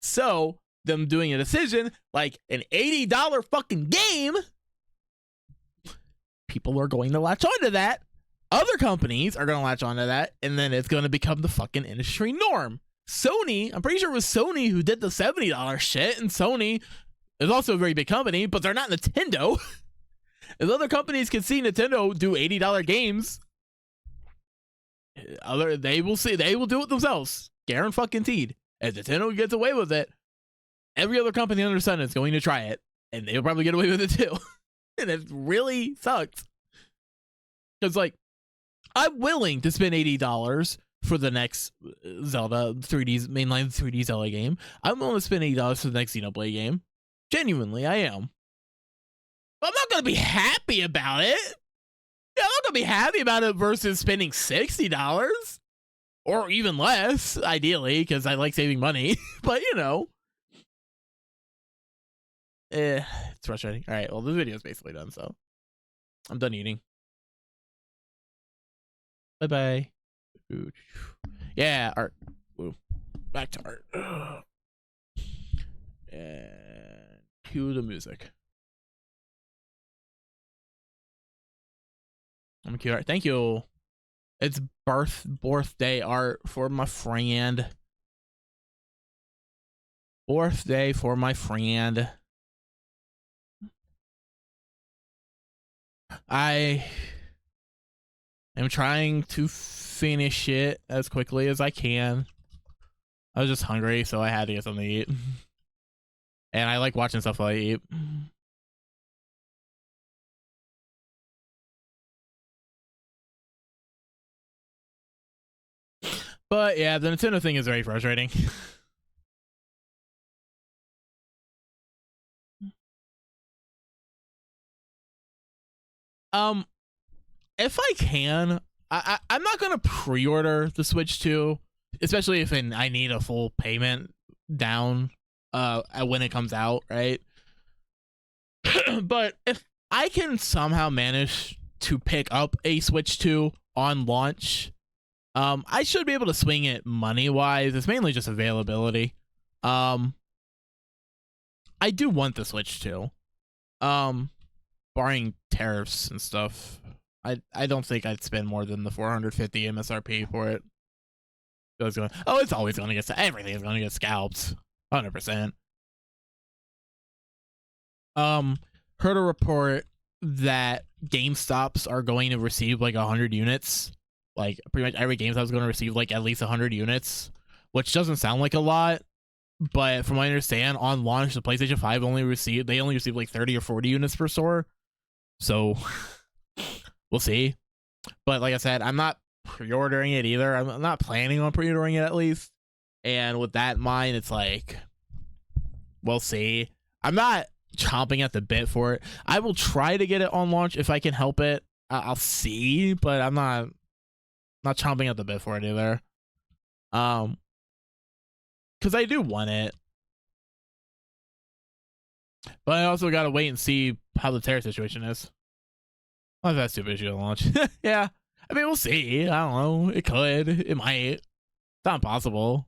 So them doing a decision like an $80 fucking game, people are going to latch onto that. Other companies are going to latch onto that, and then it's going to become the fucking industry norm. Sony, I'm pretty sure it was Sony who did the $70 shit, and Sony is also a very big company, but they're not Nintendo. If other companies can see Nintendo do $80 games, they will do it themselves. Guaranteed. If Nintendo gets away with it, every other company under the sun is going to try it, and they'll probably get away with it too. And it really sucks. Because like, I'm willing to spend $80 for the next Zelda mainline 3D Zelda game. I'm willing to spend $80 for the next Xenoblade game. Genuinely, I am. But I'm not going to be happy about it. Yeah, I'm not going to be happy about it versus spending $60. Or even less, ideally, because I like saving money. But, it's frustrating. All right, well, this video is basically done, so I'm done eating. Bye-bye. Yeah, art. Ooh. Back to art. And cue the music. I'm gonna cue art. Thank you. It's birthday art for my friend. Birthday for my friend. I am trying to finish it as quickly as I can. I was just hungry, so I had to get something to eat. And I like watching stuff while I eat. But yeah, the Nintendo thing is very frustrating. If I can, I'm not gonna pre-order the Switch 2, especially if I need a full payment down when it comes out, right? But if I can somehow manage to pick up a Switch 2 on launch, I should be able to swing it money wise. It's mainly just availability. I do want the Switch 2. Barring tariffs and stuff, I don't think I'd spend more than the 450 MSRP for it. It's always going to get, everything is going to get scalped, 100%. Heard a report that GameStops are going to receive like 100 units. Like pretty much every GameStop is going to receive like at least 100 units, which doesn't sound like a lot. But from what I understand, on launch, the PlayStation 5 only received like 30 or 40 units per store. So we'll see. But like I said, I'm not pre-ordering it either. I'm not planning on pre-ordering it at least. And with that in mind, it's like, we'll see. I'm not chomping at the bit for it. I will try to get it on launch if I can help it. I'll see, but I'm not chomping at the bit for it either. Because I do want it. But I also gotta wait and see how the tariff situation is. I'll have that stupid issue at launch. Yeah. I mean, we'll see. I don't know. It could. It might. It's not impossible.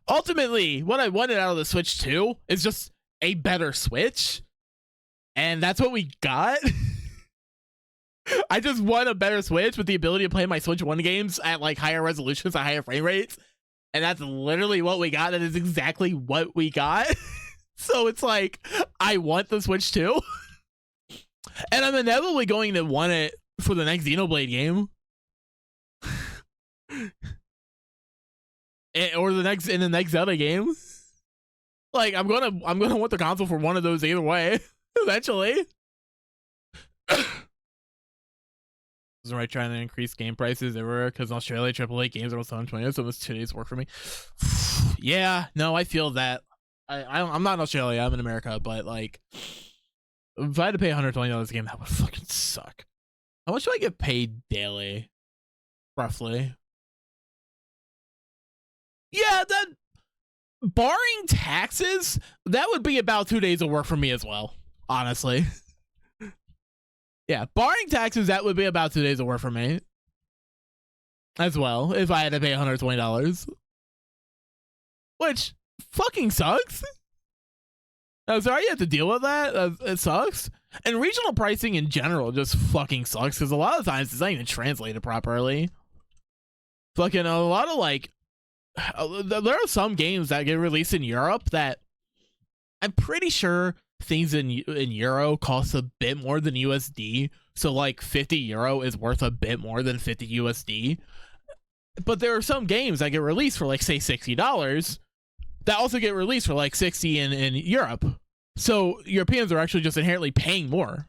Ultimately, what I wanted out of the Switch 2 is just a better Switch. And that's what we got. I just want a better Switch with the ability to play my Switch 1 games at like higher resolutions, at higher frame rates. And that's literally what we got. That is exactly what we got. So it's like, I want the Switch 2. And I'm inevitably going to want it for the next Xenoblade game. Or the next Zelda game. Like I'm gonna want the console for one of those either way. Eventually. Is right trying to increase game prices everywhere because in Australia AAA games are almost 120, so it's 2 days work for me. Yeah, no, I feel that. I'm not in Australia, I'm in America, but like if I had to pay $120 a game, that would fucking suck. How much do I get paid daily? Roughly. Yeah, that barring taxes, that would be about 2 days of work for me as well, honestly. Yeah, barring taxes, that would be about 2 days of work for me as well if I had to pay $120, which fucking sucks. I'm sorry you have to deal with that. It sucks. And regional pricing in general just fucking sucks because a lot of times it's not even translated properly. Fucking a lot of like, there are some games that get released in Europe that I'm pretty sure things in Euro cost a bit more than USD. So like 50 Euro is worth a bit more than 50 USD. But there are some games that get released for like say $60 that also get released for like 60 in Europe. So Europeans are actually just inherently paying more.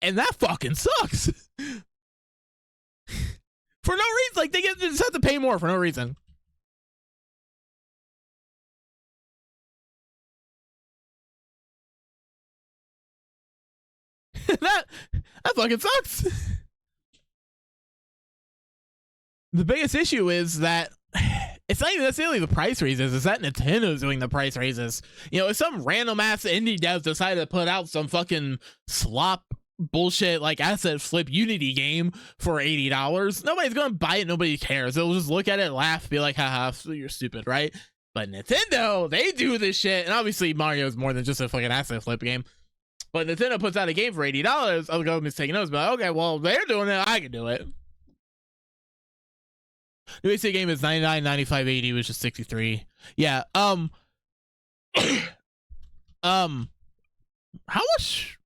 And that fucking sucks. For no reason. Like they just have to pay more for no reason. that fucking sucks. The biggest issue is that it's not even necessarily the price raises, it's that Nintendo's doing the price raises. You know, if some random ass indie devs decided to put out some fucking slop bullshit like asset flip Unity game for $80, nobody's gonna buy it, nobody cares. They'll just look at it, laugh, be like, haha, you're stupid, right? But Nintendo, they do this shit, and obviously Mario's more than just a fucking asset flip game. But Nintendo puts out a game for $80, other government's taking notes, but okay, well, they're doing it, I can do it. The basic game is 99, 95, 80, which is 63. Yeah. How much?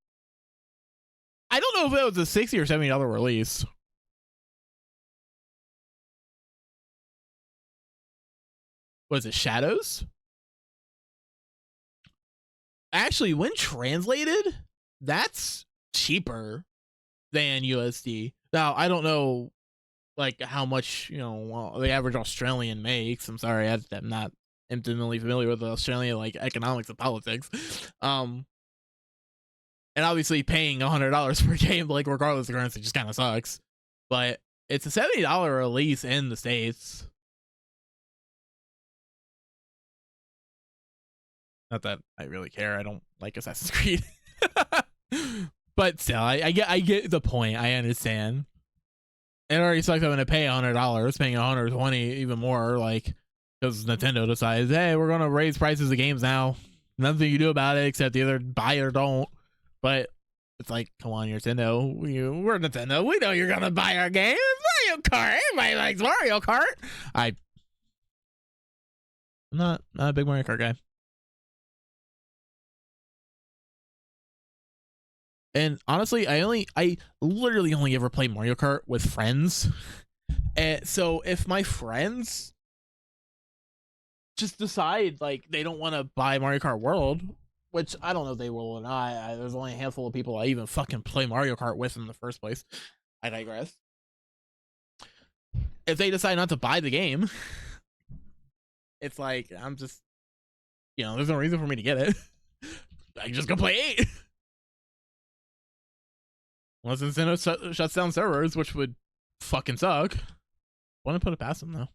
I don't know if it was a $60 or $70 release. Was it Shadows? Actually, when translated, that's cheaper than USD. Now, I don't know like how much, you know, the average Australian makes. I'm sorry, I'm not intimately familiar with the Australian like economics and politics. And obviously paying $100 per game, like regardless of currency, just kind of sucks. But it's a $70 release in the States. Not that I really care. I don't like Assassin's Creed. But still, I get the point. I understand. It already sucks having to pay $100, paying $120 even more, like, because Nintendo decides, hey, we're gonna raise prices of games now. Nothing you do about it except either buy or don't. But it's like, come on, Nintendo. We're Nintendo. We know you're gonna buy our game. It's Mario Kart. Everybody likes Mario Kart. I'm not a big Mario Kart guy. And honestly, I literally only ever play Mario Kart with friends. And so if my friends just decide like they don't want to buy Mario Kart World, which I don't know if they will or not. There's only a handful of people I even fucking play Mario Kart with in the first place. I digress. If they decide not to buy the game, it's like, I'm just, you know, there's no reason for me to get it. I can just go play 8. Unless Nintendo shuts down servers, which would fucking suck. Want to put it past them though.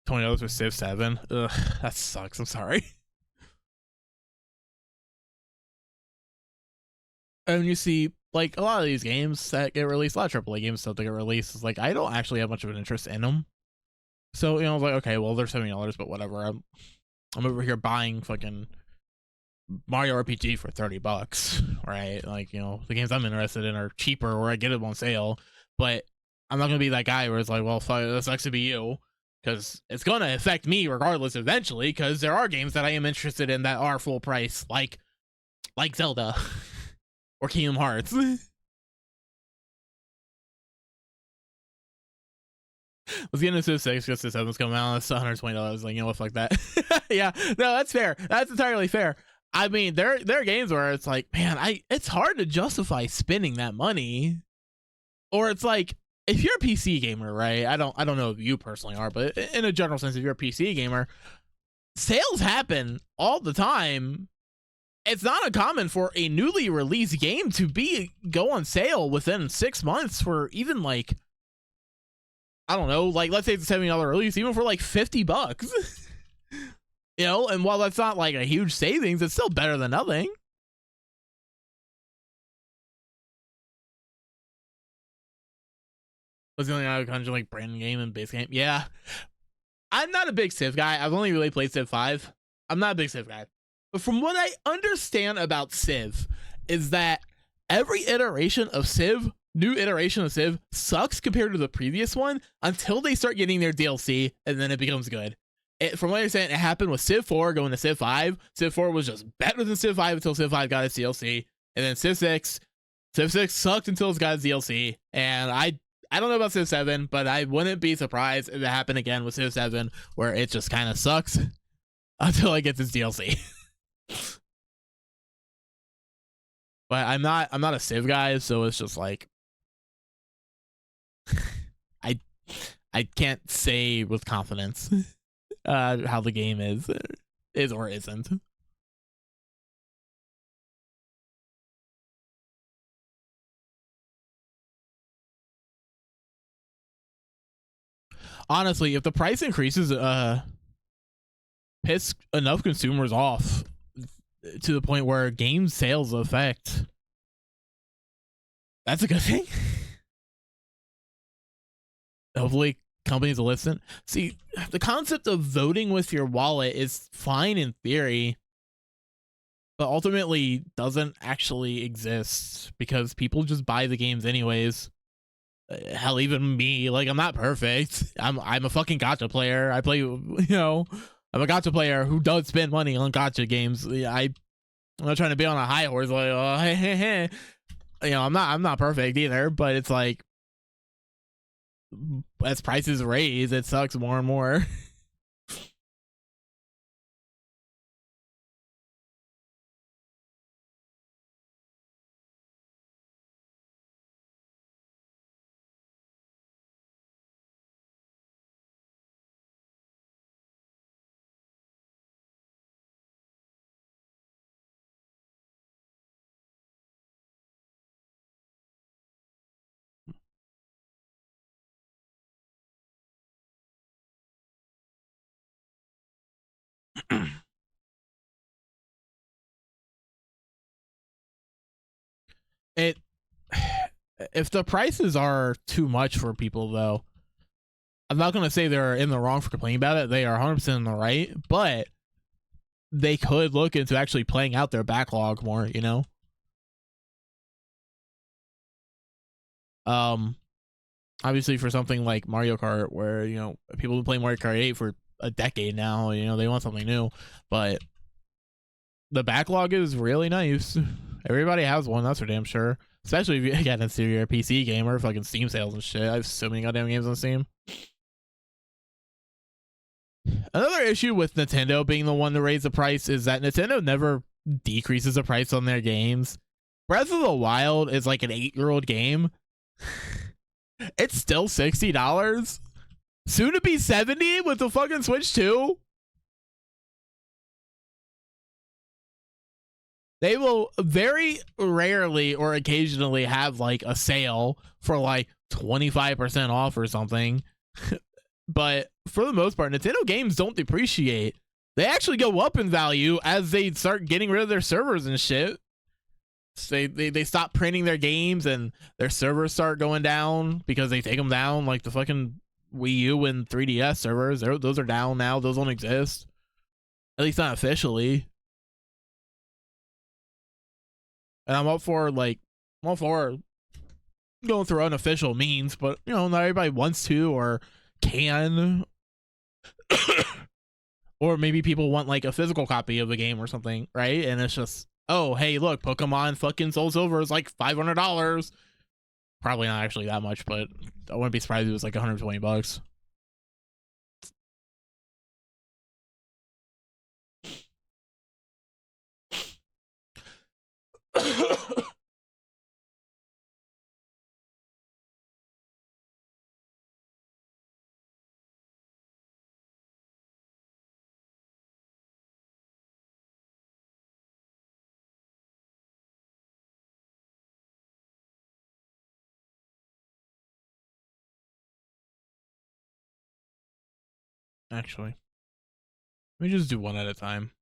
$20 for Civ 7. Ugh, that sucks. I'm sorry. And you see, like, a lot of these games that get released, a lot of AAA games stuff that get released, is like, I don't actually have much of an interest in them. So, you know, I was like, okay, well, they're $70, but whatever. I'm over here buying fucking Mario RPG for $30, right? Like, you know, the games I'm interested in are cheaper or I get them on sale, but I'm not gonna be that guy where it's like, well, fuck, this sucks to be you, because it's gonna affect me regardless eventually, because there are games that I am interested in that are full price, like Zelda or Kingdom Hearts. Let's get into Civ 6 because Civ 7's coming out. It's $120. Like, you know what, fuck that. Yeah, no, that's fair. That's entirely fair. I mean, there are games where it's like, man, it's hard to justify spending that money. Or it's like, if you're a PC gamer, right? I don't know if you personally are, but in a general sense, if you're a PC gamer, sales happen all the time. It's not uncommon for a newly released game to go on sale within 6 months for even like, I don't know, like let's say it's a $70 release, even for like $50. You know, and while that's not like a huge savings, it's still better than nothing. Was the only other country like brand game and base game? Yeah. I'm not a big Civ guy. I've only really played Civ 5. I'm not a big Civ guy. But from what I understand about Civ is that every iteration of Civ, new iteration of Civ, sucks compared to the previous one until they start getting their DLC, and then it becomes good. From what I understand, it happened with Civ 4 going to Civ 5. Civ 4 was just better than Civ 5 until Civ 5 got its DLC. And then Civ 6 sucked until it's got its DLC. And I don't know about Civ 7, but I wouldn't be surprised if it happened again with Civ 7, where it just kind of sucks until it gets its DLC. But I'm not a Civ guy, so it's just like I can't say with confidence how the game is or isn't. Honestly, if the price increases piss enough consumers off to the point where game sales affect, that's a good thing. Hopefully companies will listen. See, the concept of voting with your wallet is fine in theory, but ultimately doesn't actually exist because people just buy the games anyways. Hell, even me, like, I'm not perfect. I'm a fucking gacha player. I play, you know, I'm a gacha player who does spend money on gacha games. I'm not trying to be on a high horse like, oh, hey, hey, hey. You know, I'm not perfect either, but it's like as prices raise, it sucks more and more. It if the prices are too much for people though, I'm not gonna say they're in the wrong for complaining about it. They are 100% in the right, but they could look into actually playing out their backlog more. You know, um, obviously for something like Mario Kart, where you know people have been playing Mario Kart 8 for a decade now, you know they want something new, but the backlog is really nice. Everybody has one, that's for damn sure. Especially if you get into your a PC gamer, fucking Steam sales and shit. I have so many goddamn games on Steam. Another issue with Nintendo being the one to raise the price is that Nintendo never decreases the price on their games. Breath of the Wild is like an 8-year-old game. It's still $60. Soon to be 70 with the fucking Switch 2. They will very rarely or occasionally have like a sale for like 25% off or something. But for the most part, Nintendo games don't depreciate. They actually go up in value as they start getting rid of their servers and shit. So they stop printing their games and their servers start going down because they take them down, like the fucking Wii U and 3DS servers. Those are down now. Those don't exist. At least not officially. And I'm all for going through unofficial means, but you know, not everybody wants to or can. Or maybe people want like a physical copy of the game or something, right? And it's just, oh, hey, look, Pokemon fucking Soul Silver is like $500. Probably not actually that much, but I wouldn't be surprised if it was like $120. Actually, let me just do one at a time.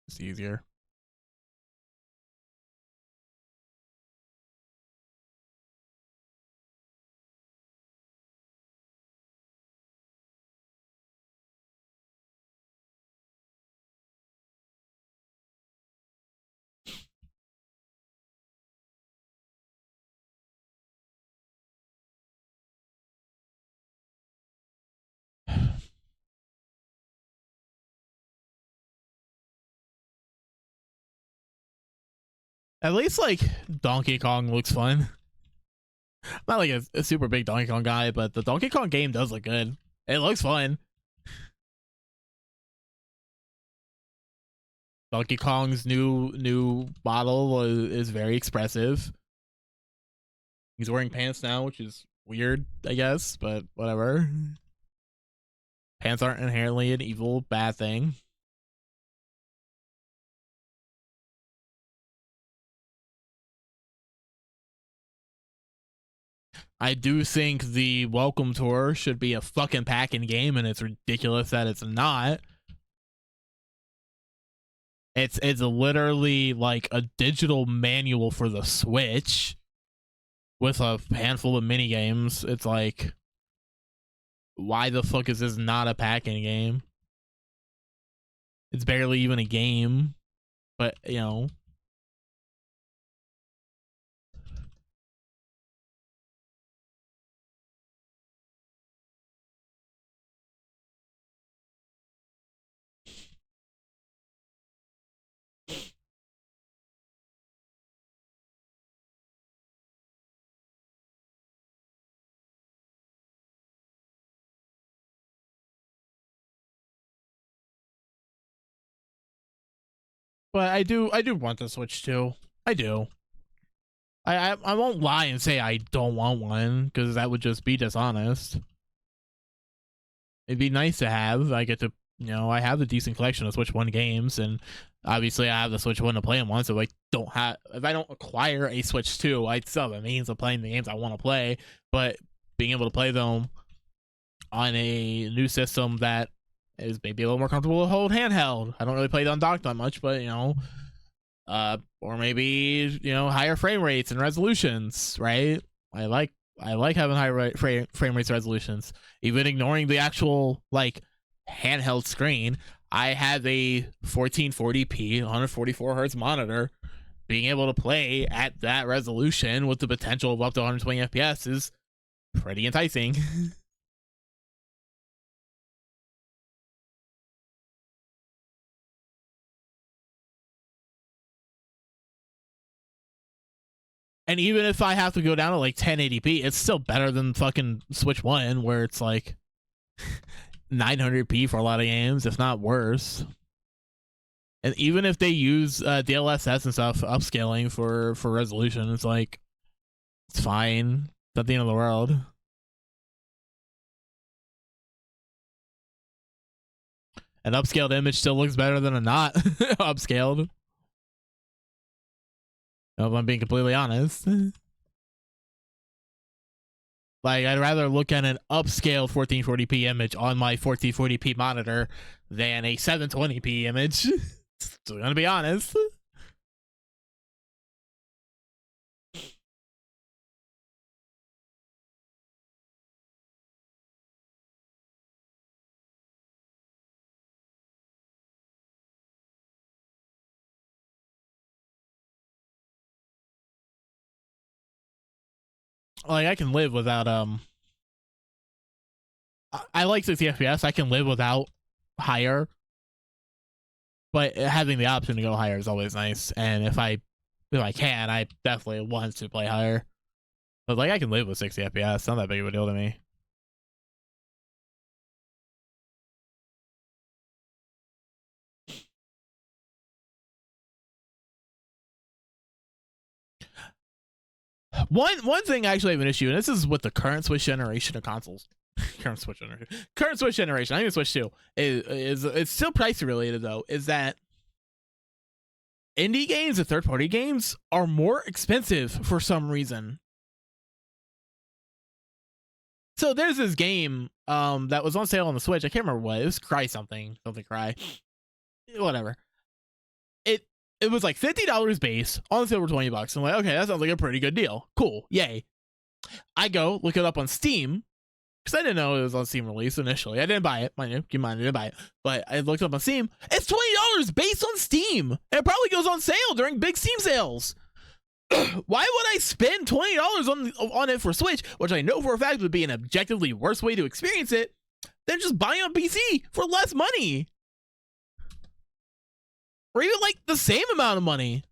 It's easier. At least like Donkey Kong looks fun. I'm not like a super big Donkey Kong guy, but the Donkey Kong game does look good. It looks fun. Donkey Kong's new model is very expressive. He's wearing pants now, which is weird, I guess, but whatever. Pants aren't inherently an evil, bad thing. I do think the Welcome Tour should be a fucking packing game, and it's ridiculous that it's not. It's literally like a digital manual for the Switch with a handful of mini games. It's like, why the fuck is this not a packing game? It's barely even a game, but you know, But I do want the Switch too. I do. I won't lie and say I don't want one, because that would just be dishonest. It'd be nice to have. I get to, I have a decent collection of Switch 1 games, and obviously I have the Switch 1 to play them on, so if I don't acquire a Switch 2, I still have a means of playing the games I want to play, but being able to play them on a new system that is maybe a little more comfortable to hold handheld. I don't really play it on dock that much, but or maybe higher frame rates and resolutions, right? I like having high frame rates resolutions, even ignoring the actual like handheld screen. I have a 1440p 144 hertz monitor. Being able to play at that resolution with the potential of up to 120 fps is pretty enticing. And even if I have to go down to like 1080p, it's still better than fucking Switch 1, where it's like 900p for a lot of games, if not worse. And even if they use DLSS and stuff, upscaling for resolution, it's like, it's fine. It's not the end of the world. An upscaled image still looks better than a not upscaled. If I'm being completely honest. Like, I'd rather look at an upscaled 1440p image on my 1440p monitor than a 720p image. So I'm gonna be honest. Like, I can live without I like 60 FPS. I can live without higher, but having the option to go higher is always nice. And if I can, I definitely want to play higher. But like, I can live with 60 FPS. It's not that big of a deal to me. One thing I actually have an issue, and this is with the current Switch generation of consoles. current Switch generation. I think Switch 2 is it's still pricey related though. Is that indie games and third party games are more expensive for some reason. So there's this game that was on sale on the Switch. I can't remember what it was. Cry something Cry, whatever. It was like $50 base on sale for $20. I'm like, okay, that sounds like a pretty good deal. Cool, yay. I go look it up on Steam because I didn't know it was on Steam release initially. I didn't buy it. Keep in mind, I didn't buy it, but I looked up on Steam. It's $20 based on Steam. And it probably goes on sale during big Steam sales. Why would I spend $20 on it for Switch, which I know for a fact would be an objectively worse way to experience it than just buying on PC for less money? Or even like the same amount of money.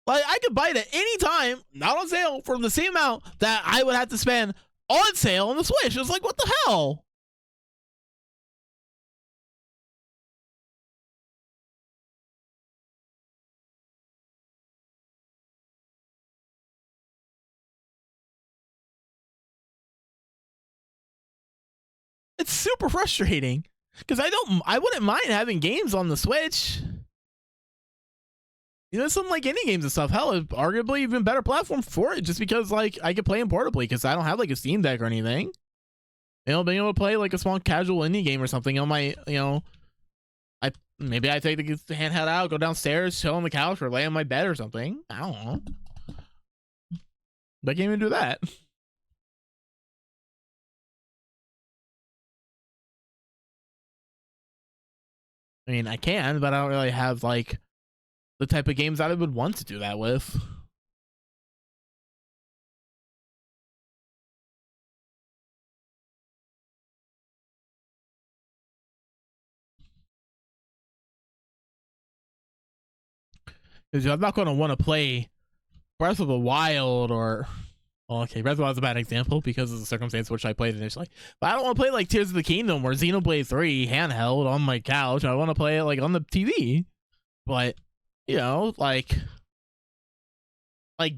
Like, I could buy it at any time, not on sale, for the same amount that I would have to spend on sale on the Switch. It's like, what the hell? It's super frustrating because I wouldn't mind having games on the Switch. Some like indie games and stuff. Hell, it's arguably even better platform for it, just because like I could play them portably because I don't have like a Steam Deck or anything. Being able to play like a small casual indie game or something on my, I take the handheld out, go downstairs, chill on the couch, or lay on my bed or something. I don't know. But I can't even do that. I mean, I can, but I don't really have like the type of games that I would want to do that with. Because I'm not going to want to play Breath of the Wild or Well, okay, Breath of the Wild is a bad example because of the circumstance which I played initially. But I don't want to play like Tears of the Kingdom or Xenoblade 3 handheld on my couch. I want to play it like on the TV. But, you know, like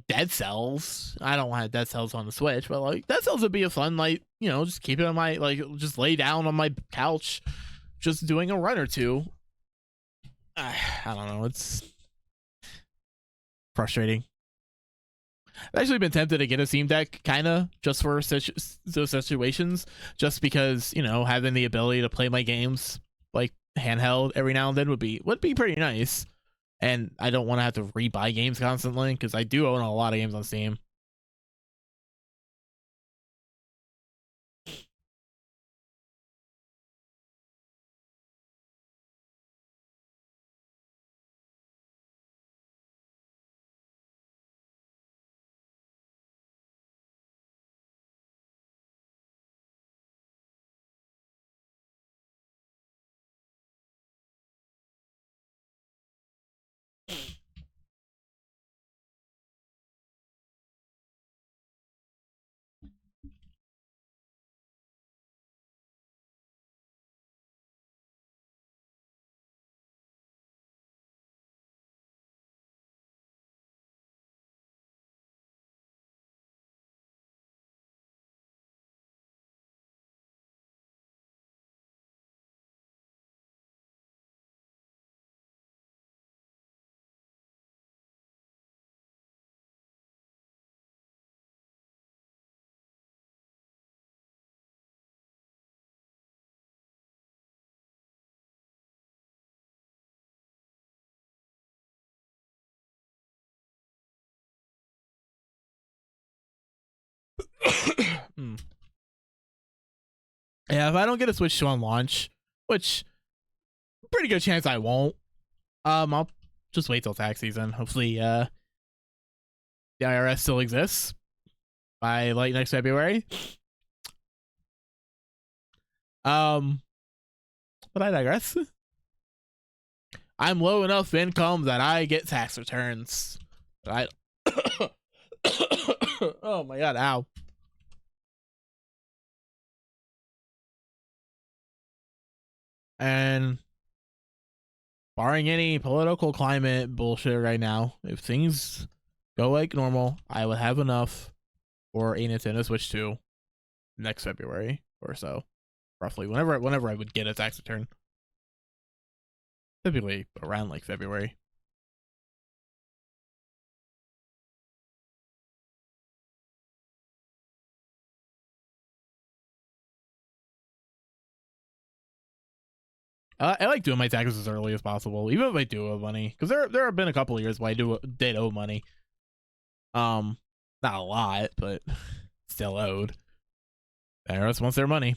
Dead Cells. I don't want Dead Cells on the Switch, but like Dead Cells would be a fun, like, you know, just keep it on my, like, just lay down on my couch, just doing a run or two. I don't know. It's frustrating. I've actually been tempted to get a Steam Deck, kind of, just for those situations, just because, you know, having the ability to play my games like handheld every now and then would be pretty nice. And I don't want to have to rebuy games constantly because I do own a lot of games on Steam. Yeah, if I don't get a Switch 2 on launch, which pretty good chance I won't, I'll just wait till tax season. Hopefully, the IRS still exists by like next February. But I digress. I'm low enough income that I get tax returns. I oh my god, ow. And barring any political climate bullshit right now, if things go like normal, I would have enough for a Nintendo Switch 2 next February or so, roughly. Whenever I would get a tax return, typically around like February. I like doing my taxes as early as possible, even if I do owe money, because there have been a couple of years where I did owe money. Not a lot, but still owed. IRS wants their money.